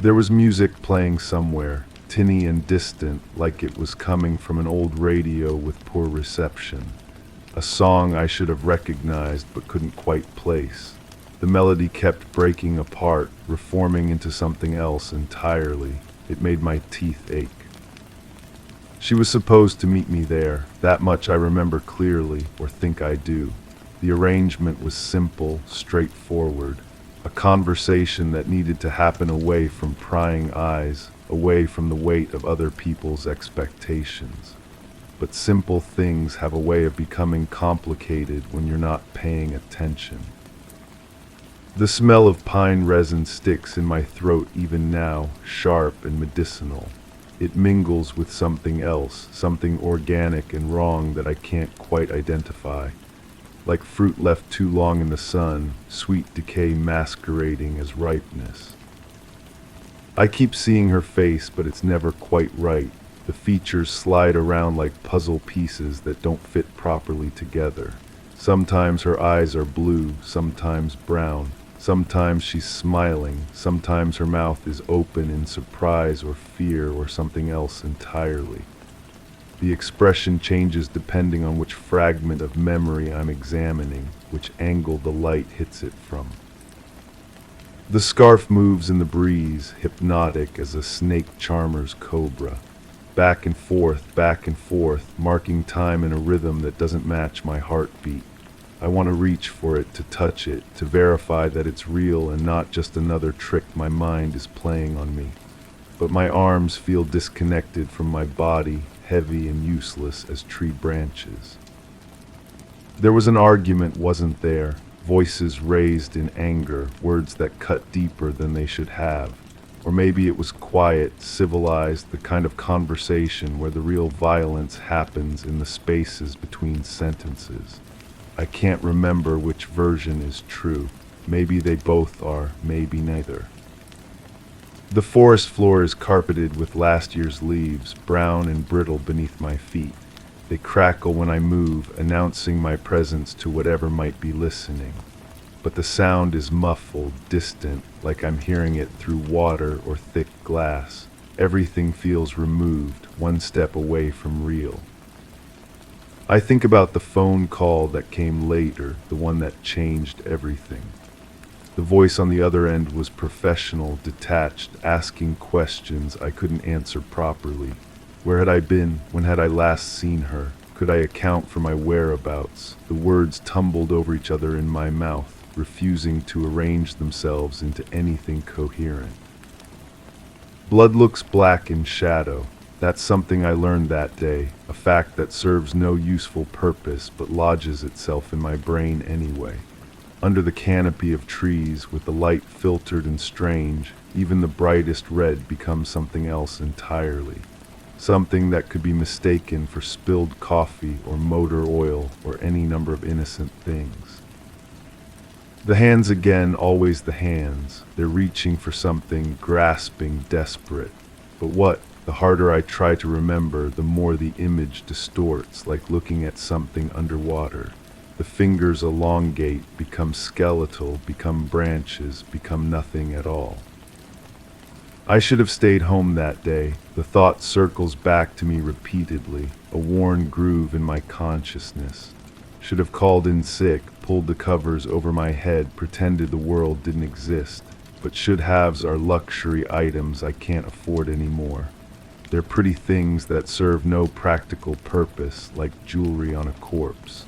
There was music playing somewhere, tinny and distant, like it was coming from an old radio with poor reception. A song I should have recognized but couldn't quite place. The melody kept breaking apart, reforming into something else entirely. It made my teeth ache. She was supposed to meet me there. That much I remember clearly, or think I do. The arrangement was simple, straightforward. A conversation that needed to happen away from prying eyes, away from the weight of other people's expectations. but simple things have a way of becoming complicated when you're not paying attention. The smell of pine resin sticks in my throat even now, sharp and medicinal. It mingles with something else, something organic and wrong that I can't quite identify. Like fruit left too long in the sun, sweet decay masquerading as ripeness. I keep seeing her face, but it's never quite right. The features slide around like puzzle pieces that don't fit properly together. Sometimes her eyes are blue, sometimes brown. Sometimes she's smiling, sometimes her mouth is open in surprise or fear or something else entirely. The expression changes depending on which fragment of memory I'm examining, which angle the light hits it from. The scarf moves in the breeze, hypnotic as a snake charmer's cobra. Back and forth, marking time in a rhythm that doesn't match my heartbeat. I want to reach for it, to touch it, to verify that it's real and not just another trick my mind is playing on me. But my arms feel disconnected from my body, heavy and useless as tree branches. There was an argument, wasn't there? Voices raised in anger, words that cut deeper than they should have. Or maybe it was quiet, civilized, the kind of conversation where the real violence happens in the spaces between sentences. I can't remember which version is true. Maybe they both are, maybe neither. The forest floor is carpeted with last year's leaves, brown and brittle beneath my feet. They crackle when I move, announcing my presence to whatever might be listening. But the sound is muffled, distant, like I'm hearing it through water or thick glass. Everything feels removed, one step away from real. I think about the phone call that came later, the one that changed everything. The voice on the other end was professional, detached, asking questions I couldn't answer properly. Where had I been? When had I last seen her? Could I account for my whereabouts? The words tumbled over each other in my mouth, refusing to arrange themselves into anything coherent. Blood looks black in shadow. That's something I learned that day, a fact that serves no useful purpose but lodges itself in my brain anyway. Under the canopy of trees, with the light filtered and strange, even the brightest red becomes something else entirely. Something that could be mistaken for spilled coffee or motor oil or any number of innocent things. The hands again, always the hands. They're reaching for something, grasping, desperate. But what? The harder I try to remember, the more the image distorts, like looking at something underwater. The fingers elongate, become skeletal, become branches, become nothing at all. I should have stayed home that day. The thought circles back to me repeatedly, a worn groove in my consciousness. Should have called in sick, pulled the covers over my head, pretended the world didn't exist. But should-haves are luxury items I can't afford anymore. They're pretty things that serve no practical purpose, like jewelry on a corpse.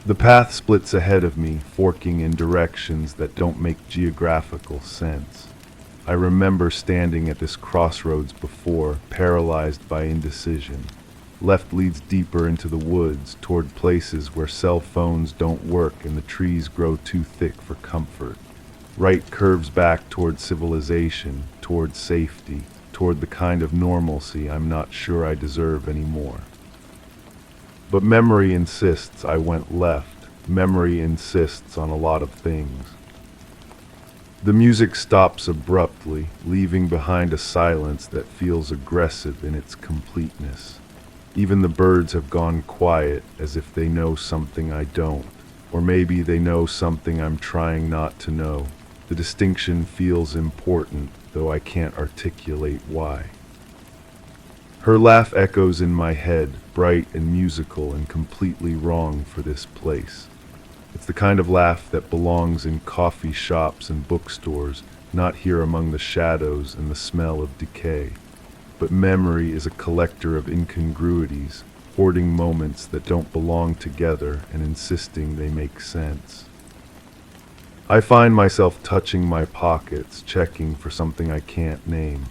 The path splits ahead of me, forking in directions that don't make geographical sense. I remember standing at this crossroads before, paralyzed by indecision. Left leads deeper into the woods, toward places where cell phones don't work and the trees grow too thick for comfort. Right curves back toward civilization, toward safety, toward the kind of normalcy I'm not sure I deserve anymore. But memory insists I went left. Memory insists on a lot of things. The music stops abruptly, leaving behind a silence that feels aggressive in its completeness. Even the birds have gone quiet, as if they know something I don't. Or maybe they know something I'm trying not to know. The distinction feels important, though I can't articulate why. Her laugh echoes in my head, bright and musical and completely wrong for this place. It's the kind of laugh that belongs in coffee shops and bookstores, not here among the shadows and the smell of decay. But memory is a collector of incongruities, hoarding moments that don't belong together and insisting they make sense. I find myself touching my pockets, checking for something I can't name.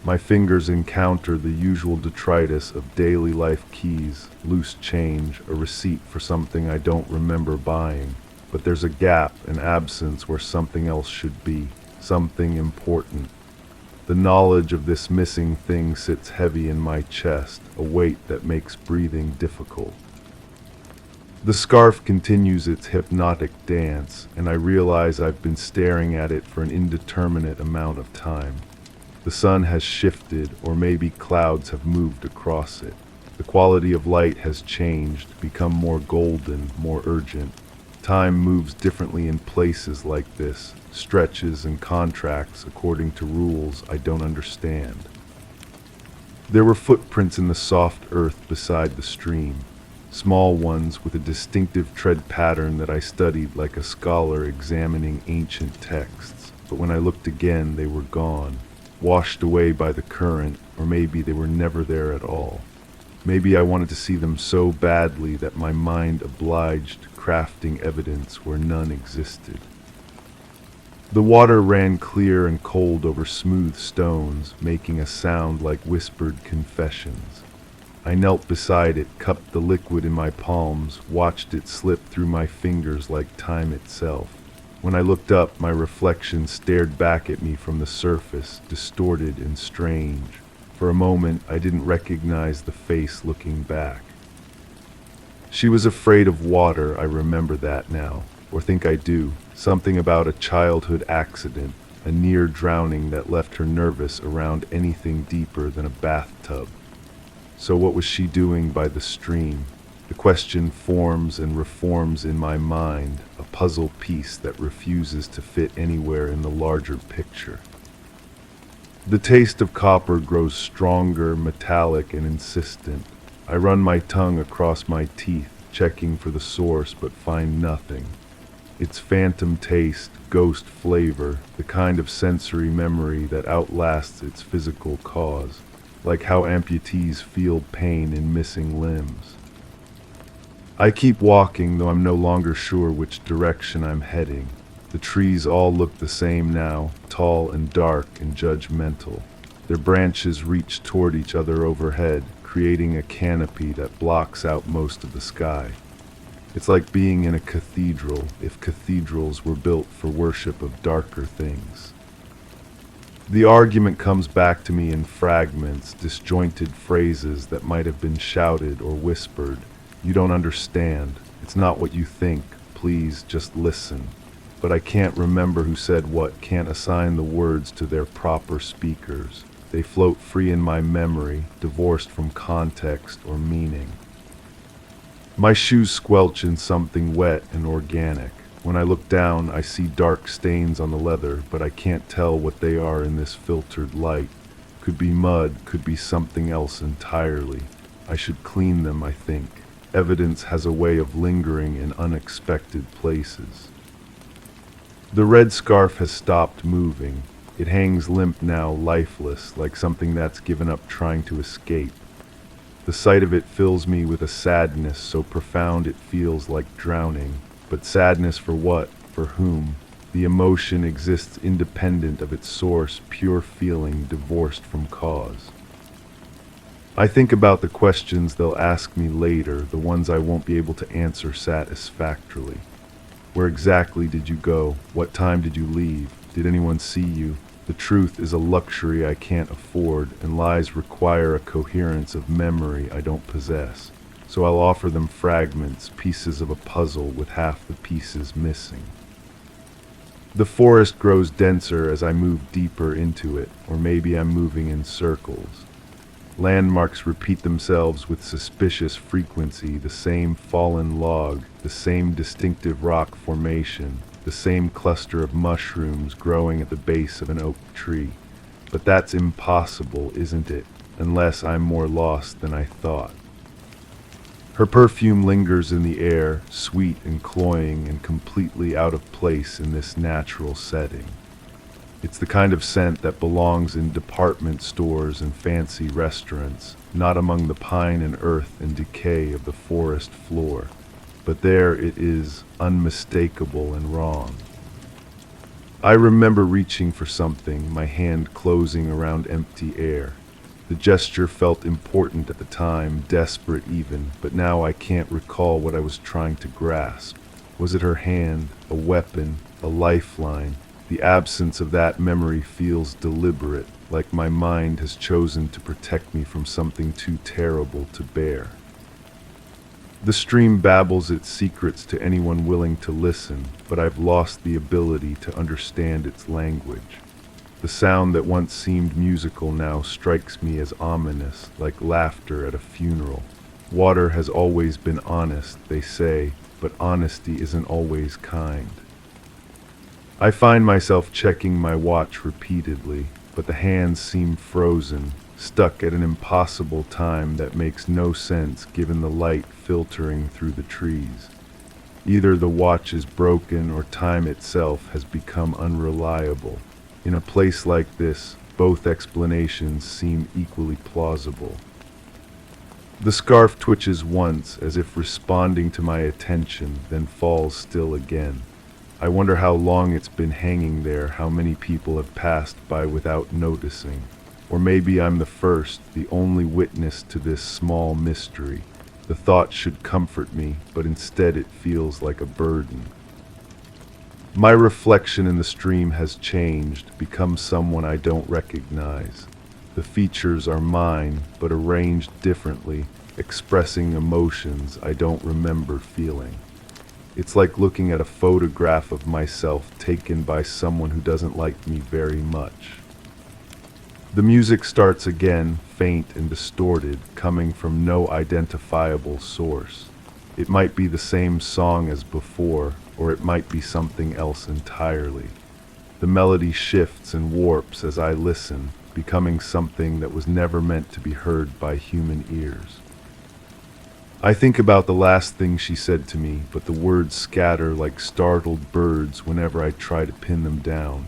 My fingers encounter the usual detritus of daily life: keys, loose change, a receipt for something I don't remember buying. But there's a gap, an absence where something else should be, something important. The knowledge of this missing thing sits heavy in my chest, a weight that makes breathing difficult. The scarf continues its hypnotic dance, and I realize I've been staring at it for an indeterminate amount of time. The sun has shifted, or maybe clouds have moved across it. The quality of light has changed, become more golden, more urgent. Time moves differently in places like this, stretches and contracts according to rules I don't understand. There were footprints in the soft earth beside the stream, small ones with a distinctive tread pattern that I studied like a scholar examining ancient texts. But when I looked again, they were gone, washed away by the current, or maybe they were never there at all. Maybe I wanted to see them so badly that my mind obliged crafting evidence where none existed. The water ran clear and cold over smooth stones, making a sound like whispered confessions. I knelt beside it, cupped the liquid in my palms, watched it slip through my fingers like time itself. When I looked up, my reflection stared back at me from the surface, distorted and strange. For a moment, I didn't recognize the face looking back. She was afraid of water, I remember that now, or think I do. Something about a childhood accident, a near drowning that left her nervous around anything deeper than a bathtub. So what was she doing by the stream? The question forms and reforms in my mind, a puzzle piece that refuses to fit anywhere in the larger picture. The taste of copper grows stronger, metallic, and insistent. I run my tongue across my teeth, checking for the source, but find nothing. Its phantom taste, ghost flavor, the kind of sensory memory that outlasts its physical cause, like how amputees feel pain in missing limbs. I keep walking, though I'm no longer sure which direction I'm heading. The trees all look the same now, tall and dark and judgmental. Their branches reach toward each other overhead, creating a canopy that blocks out most of the sky. It's like being in a cathedral, if cathedrals were built for worship of darker things. The argument comes back to me in fragments, disjointed phrases that might have been shouted or whispered. You don't understand. It's not what you think. Please just listen. But I can't remember who said what, can't assign the words to their proper speakers. They float free in my memory, divorced from context or meaning. My shoes squelch in something wet and organic. When I look down, I see dark stains on the leather, but I can't tell what they are in this filtered light. Could be mud, could be something else entirely. I should clean them, I think. Evidence has a way of lingering in unexpected places. The red scarf has stopped moving. It hangs limp now, lifeless, like something that's given up trying to escape. The sight of it fills me with a sadness so profound it feels like drowning. But sadness for what? For whom? The emotion exists independent of its source, pure feeling divorced from cause. I think about the questions they'll ask me later, the ones I won't be able to answer satisfactorily. Where exactly did you go? What time did you leave? Did anyone see you? The truth is a luxury I can't afford, and lies require a coherence of memory I don't possess. So I'll offer them fragments, pieces of a puzzle with half the pieces missing. The forest grows denser as I move deeper into it, or maybe I'm moving in circles. Landmarks repeat themselves with suspicious frequency, the same fallen log, the same distinctive rock formation, the same cluster of mushrooms growing at the base of an oak tree. But that's impossible, isn't it? Unless I'm more lost than I thought. Her perfume lingers in the air, sweet and cloying and completely out of place in this natural setting. It's the kind of scent that belongs in department stores and fancy restaurants, not among the pine and earth and decay of the forest floor. But there it is, unmistakable and wrong. I remember reaching for something, my hand closing around empty air. The gesture felt important at the time, desperate even, but now I can't recall what I was trying to grasp. Was it her hand, a weapon, a lifeline? The absence of that memory feels deliberate, like my mind has chosen to protect me from something too terrible to bear. The stream babbles its secrets to anyone willing to listen, but I've lost the ability to understand its language. The sound that once seemed musical now strikes me as ominous, like laughter at a funeral. Water has always been honest, they say, but honesty isn't always kind. I find myself checking my watch repeatedly, but the hands seem frozen, stuck at an impossible time that makes no sense given the light filtering through the trees. Either the watch is broken or time itself has become unreliable. In a place like this, both explanations seem equally plausible. The scarf twitches once, as if responding to my attention, then falls still again. I wonder how long it's been hanging there, how many people have passed by without noticing. Or maybe I'm the first, the only witness to this small mystery. The thought should comfort me, but instead it feels like a burden. My reflection in the stream has changed, become someone I don't recognize. The features are mine, but arranged differently, expressing emotions I don't remember feeling. It's like looking at a photograph of myself taken by someone who doesn't like me very much. The music starts again, faint and distorted, coming from no identifiable source. It might be the same song as before, or it might be something else entirely. The melody shifts and warps as I listen, becoming something that was never meant to be heard by human ears. I think about the last thing she said to me, but the words scatter like startled birds whenever I try to pin them down.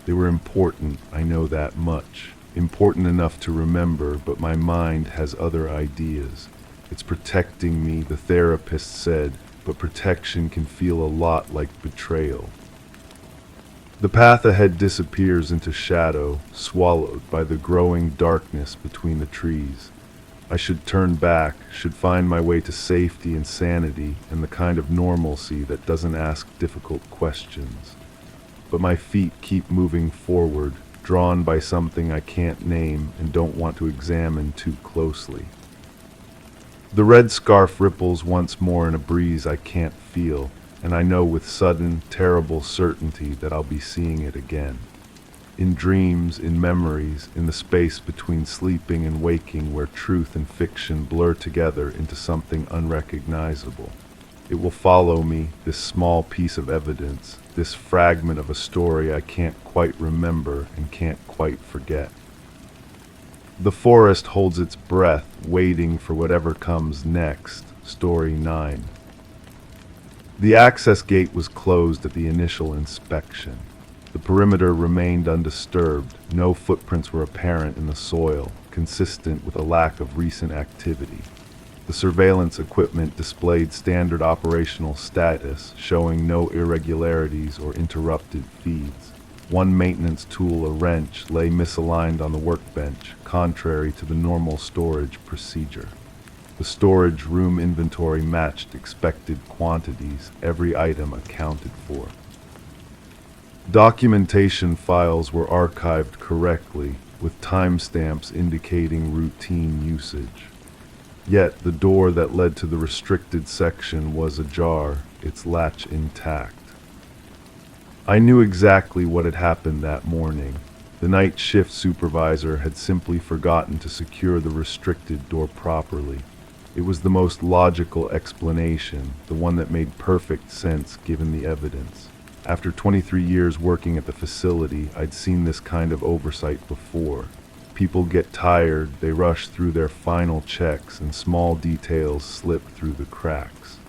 They were important, I know that much. Important enough to remember, but my mind has other ideas. It's protecting me, the therapist said, but protection can feel a lot like betrayal. The path ahead disappears into shadow, swallowed by the growing darkness between the trees. I should turn back, should find my way to safety and sanity and the kind of normalcy that doesn't ask difficult questions. But my feet keep moving forward, drawn by something I can't name and don't want to examine too closely. The red scarf ripples once more in a breeze I can't feel, and I know with sudden, terrible certainty that I'll be seeing it again. In dreams, in memories, in the space between sleeping and waking where truth and fiction blur together into something unrecognizable. It will follow me, this small piece of evidence, this fragment of a story I can't quite remember and can't quite forget. The forest holds its breath, waiting for whatever comes next. Story 9. The access gate was closed at the initial inspection. The perimeter remained undisturbed. No footprints were apparent in the soil, consistent with a lack of recent activity. The surveillance equipment displayed standard operational status, showing no irregularities or interrupted feeds. One maintenance tool, a wrench, lay misaligned on the workbench, contrary to the normal storage procedure. The storage room inventory matched expected quantities, every item accounted for. Documentation files were archived correctly, with timestamps indicating routine usage. Yet the door that led to the restricted section was ajar, its latch intact. I knew exactly what had happened that morning. The night shift supervisor had simply forgotten to secure the restricted door properly. It was the most logical explanation, the one that made perfect sense given the evidence. After 23 years working at the facility, I'd seen this kind of oversight before. People get tired, they rush through their final checks, and small details slip through the cracks.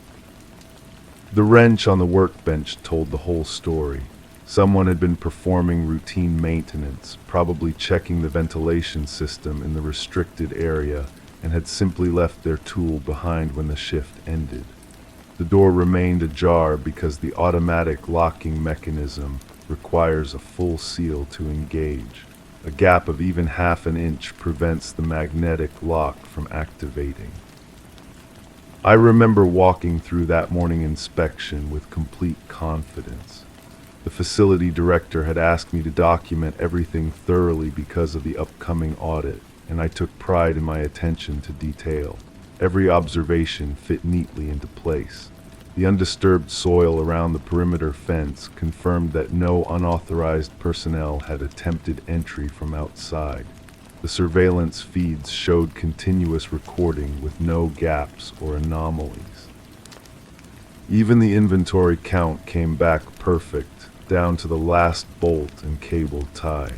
The wrench on the workbench told the whole story. Someone had been performing routine maintenance, probably checking the ventilation system in the restricted area, and had simply left their tool behind when the shift ended. The door remained ajar because the automatic locking mechanism, requires a full seal to engage. A gap of even half an inch prevents the magnetic lock from activating. I remember walking through that morning inspection with complete confidence. The facility director had asked me to document everything thoroughly because of the upcoming audit, and I took pride in my attention to detail. Every observation fit neatly into place. The undisturbed soil around the perimeter fence confirmed that no unauthorized personnel had attempted entry from outside. The surveillance feeds showed continuous recording with no gaps or anomalies. Even the inventory count came back perfect, down to the last bolt and cable tie.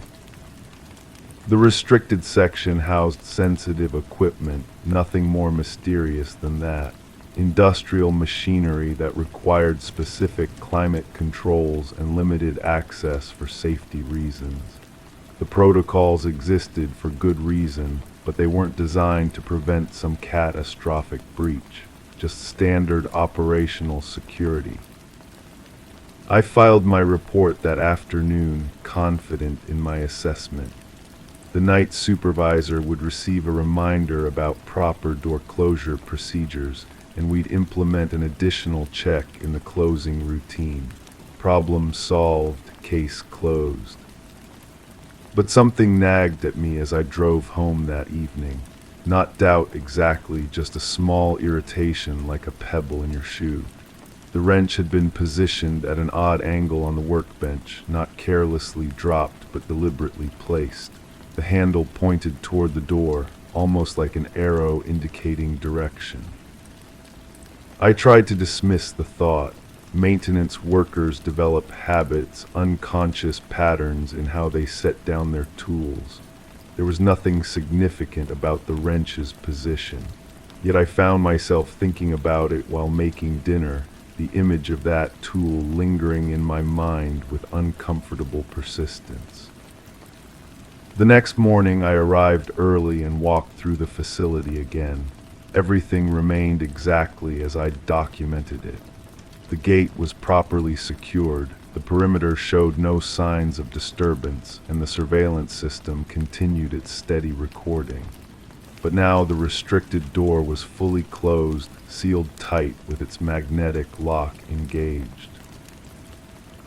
The restricted section housed sensitive equipment, nothing more mysterious than that. Industrial machinery that required specific climate controls and limited access for safety reasons. The protocols existed for good reason, but they weren't designed to prevent some catastrophic breach, just standard operational security. I filed my report that afternoon, confident in my assessment. The night supervisor would receive a reminder about proper door closure procedures, and we'd implement an additional check in the closing routine. Problem solved, case closed. But something nagged at me as I drove home that evening. Not doubt exactly, just a small irritation like a pebble in your shoe. The wrench had been positioned at an odd angle on the workbench, not carelessly dropped but deliberately placed. The handle pointed toward the door, almost like an arrow indicating direction. I tried to dismiss the thought. Maintenance workers develop habits, unconscious patterns in how they set down their tools. There was nothing significant about the wrench's position. Yet I found myself thinking about it while making dinner, the image of that tool lingering in my mind with uncomfortable persistence. The next morning I arrived early and walked through the facility again. Everything remained exactly as I documented it. The gate was properly secured, the perimeter showed no signs of disturbance, and the surveillance system continued its steady recording. But now the restricted door was fully closed, sealed tight with its magnetic lock engaged.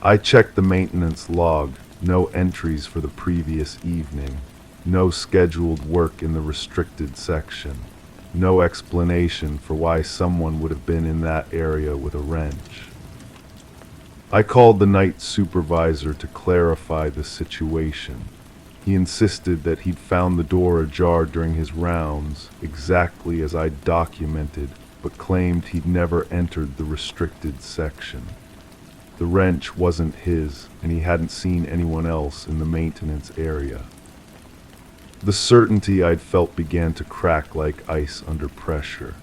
I checked the maintenance log, no entries for the previous evening, no scheduled work in the restricted section. No explanation for why someone would have been in that area with a wrench. I called the night supervisor to clarify the situation. He insisted that he'd found the door ajar during his rounds, exactly as I documented, but claimed he'd never entered the restricted section. The wrench wasn't his, and he hadn't seen anyone else in the maintenance area. The certainty I'd felt began to crack like ice under pressure.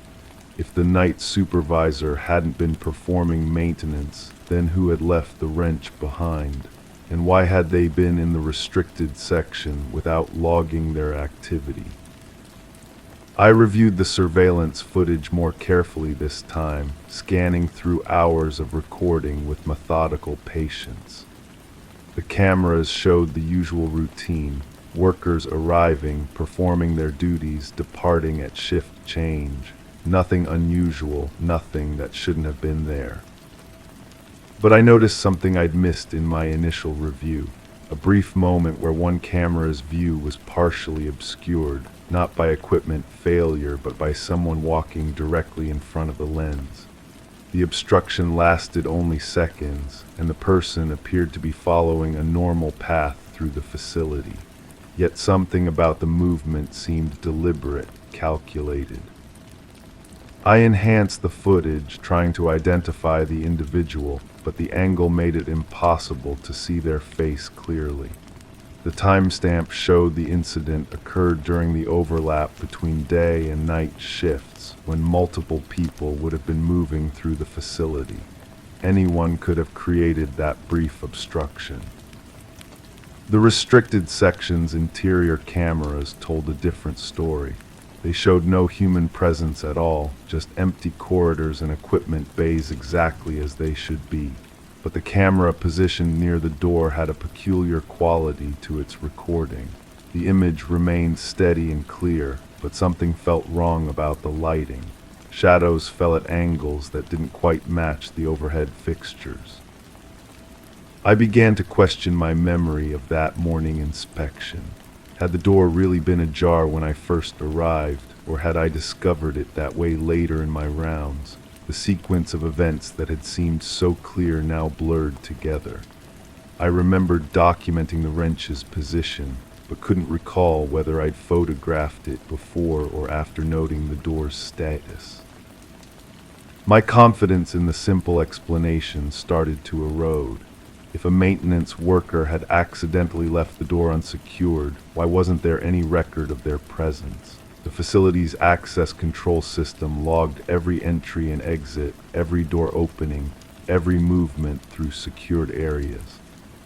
If the night supervisor hadn't been performing maintenance, then who had left the wrench behind? And why had they been in the restricted section without logging their activity? I reviewed the surveillance footage more carefully this time, scanning through hours of recording with methodical patience. The cameras showed the usual routine. Workers arriving, performing their duties, departing at shift change. Nothing unusual, nothing that shouldn't have been there. But I noticed something I'd missed in my initial review. A brief moment where one camera's view was partially obscured, not by equipment failure, but by someone walking directly in front of the lens. The obstruction lasted only seconds, and the person appeared to be following a normal path through the facility. Yet something about the movement seemed deliberate, calculated. I enhanced the footage, trying to identify the individual, but the angle made it impossible to see their face clearly. The timestamp showed the incident occurred during the overlap between day and night shifts, when multiple people would have been moving through the facility. Anyone could have created that brief obstruction. The restricted section's interior cameras told a different story. They showed no human presence at all, just empty corridors and equipment bays exactly as they should be. but the camera positioned near the door had a peculiar quality to its recording. The image remained steady and clear, but something felt wrong about the lighting. Shadows fell at angles that didn't quite match the overhead fixtures. I began to question my memory of that morning inspection. Had the door really been ajar when I first arrived, or had I discovered it that way later in my rounds? The sequence of events that had seemed so clear now blurred together. I remembered documenting the wrench's position, but couldn't recall whether I'd photographed it before or after noting the door's status. My confidence in the simple explanation started to erode. If a maintenance worker had accidentally left the door unsecured, why wasn't there any record of their presence? The facility's access control system logged every entry and exit, every door opening, every movement through secured areas.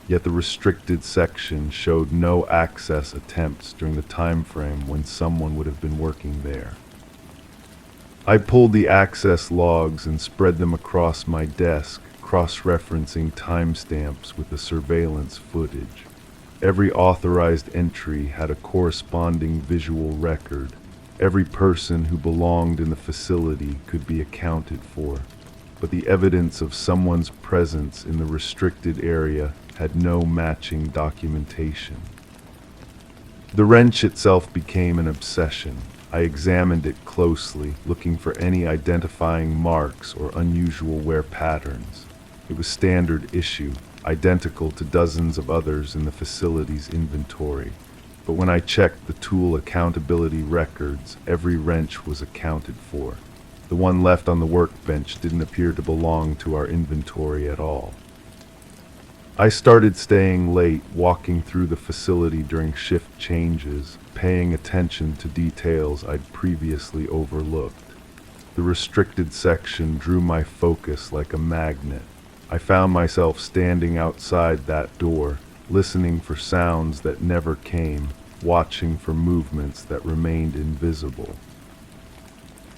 Yet the restricted section showed no access attempts during the time frame when someone would have been working there. I pulled the access logs and spread them across my desk, cross-referencing timestamps with the surveillance footage. Every authorized entry had a corresponding visual record. Every person who belonged in the facility could be accounted for, but the evidence of someone's presence in the restricted area had no matching documentation. The wrench itself became an obsession. I examined it closely, looking for any identifying marks or unusual wear patterns. It was standard issue, identical to dozens of others in the facility's inventory. But when I checked the tool accountability records, every wrench was accounted for. The one left on the workbench didn't appear to belong to our inventory at all. I started staying late, walking through the facility during shift changes, paying attention to details I'd previously overlooked. The restricted section drew my focus like a magnet. I found myself standing outside that door, listening for sounds that never came, watching for movements that remained invisible.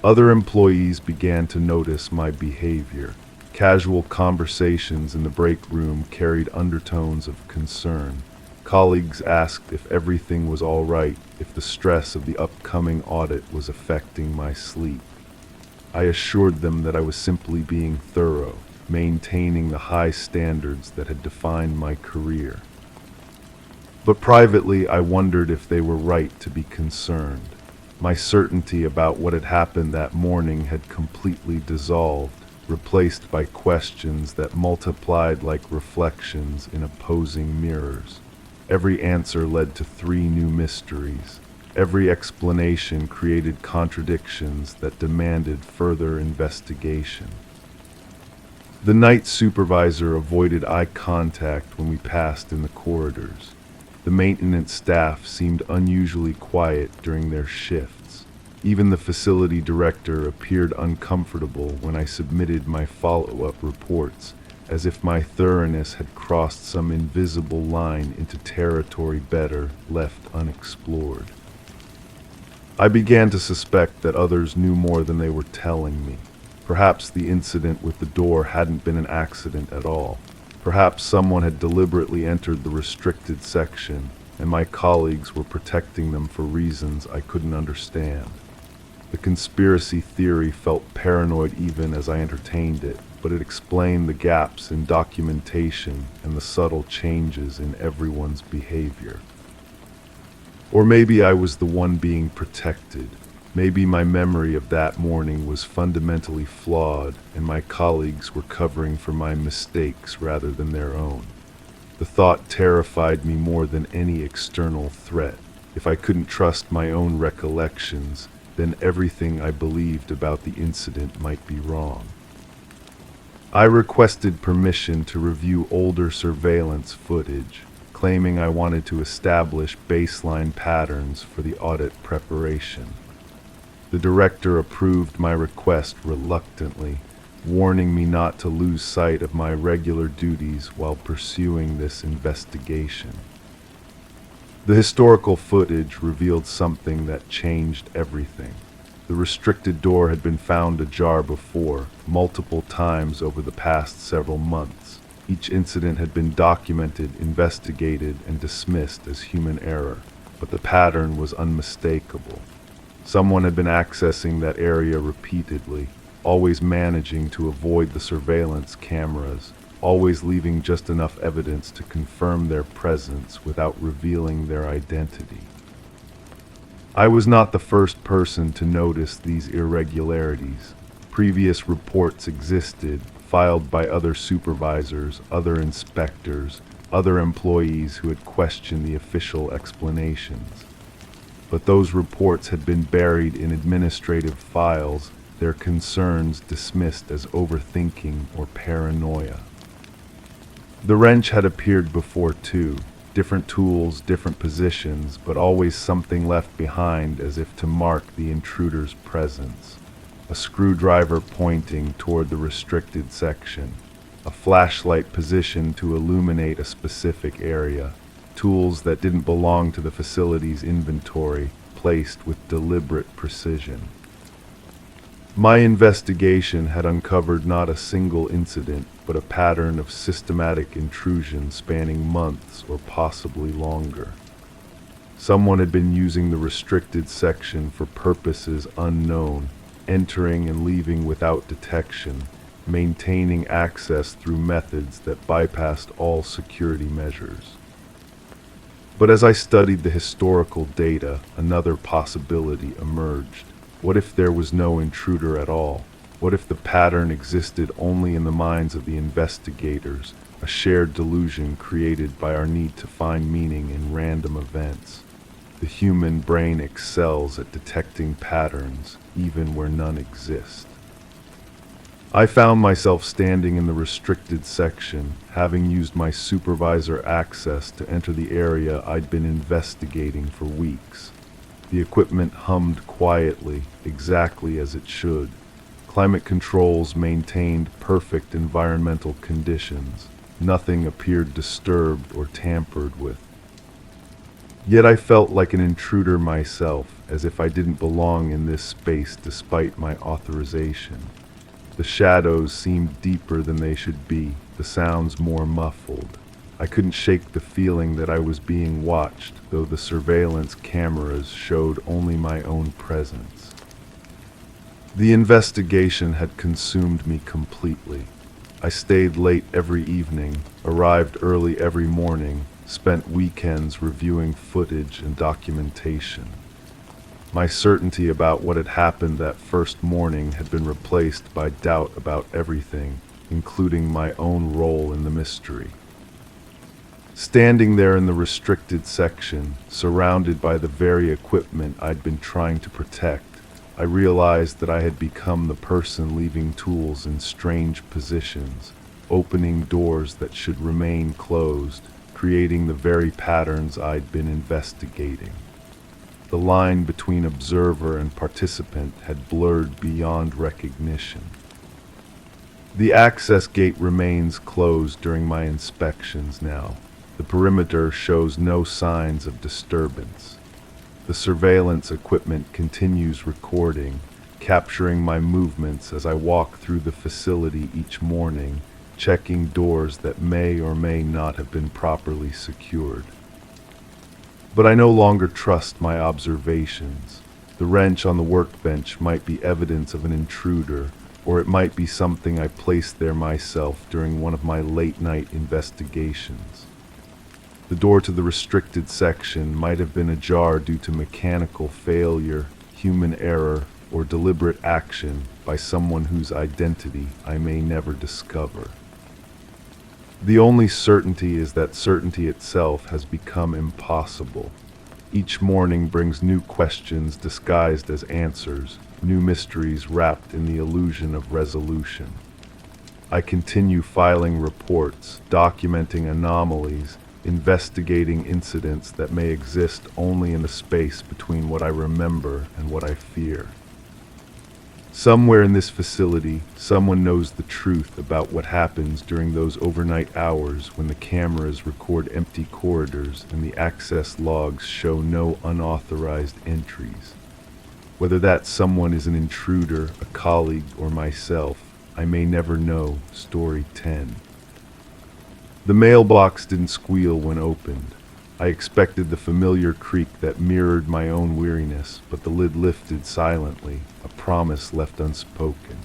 Other employees began to notice my behavior. Casual conversations in the break room carried undertones of concern. Colleagues asked if everything was all right, if the stress of the upcoming audit was affecting my sleep. I assured them that I was simply being thorough, maintaining the high standards that had defined my career. But privately, I wondered if they were right to be concerned. My certainty about what had happened that morning had completely dissolved, replaced by questions that multiplied like reflections in opposing mirrors. Every answer led to 3 new mysteries. Every explanation created contradictions that demanded further investigation. The night supervisor avoided eye contact when we passed in the corridors. The maintenance staff seemed unusually quiet during their shifts. Even the facility director appeared uncomfortable when I submitted my follow-up reports, as if my thoroughness had crossed some invisible line into territory better left unexplored. I began to suspect that others knew more than they were telling me. Perhaps the incident with the door hadn't been an accident at all. Perhaps someone had deliberately entered the restricted section, and my colleagues were protecting them for reasons I couldn't understand. The conspiracy theory felt paranoid even as I entertained it, but it explained the gaps in documentation and the subtle changes in everyone's behavior. Or maybe I was the one being protected. Maybe my memory of that morning was fundamentally flawed, and my colleagues were covering for my mistakes rather than their own. The thought terrified me more than any external threat. If I couldn't trust my own recollections, then everything I believed about the incident might be wrong. I requested permission to review older surveillance footage, claiming I wanted to establish baseline patterns for the audit preparation. The director approved my request reluctantly, warning me not to lose sight of my regular duties while pursuing this investigation. The historical footage revealed something that changed everything. The restricted door had been found ajar before, multiple times over the past several months. Each incident had been documented, investigated, and dismissed as human error, but the pattern was unmistakable. Someone had been accessing that area repeatedly, always managing to avoid the surveillance cameras, always leaving just enough evidence to confirm their presence without revealing their identity. I was not the first person to notice these irregularities. Previous reports existed, filed by other supervisors, other inspectors, other employees who had questioned the official explanations. But those reports had been buried in administrative files, their concerns dismissed as overthinking or paranoia. The wrench had appeared before too, different tools, different positions, but always something left behind as if to mark the intruder's presence. A screwdriver pointing toward the restricted section, a flashlight positioned to illuminate a specific area, tools that didn't belong to the facility's inventory, placed with deliberate precision. My investigation had uncovered not a single incident, but a pattern of systematic intrusion spanning months or possibly longer. Someone had been using the restricted section for purposes unknown, entering and leaving without detection, maintaining access through methods that bypassed all security measures. But as I studied the historical data, another possibility emerged. What if there was no intruder at all? What if the pattern existed only in the minds of the investigators, a shared delusion created by our need to find meaning in random events? The human brain excels at detecting patterns, even where none exist. I found myself standing in the restricted section, having used my supervisor access to enter the area I'd been investigating for weeks. The equipment hummed quietly, exactly as it should. Climate controls maintained perfect environmental conditions. Nothing appeared disturbed or tampered with. Yet I felt like an intruder myself, as if I didn't belong in this space despite my authorization. The shadows seemed deeper than they should be, the sounds more muffled. I couldn't shake the feeling that I was being watched, though the surveillance cameras showed only my own presence. The investigation had consumed me completely. I stayed late every evening, arrived early every morning, spent weekends reviewing footage and documentation. My certainty about what had happened that first morning had been replaced by doubt about everything, including my own role in the mystery. Standing there in the restricted section, surrounded by the very equipment I'd been trying to protect, I realized that I had become the person leaving tools in strange positions, opening doors that should remain closed, creating the very patterns I'd been investigating. The line between observer and participant had blurred beyond recognition. The access gate remains closed during my inspections now. The perimeter shows no signs of disturbance. The surveillance equipment continues recording, capturing my movements as I walk through the facility each morning, checking doors that may or may not have been properly secured. But I no longer trust my observations. The wrench on the workbench might be evidence of an intruder, or it might be something I placed there myself during one of my late-night investigations. The door to the restricted section might have been ajar due to mechanical failure, human error, or deliberate action by someone whose identity I may never discover. The only certainty is that certainty itself has become impossible. Each morning brings new questions disguised as answers, new mysteries wrapped in the illusion of resolution. I continue filing reports, documenting anomalies, investigating incidents that may exist only in the space between what I remember and what I fear. Somewhere in this facility, someone knows the truth about what happens during those overnight hours when the cameras record empty corridors and the access logs show no unauthorized entries. Whether that someone is an intruder, a colleague, or myself, I may never know. Story 10. The mailbox didn't squeal when opened. I expected the familiar creak that mirrored my own weariness, but the lid lifted silently, a promise left unspoken.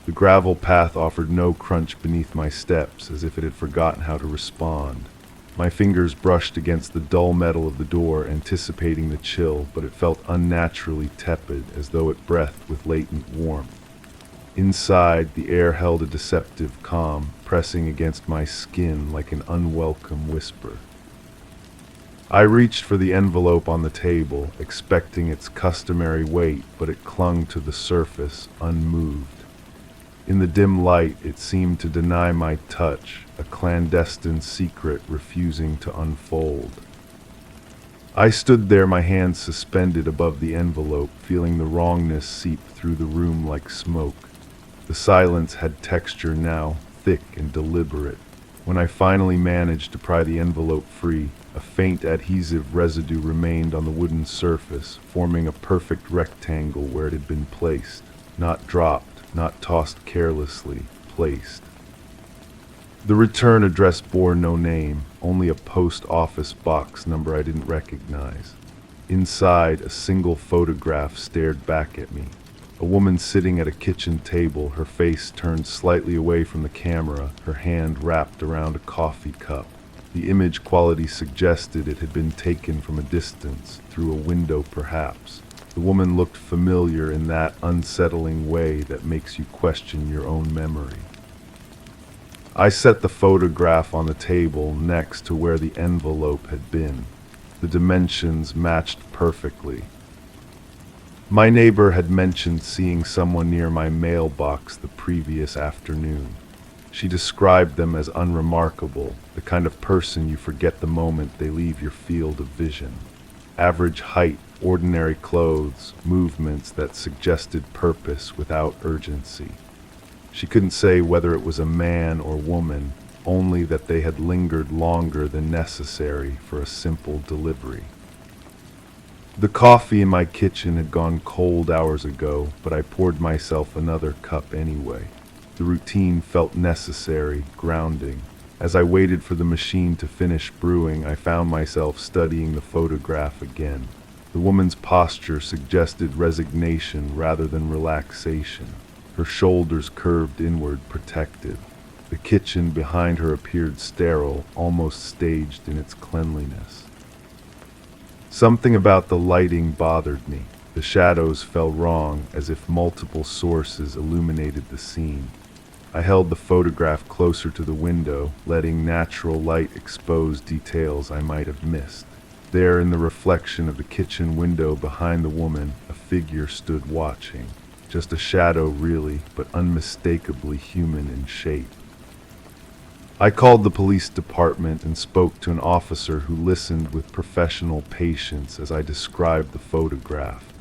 The gravel path offered no crunch beneath my steps, as if it had forgotten how to respond. My fingers brushed against the dull metal of the door, anticipating the chill, but it felt unnaturally tepid, as though it breathed with latent warmth. Inside, the air held a deceptive calm, pressing against my skin like an unwelcome whisper. I reached for the envelope on the table, expecting its customary weight, but it clung to the surface, unmoved. In the dim light, it seemed to deny my touch, a clandestine secret refusing to unfold. I stood there, my hands suspended above the envelope, feeling the wrongness seep through the room like smoke. The silence had texture now, thick and deliberate. When I finally managed to pry the envelope free, a faint adhesive residue remained on the wooden surface, forming a perfect rectangle where it had been placed, not dropped. Not tossed carelessly, placed. The return address bore no name, only a post office box number I didn't recognize. Inside, a single photograph stared back at me. A woman sitting at a kitchen table, her face turned slightly away from the camera, her hand wrapped around a coffee cup. The image quality suggested it had been taken from a distance, through a window perhaps. The woman looked familiar in that unsettling way that makes you question your own memory. I set the photograph on the table next to where the envelope had been. The dimensions matched perfectly. My neighbor had mentioned seeing someone near my mailbox the previous afternoon. She described them as unremarkable, the kind of person you forget the moment they leave your field of vision. Average height, ordinary clothes, movements that suggested purpose without urgency. She couldn't say whether it was a man or woman, only that they had lingered longer than necessary for a simple delivery. The coffee in my kitchen had gone cold hours ago, but I poured myself another cup anyway. The routine felt necessary, grounding. As I waited for the machine to finish brewing, I found myself studying the photograph again. The woman's posture suggested resignation rather than relaxation. Her shoulders curved inward, protective. The kitchen behind her appeared sterile, almost staged in its cleanliness. Something about the lighting bothered me. The shadows fell wrong, as if multiple sources illuminated the scene. I held the photograph closer to the window, letting natural light expose details I might have missed. There, in the reflection of the kitchen window behind the woman, a figure stood watching. Just a shadow, really, but unmistakably human in shape. I called the police department and spoke to an officer who listened with professional patience as I described the photograph.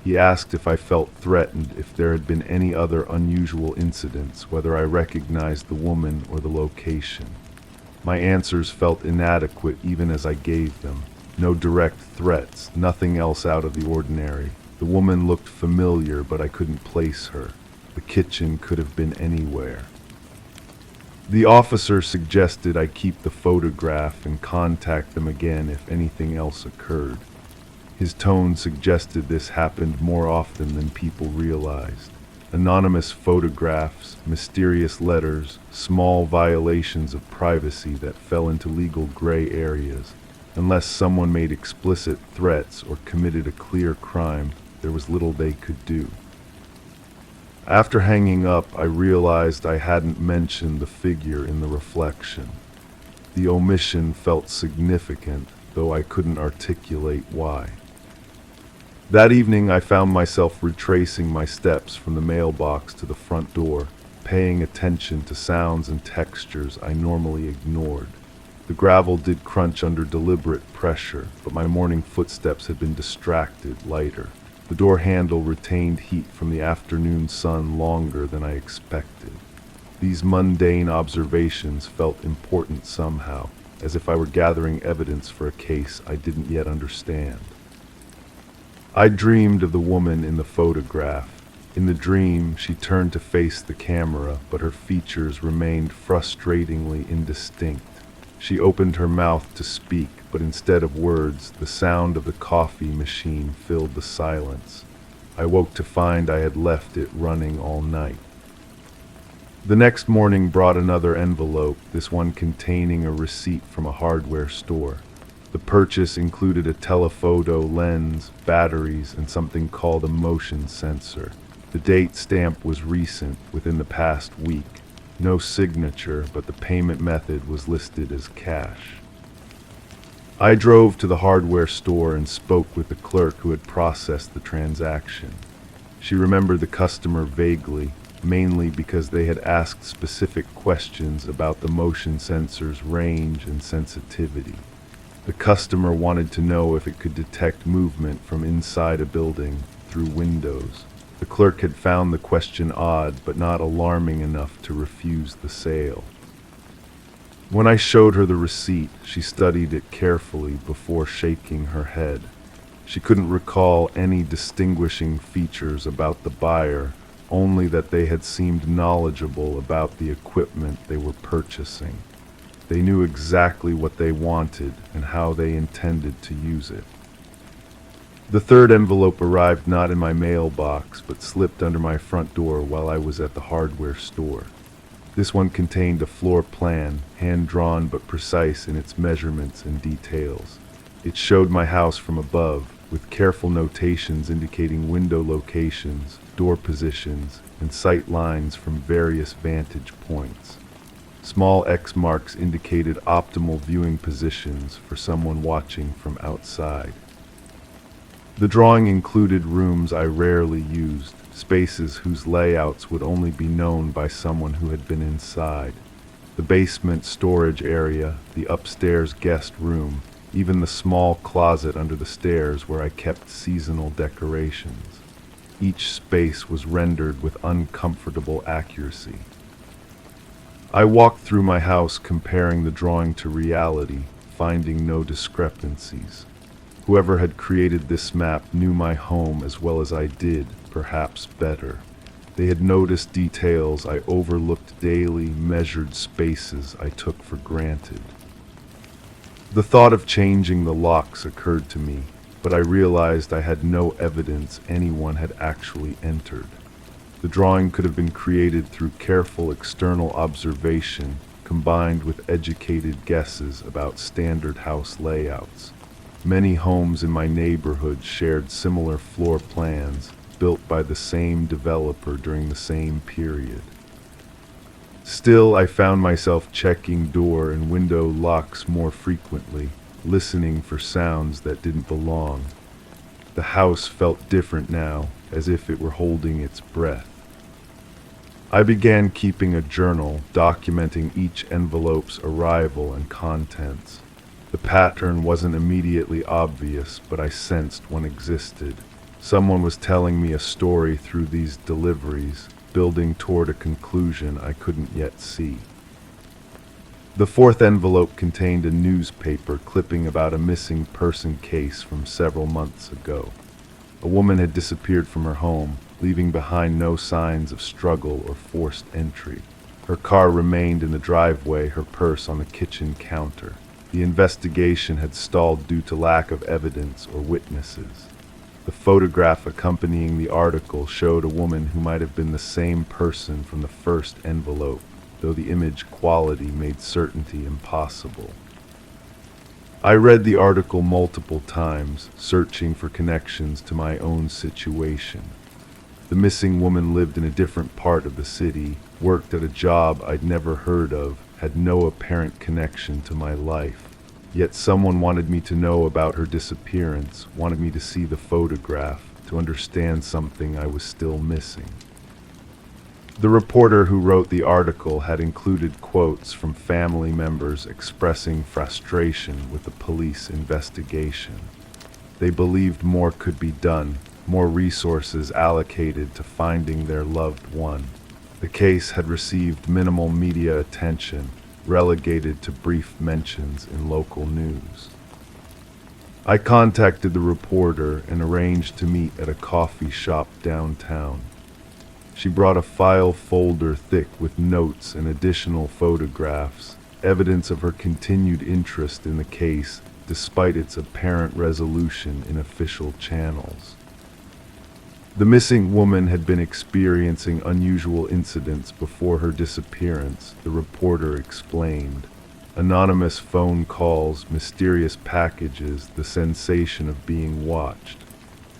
He asked if I felt threatened, if there had been any other unusual incidents, whether I recognized the woman or the location. My answers felt inadequate even as I gave them. No direct threats, nothing else out of the ordinary. The woman looked familiar, but I couldn't place her. The kitchen could have been anywhere. The officer suggested I keep the photograph and contact them again if anything else occurred. His tone suggested this happened more often than people realized. Anonymous photographs, mysterious letters, small violations of privacy that fell into legal gray areas. Unless someone made explicit threats or committed a clear crime, there was little they could do. After hanging up, I realized I hadn't mentioned the figure in the reflection. The omission felt significant, though I couldn't articulate why. That evening, I found myself retracing my steps from the mailbox to the front door, paying attention to sounds and textures I normally ignored. The gravel did crunch under deliberate pressure, but my morning footsteps had been distracted, lighter. The door handle retained heat from the afternoon sun longer than I expected. These mundane observations felt important somehow, as if I were gathering evidence for a case I didn't yet understand. I dreamed of the woman in the photograph. In the dream, she turned to face the camera, but her features remained frustratingly indistinct. She opened her mouth to speak, but instead of words, the sound of the coffee machine filled the silence. I woke to find I had left it running all night. The next morning brought another envelope, this one containing a receipt from a hardware store. The purchase included a telephoto lens, batteries, and something called a motion sensor. The date stamp was recent, within the past week. No signature, but the payment method was listed as cash. I drove to the hardware store and spoke with the clerk who had processed the transaction. She remembered the customer vaguely, mainly because they had asked specific questions about the motion sensor's range and sensitivity. The customer wanted to know if it could detect movement from inside a building through windows. The clerk had found the question odd, but not alarming enough to refuse the sale. When I showed her the receipt, she studied it carefully before shaking her head. She couldn't recall any distinguishing features about the buyer, only that they had seemed knowledgeable about the equipment they were purchasing. They knew exactly what they wanted and how they intended to use it. The third envelope arrived not in my mailbox, but slipped under my front door while I was at the hardware store. This one contained a floor plan, hand-drawn but precise in its measurements and details. It showed my house from above, with careful notations indicating window locations, door positions, and sight lines from various vantage points. Small X marks indicated optimal viewing positions for someone watching from outside. The drawing included rooms I rarely used, spaces whose layouts would only be known by someone who had been inside. The basement storage area, the upstairs guest room, even the small closet under the stairs where I kept seasonal decorations. Each space was rendered with uncomfortable accuracy. I walked through my house comparing the drawing to reality, finding no discrepancies. Whoever had created this map knew my home as well as I did, perhaps better. They had noticed details I overlooked daily, measured spaces I took for granted. The thought of changing the locks occurred to me, but I realized I had no evidence anyone had actually entered. The drawing could have been created through careful external observation, combined with educated guesses about standard house layouts. Many homes in my neighborhood shared similar floor plans, built by the same developer during the same period. Still, I found myself checking door and window locks more frequently, listening for sounds that didn't belong. The house felt different now, as if it were holding its breath. I began keeping a journal, documenting each envelope's arrival and contents. The pattern wasn't immediately obvious, but I sensed one existed. Someone was telling me a story through these deliveries, building toward a conclusion I couldn't yet see. The fourth envelope contained a newspaper clipping about a missing person case from several months ago. A woman had disappeared from her home, leaving behind no signs of struggle or forced entry. Her car remained in the driveway, her purse on the kitchen counter. The investigation had stalled due to lack of evidence or witnesses. The photograph accompanying the article showed a woman who might have been the same person from the first envelope, though the image quality made certainty impossible. I read the article multiple times, searching for connections to my own situation. The missing woman lived in a different part of the city, worked at a job I'd never heard of, had no apparent connection to my life. Yet someone wanted me to know about her disappearance, wanted me to see the photograph, to understand something I was still missing. The reporter who wrote the article had included quotes from family members expressing frustration with the police investigation. They believed more could be done, more resources allocated to finding their loved one. The case had received minimal media attention, relegated to brief mentions in local news. I contacted the reporter and arranged to meet at a coffee shop downtown. She brought a file folder thick with notes and additional photographs, evidence of her continued interest in the case despite its apparent resolution in official channels. The missing woman had been experiencing unusual incidents before her disappearance, the reporter explained. Anonymous phone calls, mysterious packages, the sensation of being watched.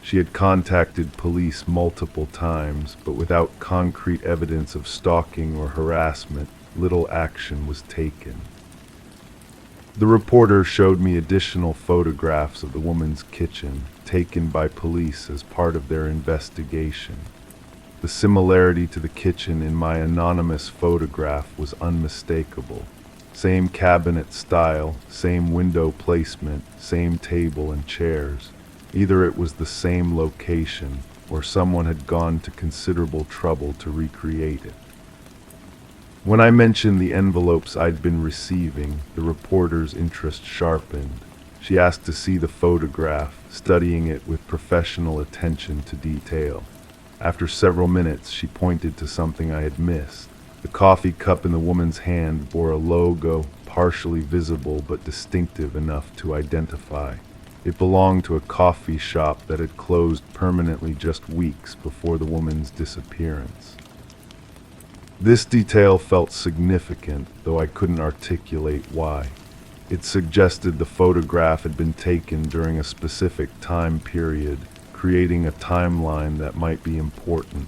She had contacted police multiple times, but without concrete evidence of stalking or harassment, little action was taken. The reporter showed me additional photographs of the woman's kitchen, taken by police as part of their investigation. The similarity to the kitchen in my anonymous photograph was unmistakable. Same cabinet style, same window placement, same table and chairs. Either it was the same location, or someone had gone to considerable trouble to recreate it. When I mentioned the envelopes I'd been receiving, the reporter's interest sharpened. She asked to see the photograph, studying it with professional attention to detail. After several minutes, she pointed to something I had missed. The coffee cup in the woman's hand bore a logo, partially visible but distinctive enough to identify. It belonged to a coffee shop that had closed permanently just weeks before the woman's disappearance. This detail felt significant, though I couldn't articulate why. It suggested the photograph had been taken during a specific time period, creating a timeline that might be important.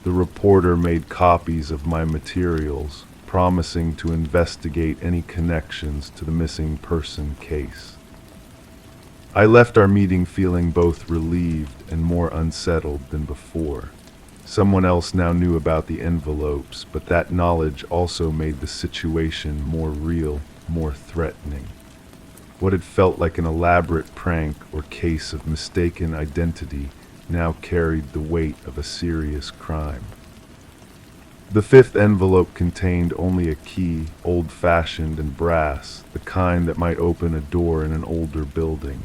The reporter made copies of my materials, promising to investigate any connections to the missing person case. I left our meeting feeling both relieved and more unsettled than before. Someone else now knew about the envelopes, but that knowledge also made the situation more real, more threatening. What had felt like an elaborate prank or case of mistaken identity now carried the weight of a serious crime. The fifth envelope contained only a key, old-fashioned and brass, the kind that might open a door in an older building.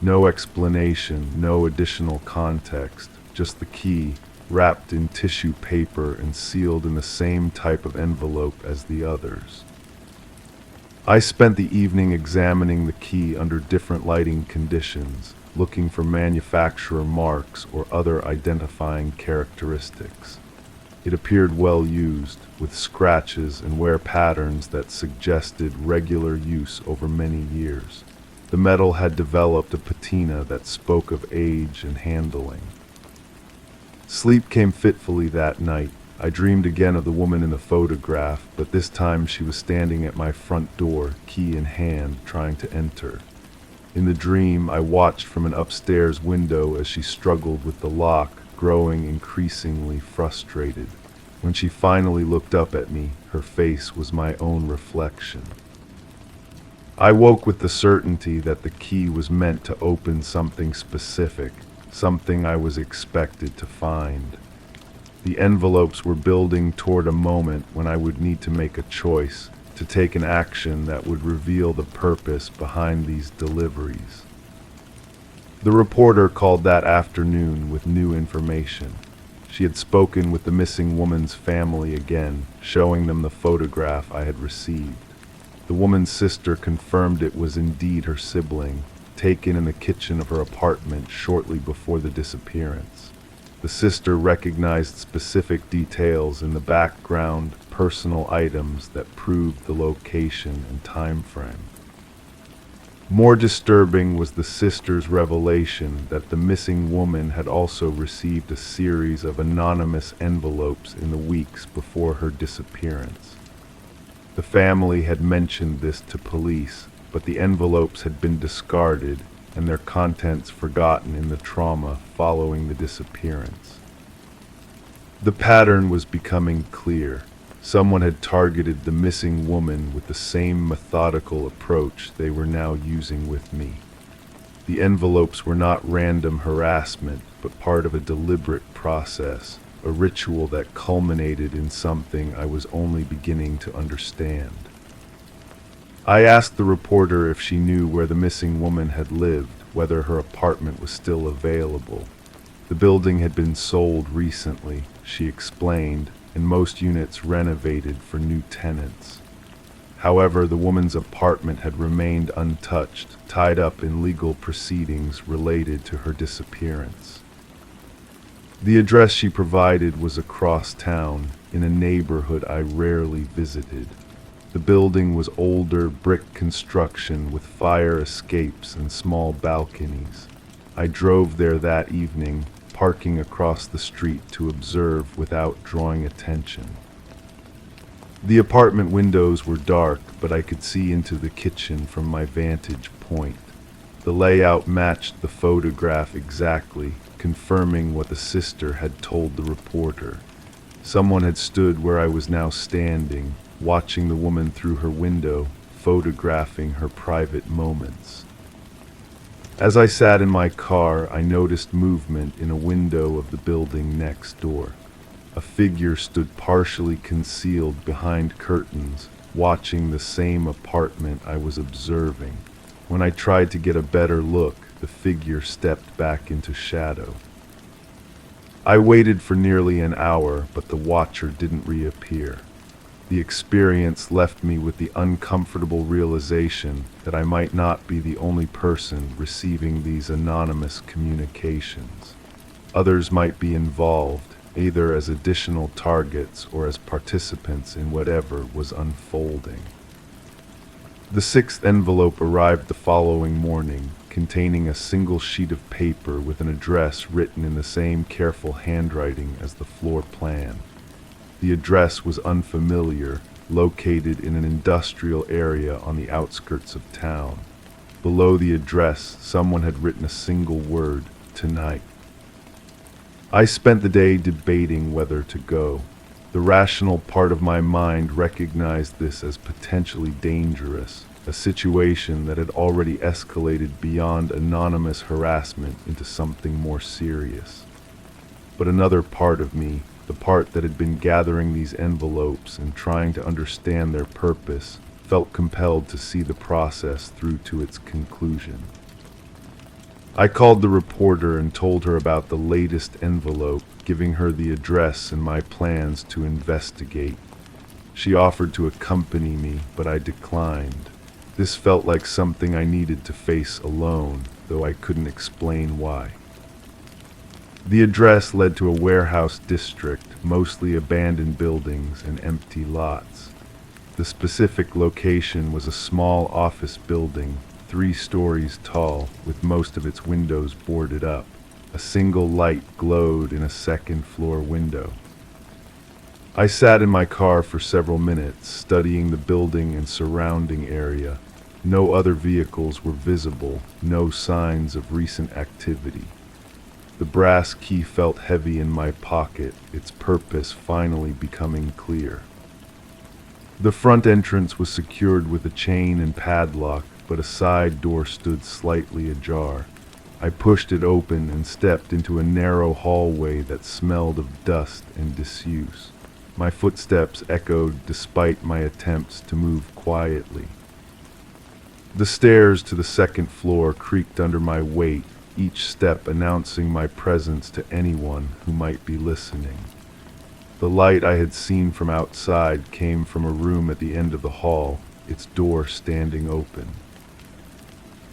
No explanation, no additional context, just the key, wrapped in tissue paper and sealed in the same type of envelope as the others. I spent the evening examining the key under different lighting conditions, looking for manufacturer marks or other identifying characteristics. It appeared well used, with scratches and wear patterns that suggested regular use over many years. The metal had developed a patina that spoke of age and handling. Sleep came fitfully that night. I dreamed again of the woman in the photograph, but this time she was standing at my front door, key in hand, trying to enter. In the dream, I watched from an upstairs window as she struggled with the lock, growing increasingly frustrated. When she finally looked up at me, her face was my own reflection. I woke with the certainty that the key was meant to open something specific, something I was expected to find. The envelopes were building toward a moment when I would need to make a choice, to take an action that would reveal the purpose behind these deliveries. The reporter called that afternoon with new information. She had spoken with the missing woman's family again, showing them the photograph I had received. The woman's sister confirmed it was indeed her sibling, taken in the kitchen of her apartment shortly before the disappearance. The sister recognized specific details in the background, personal items that proved the location and time frame. More disturbing was the sister's revelation that the missing woman had also received a series of anonymous envelopes in the weeks before her disappearance. The family had mentioned this to police, but the envelopes had been discarded and their contents forgotten in the trauma following the disappearance. The pattern was becoming clear. Someone had targeted the missing woman with the same methodical approach they were now using with me. The envelopes were not random harassment, but part of a deliberate process, a ritual that culminated in something I was only beginning to understand. I asked the reporter if she knew where the missing woman had lived, whether her apartment was still available. The building had been sold recently, she explained, and most units renovated for new tenants. However, the woman's apartment had remained untouched, tied up in legal proceedings related to her disappearance. The address she provided was across town, in a neighborhood I rarely visited. The building was older brick construction with fire escapes and small balconies. I drove there that evening, parking across the street to observe without drawing attention. The apartment windows were dark, but I could see into the kitchen from my vantage point. The layout matched the photograph exactly, confirming what the sister had told the reporter. Someone had stood where I was now standing, watching the woman through her window, photographing her private moments. As I sat in my car, I noticed movement in a window of the building next door. A figure stood partially concealed behind curtains, watching the same apartment I was observing. When I tried to get a better look, the figure stepped back into shadow. I waited for nearly an hour, but the watcher didn't reappear. The experience left me with the uncomfortable realization that I might not be the only person receiving these anonymous communications. Others might be involved, either as additional targets or as participants in whatever was unfolding. The sixth envelope arrived the following morning, containing a single sheet of paper with an address written in the same careful handwriting as the floor plan. The address was unfamiliar, located in an industrial area on the outskirts of town. Below the address, someone had written a single word, "Tonight." I spent the day debating whether to go. The rational part of my mind recognized this as potentially dangerous, a situation that had already escalated beyond anonymous harassment into something more serious. But another part of me, the part that had been gathering these envelopes and trying to understand their purpose, felt compelled to see the process through to its conclusion. I called the reporter and told her about the latest envelope, giving her the address and my plans to investigate. She offered to accompany me, but I declined. This felt like something I needed to face alone, though I couldn't explain why. The address led to a warehouse district, mostly abandoned buildings and empty lots. The specific location was a small office building, 3 stories tall, with most of its windows boarded up. A single light glowed in a second-floor window. I sat in my car for several minutes, studying the building and surrounding area. No other vehicles were visible, no signs of recent activity. The brass key felt heavy in my pocket, its purpose finally becoming clear. The front entrance was secured with a chain and padlock, but a side door stood slightly ajar. I pushed it open and stepped into a narrow hallway that smelled of dust and disuse. My footsteps echoed despite my attempts to move quietly. The stairs to the second floor creaked under my weight, each step announcing my presence to anyone who might be listening. The light I had seen from outside came from a room at the end of the hall, its door standing open.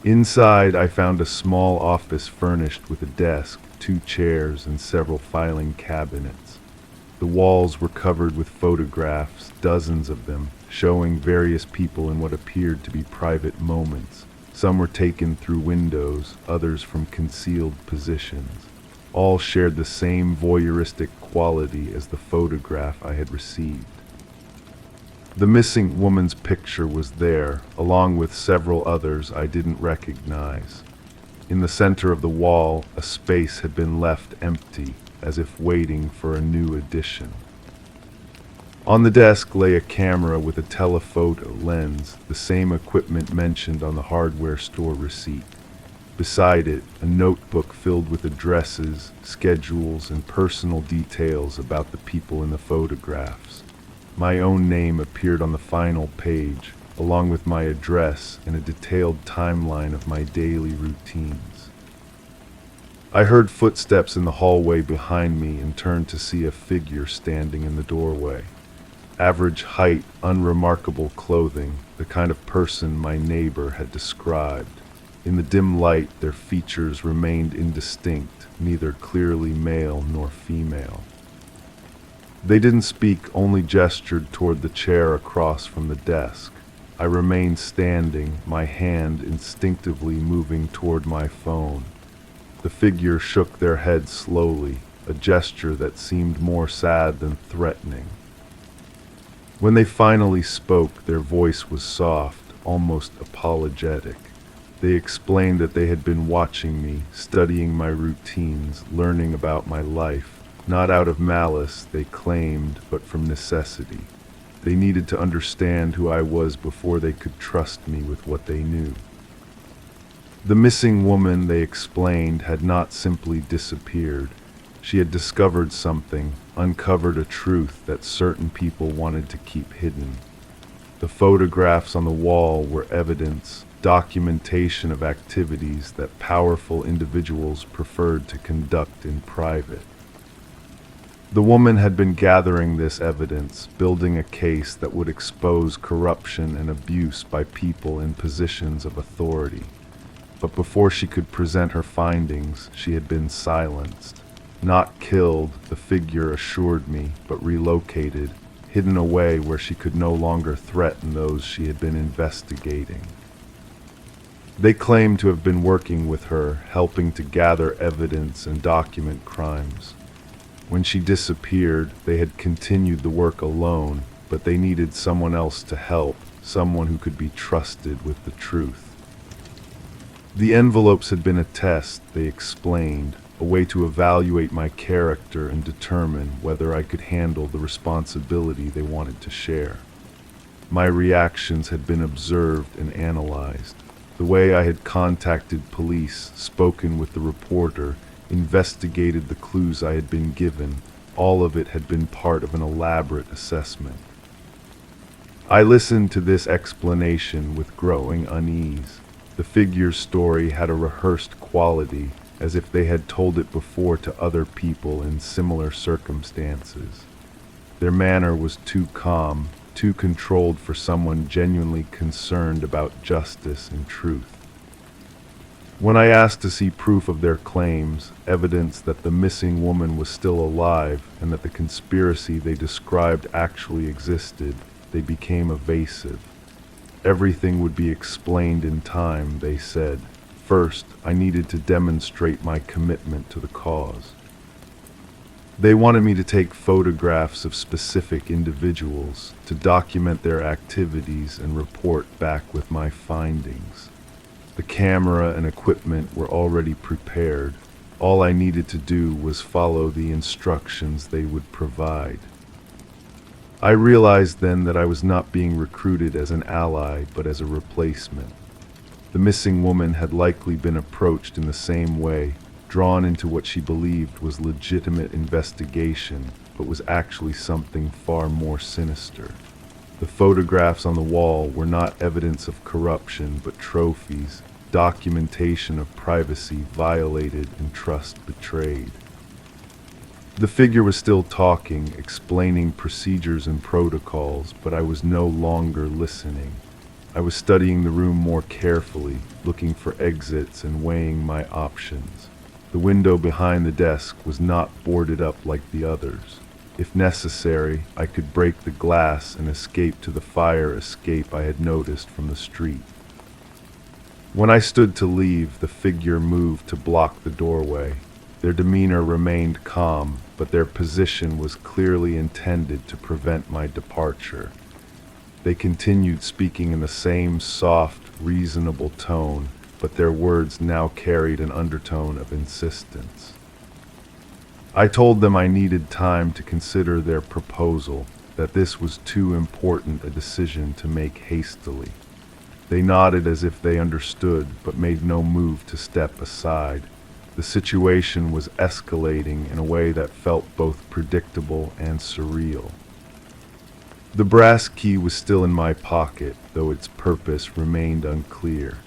Inside, I found a small office furnished with a desk, 2 chairs, and several filing cabinets. The walls were covered with photographs, dozens of them, showing various people in what appeared to be private moments. Some were taken through windows, others from concealed positions. All shared the same voyeuristic quality as the photograph I had received. The missing woman's picture was there, along with several others I didn't recognize. In the center of the wall, a space had been left empty, as if waiting for a new addition. On the desk lay a camera with a telephoto lens, the same equipment mentioned on the hardware store receipt. Beside it, a notebook filled with addresses, schedules, and personal details about the people in the photographs. My own name appeared on the final page, along with my address and a detailed timeline of my daily routines. I heard footsteps in the hallway behind me and turned to see a figure standing in the doorway. Average height, unremarkable clothing, the kind of person my neighbor had described. In the dim light, their features remained indistinct, neither clearly male nor female. They didn't speak, only gestured toward the chair across from the desk. I remained standing, my hand instinctively moving toward my phone. The figure shook their head slowly, a gesture that seemed more sad than threatening. When they finally spoke, their voice was soft, almost apologetic. They explained that they had been watching me, studying my routines, learning about my life. Not out of malice, they claimed, but from necessity. They needed to understand who I was before they could trust me with what they knew. The missing woman, they explained, had not simply disappeared. She had discovered something, uncovered a truth that certain people wanted to keep hidden. The photographs on the wall were evidence, documentation of activities that powerful individuals preferred to conduct in private. The woman had been gathering this evidence, building a case that would expose corruption and abuse by people in positions of authority. But before she could present her findings, she had been silenced. Not killed, the figure assured me, but relocated, hidden away where she could no longer threaten those she had been investigating. They claimed to have been working with her, helping to gather evidence and document crimes. When she disappeared, they had continued the work alone, but they needed someone else to help, someone who could be trusted with the truth. The envelopes had been a test, they explained, a way to evaluate my character and determine whether I could handle the responsibility they wanted to share. My reactions had been observed and analyzed. The way I had contacted police, spoken with the reporter, investigated the clues I had been given, all of it had been part of an elaborate assessment. I listened to this explanation with growing unease. The figure's story had a rehearsed quality, as if they had told it before to other people in similar circumstances. Their manner was too calm, too controlled for someone genuinely concerned about justice and truth. When I asked to see proof of their claims, evidence that the missing woman was still alive and that the conspiracy they described actually existed, they became evasive. Everything would be explained in time, they said. First, I needed to demonstrate my commitment to the cause. They wanted me to take photographs of specific individuals, to document their activities and report back with my findings. The camera and equipment were already prepared. All I needed to do was follow the instructions they would provide. I realized then that I was not being recruited as an ally, but as a replacement. The missing woman had likely been approached in the same way, drawn into what she believed was legitimate investigation, but was actually something far more sinister. The photographs on the wall were not evidence of corruption, but trophies, documentation of privacy violated and trust betrayed. The figure was still talking, explaining procedures and protocols, but I was no longer listening. I was studying the room more carefully, looking for exits and weighing my options. The window behind the desk was not boarded up like the others. If necessary, I could break the glass and escape to the fire escape I had noticed from the street. When I stood to leave, the figure moved to block the doorway. Their demeanor remained calm, but their position was clearly intended to prevent my departure. They continued speaking in the same soft, reasonable tone, but their words now carried an undertone of insistence. I told them I needed time to consider their proposal, that this was too important a decision to make hastily. They nodded as if they understood, but made no move to step aside. The situation was escalating in a way that felt both predictable and surreal. The brass key was still in my pocket, though its purpose remained unclear.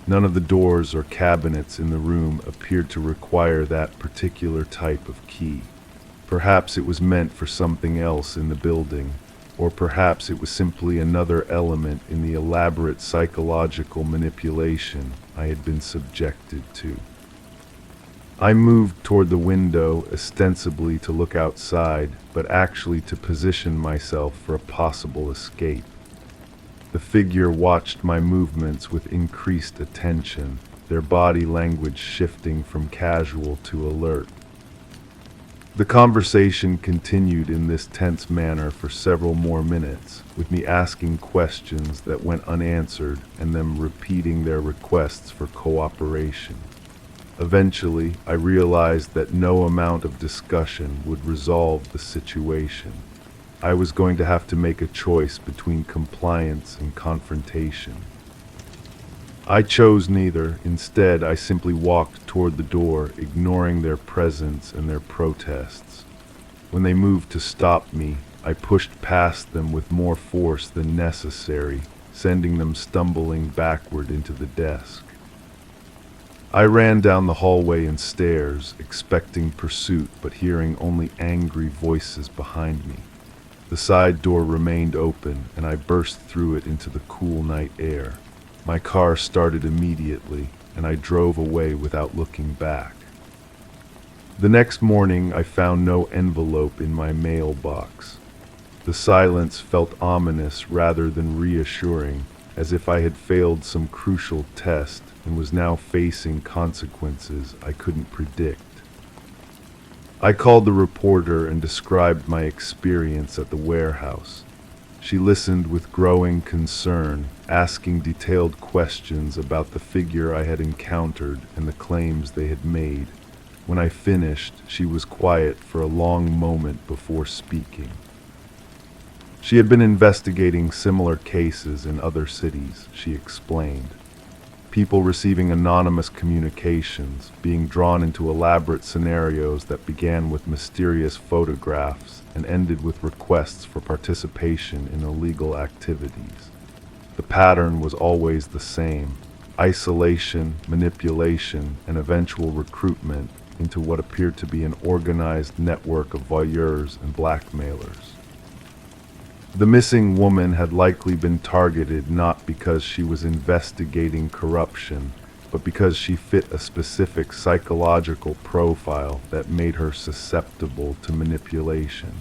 None of the doors or cabinets in the room appeared to require that particular type of key. Perhaps it was meant for something else in the building. Or perhaps it was simply another element in the elaborate psychological manipulation I had been subjected to. I moved toward the window, ostensibly to look outside, but actually to position myself for a possible escape. The figure watched my movements with increased attention, their body language shifting from casual to alert. The conversation continued in this tense manner for several more minutes, with me asking questions that went unanswered and them repeating their requests for cooperation. Eventually, I realized that no amount of discussion would resolve the situation. I was going to have to make a choice between compliance and confrontation. I chose neither. Instead, I simply walked toward the door, ignoring their presence and their protests. When they moved to stop me, I pushed past them with more force than necessary, sending them stumbling backward into the desk. I ran down the hallway and stairs, expecting pursuit, but hearing only angry voices behind me. The side door remained open, and I burst through it into the cool night air. My car started immediately, and I drove away without looking back. The next morning, I found no envelope in my mailbox. The silence felt ominous rather than reassuring, as if I had failed some crucial test and was now facing consequences I couldn't predict. I called the reporter and described my experience at the warehouse. She listened with growing concern, asking detailed questions about the figure I had encountered and the claims they had made. When I finished, she was quiet for a long moment before speaking. She had been investigating similar cases in other cities, she explained. People receiving anonymous communications, being drawn into elaborate scenarios that began with mysterious photographs and ended with requests for participation in illegal activities. The pattern was always the same: isolation, manipulation, and eventual recruitment into what appeared to be an organized network of voyeurs and blackmailers. The missing woman had likely been targeted not because she was investigating corruption, but because she fit a specific psychological profile that made her susceptible to manipulation.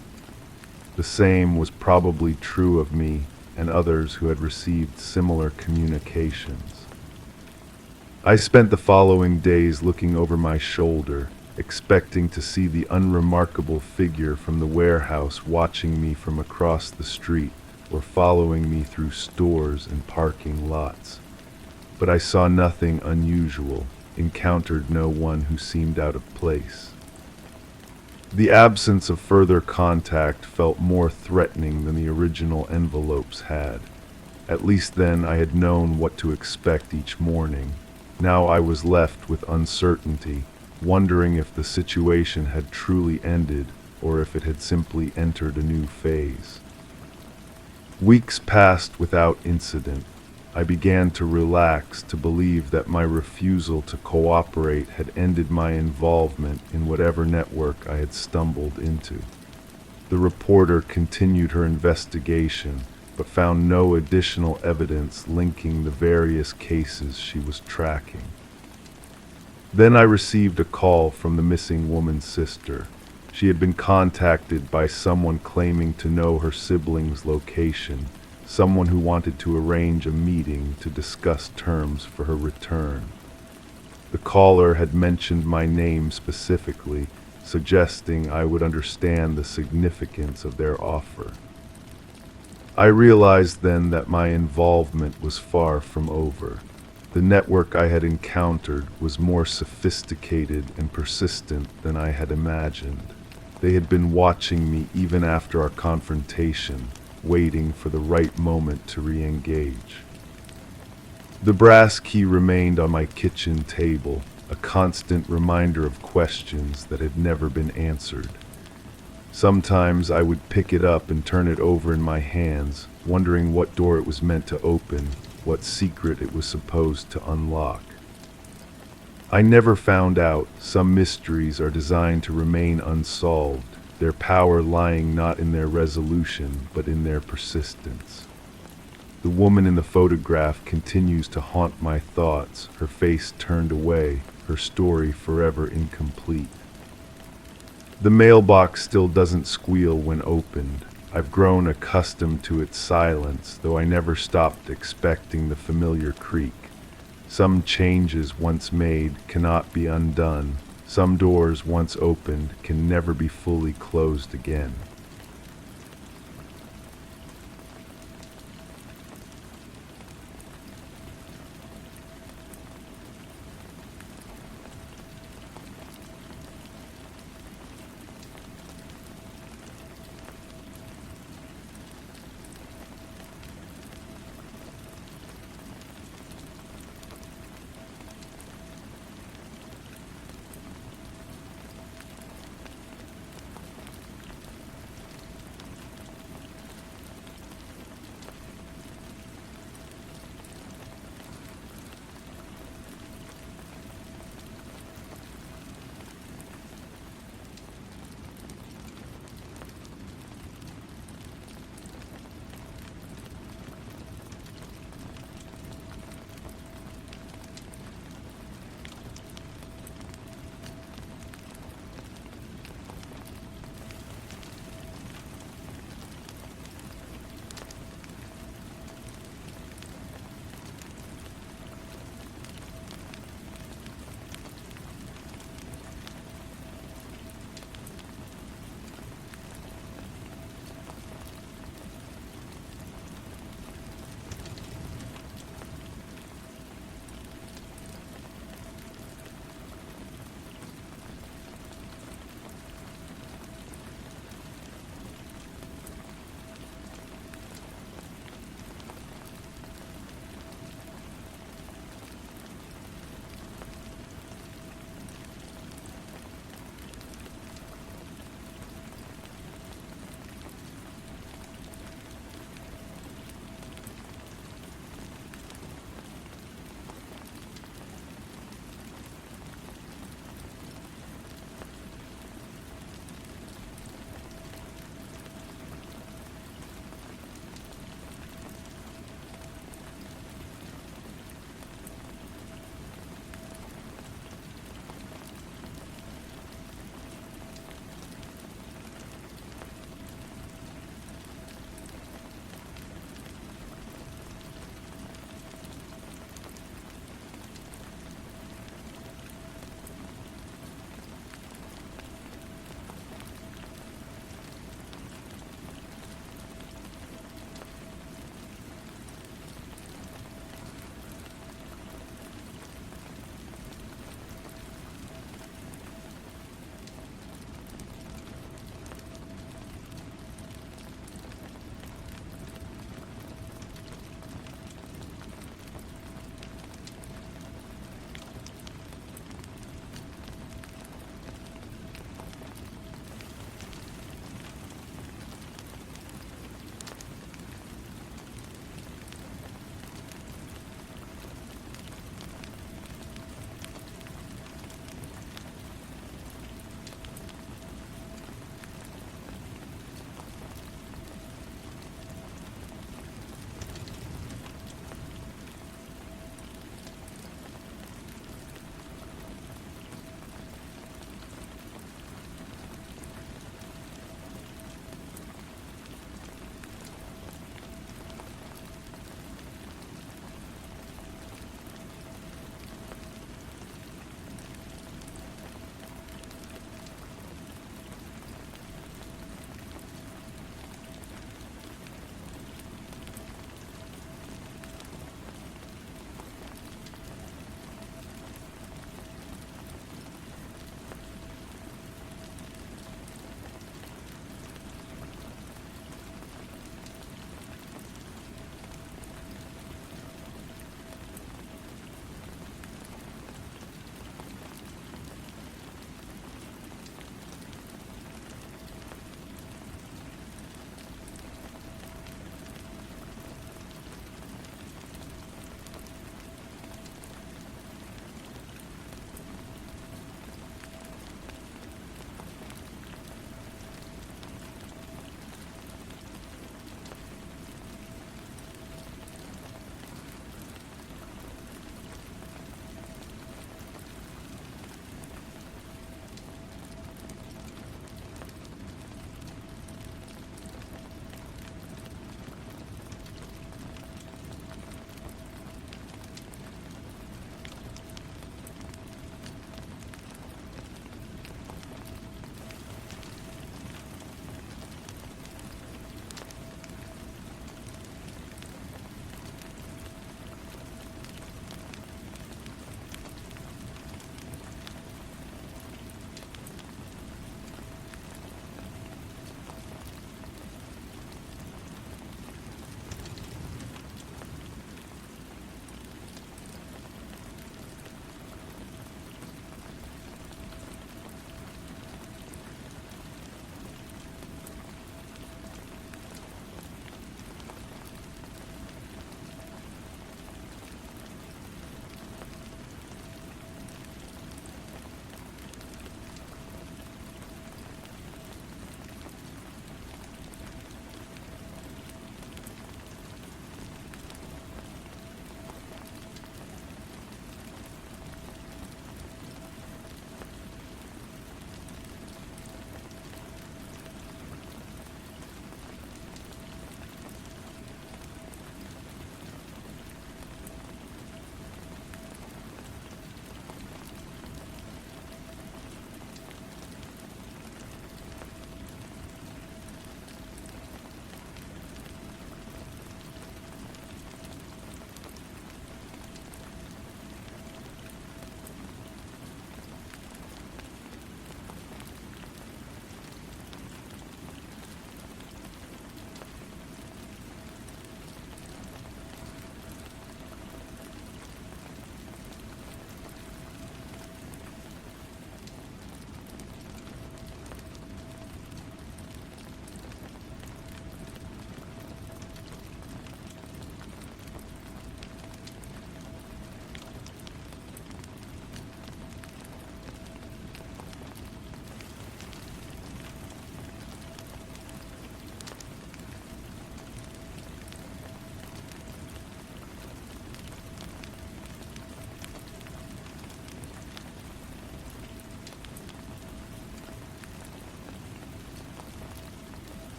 The same was probably true of me and others who had received similar communications. I spent the following days looking over my shoulder, expecting to see the unremarkable figure from the warehouse watching me from across the street or following me through stores and parking lots. But I saw nothing unusual, encountered no one who seemed out of place. The absence of further contact felt more threatening than the original envelopes had. At least then I had known what to expect each morning. Now I was left with uncertainty, wondering if the situation had truly ended or if it had simply entered a new phase. Weeks passed without incident. I began to relax, to believe that my refusal to cooperate had ended my involvement in whatever network I had stumbled into. The reporter continued her investigation, but found no additional evidence linking the various cases she was tracking. Then I received a call from the missing woman's sister. She had been contacted by someone claiming to know her sibling's location, someone who wanted to arrange a meeting to discuss terms for her return. The caller had mentioned my name specifically, suggesting I would understand the significance of their offer. I realized then that my involvement was far from over. The network I had encountered was more sophisticated and persistent than I had imagined. They had been watching me even after our confrontation, waiting for the right moment to re-engage. The brass key remained on my kitchen table, a constant reminder of questions that had never been answered. Sometimes I would pick it up and turn it over in my hands, wondering what door it was meant to open, what secret it was supposed to unlock. I never found out. Some mysteries are designed to remain unsolved, their power lying not in their resolution, but in their persistence. The woman in the photograph continues to haunt my thoughts, her face turned away, her story forever incomplete. The mailbox still doesn't squeal when opened. I've grown accustomed to its silence, though I never stopped expecting the familiar creak. Some changes once made cannot be undone. Some doors once opened can never be fully closed again.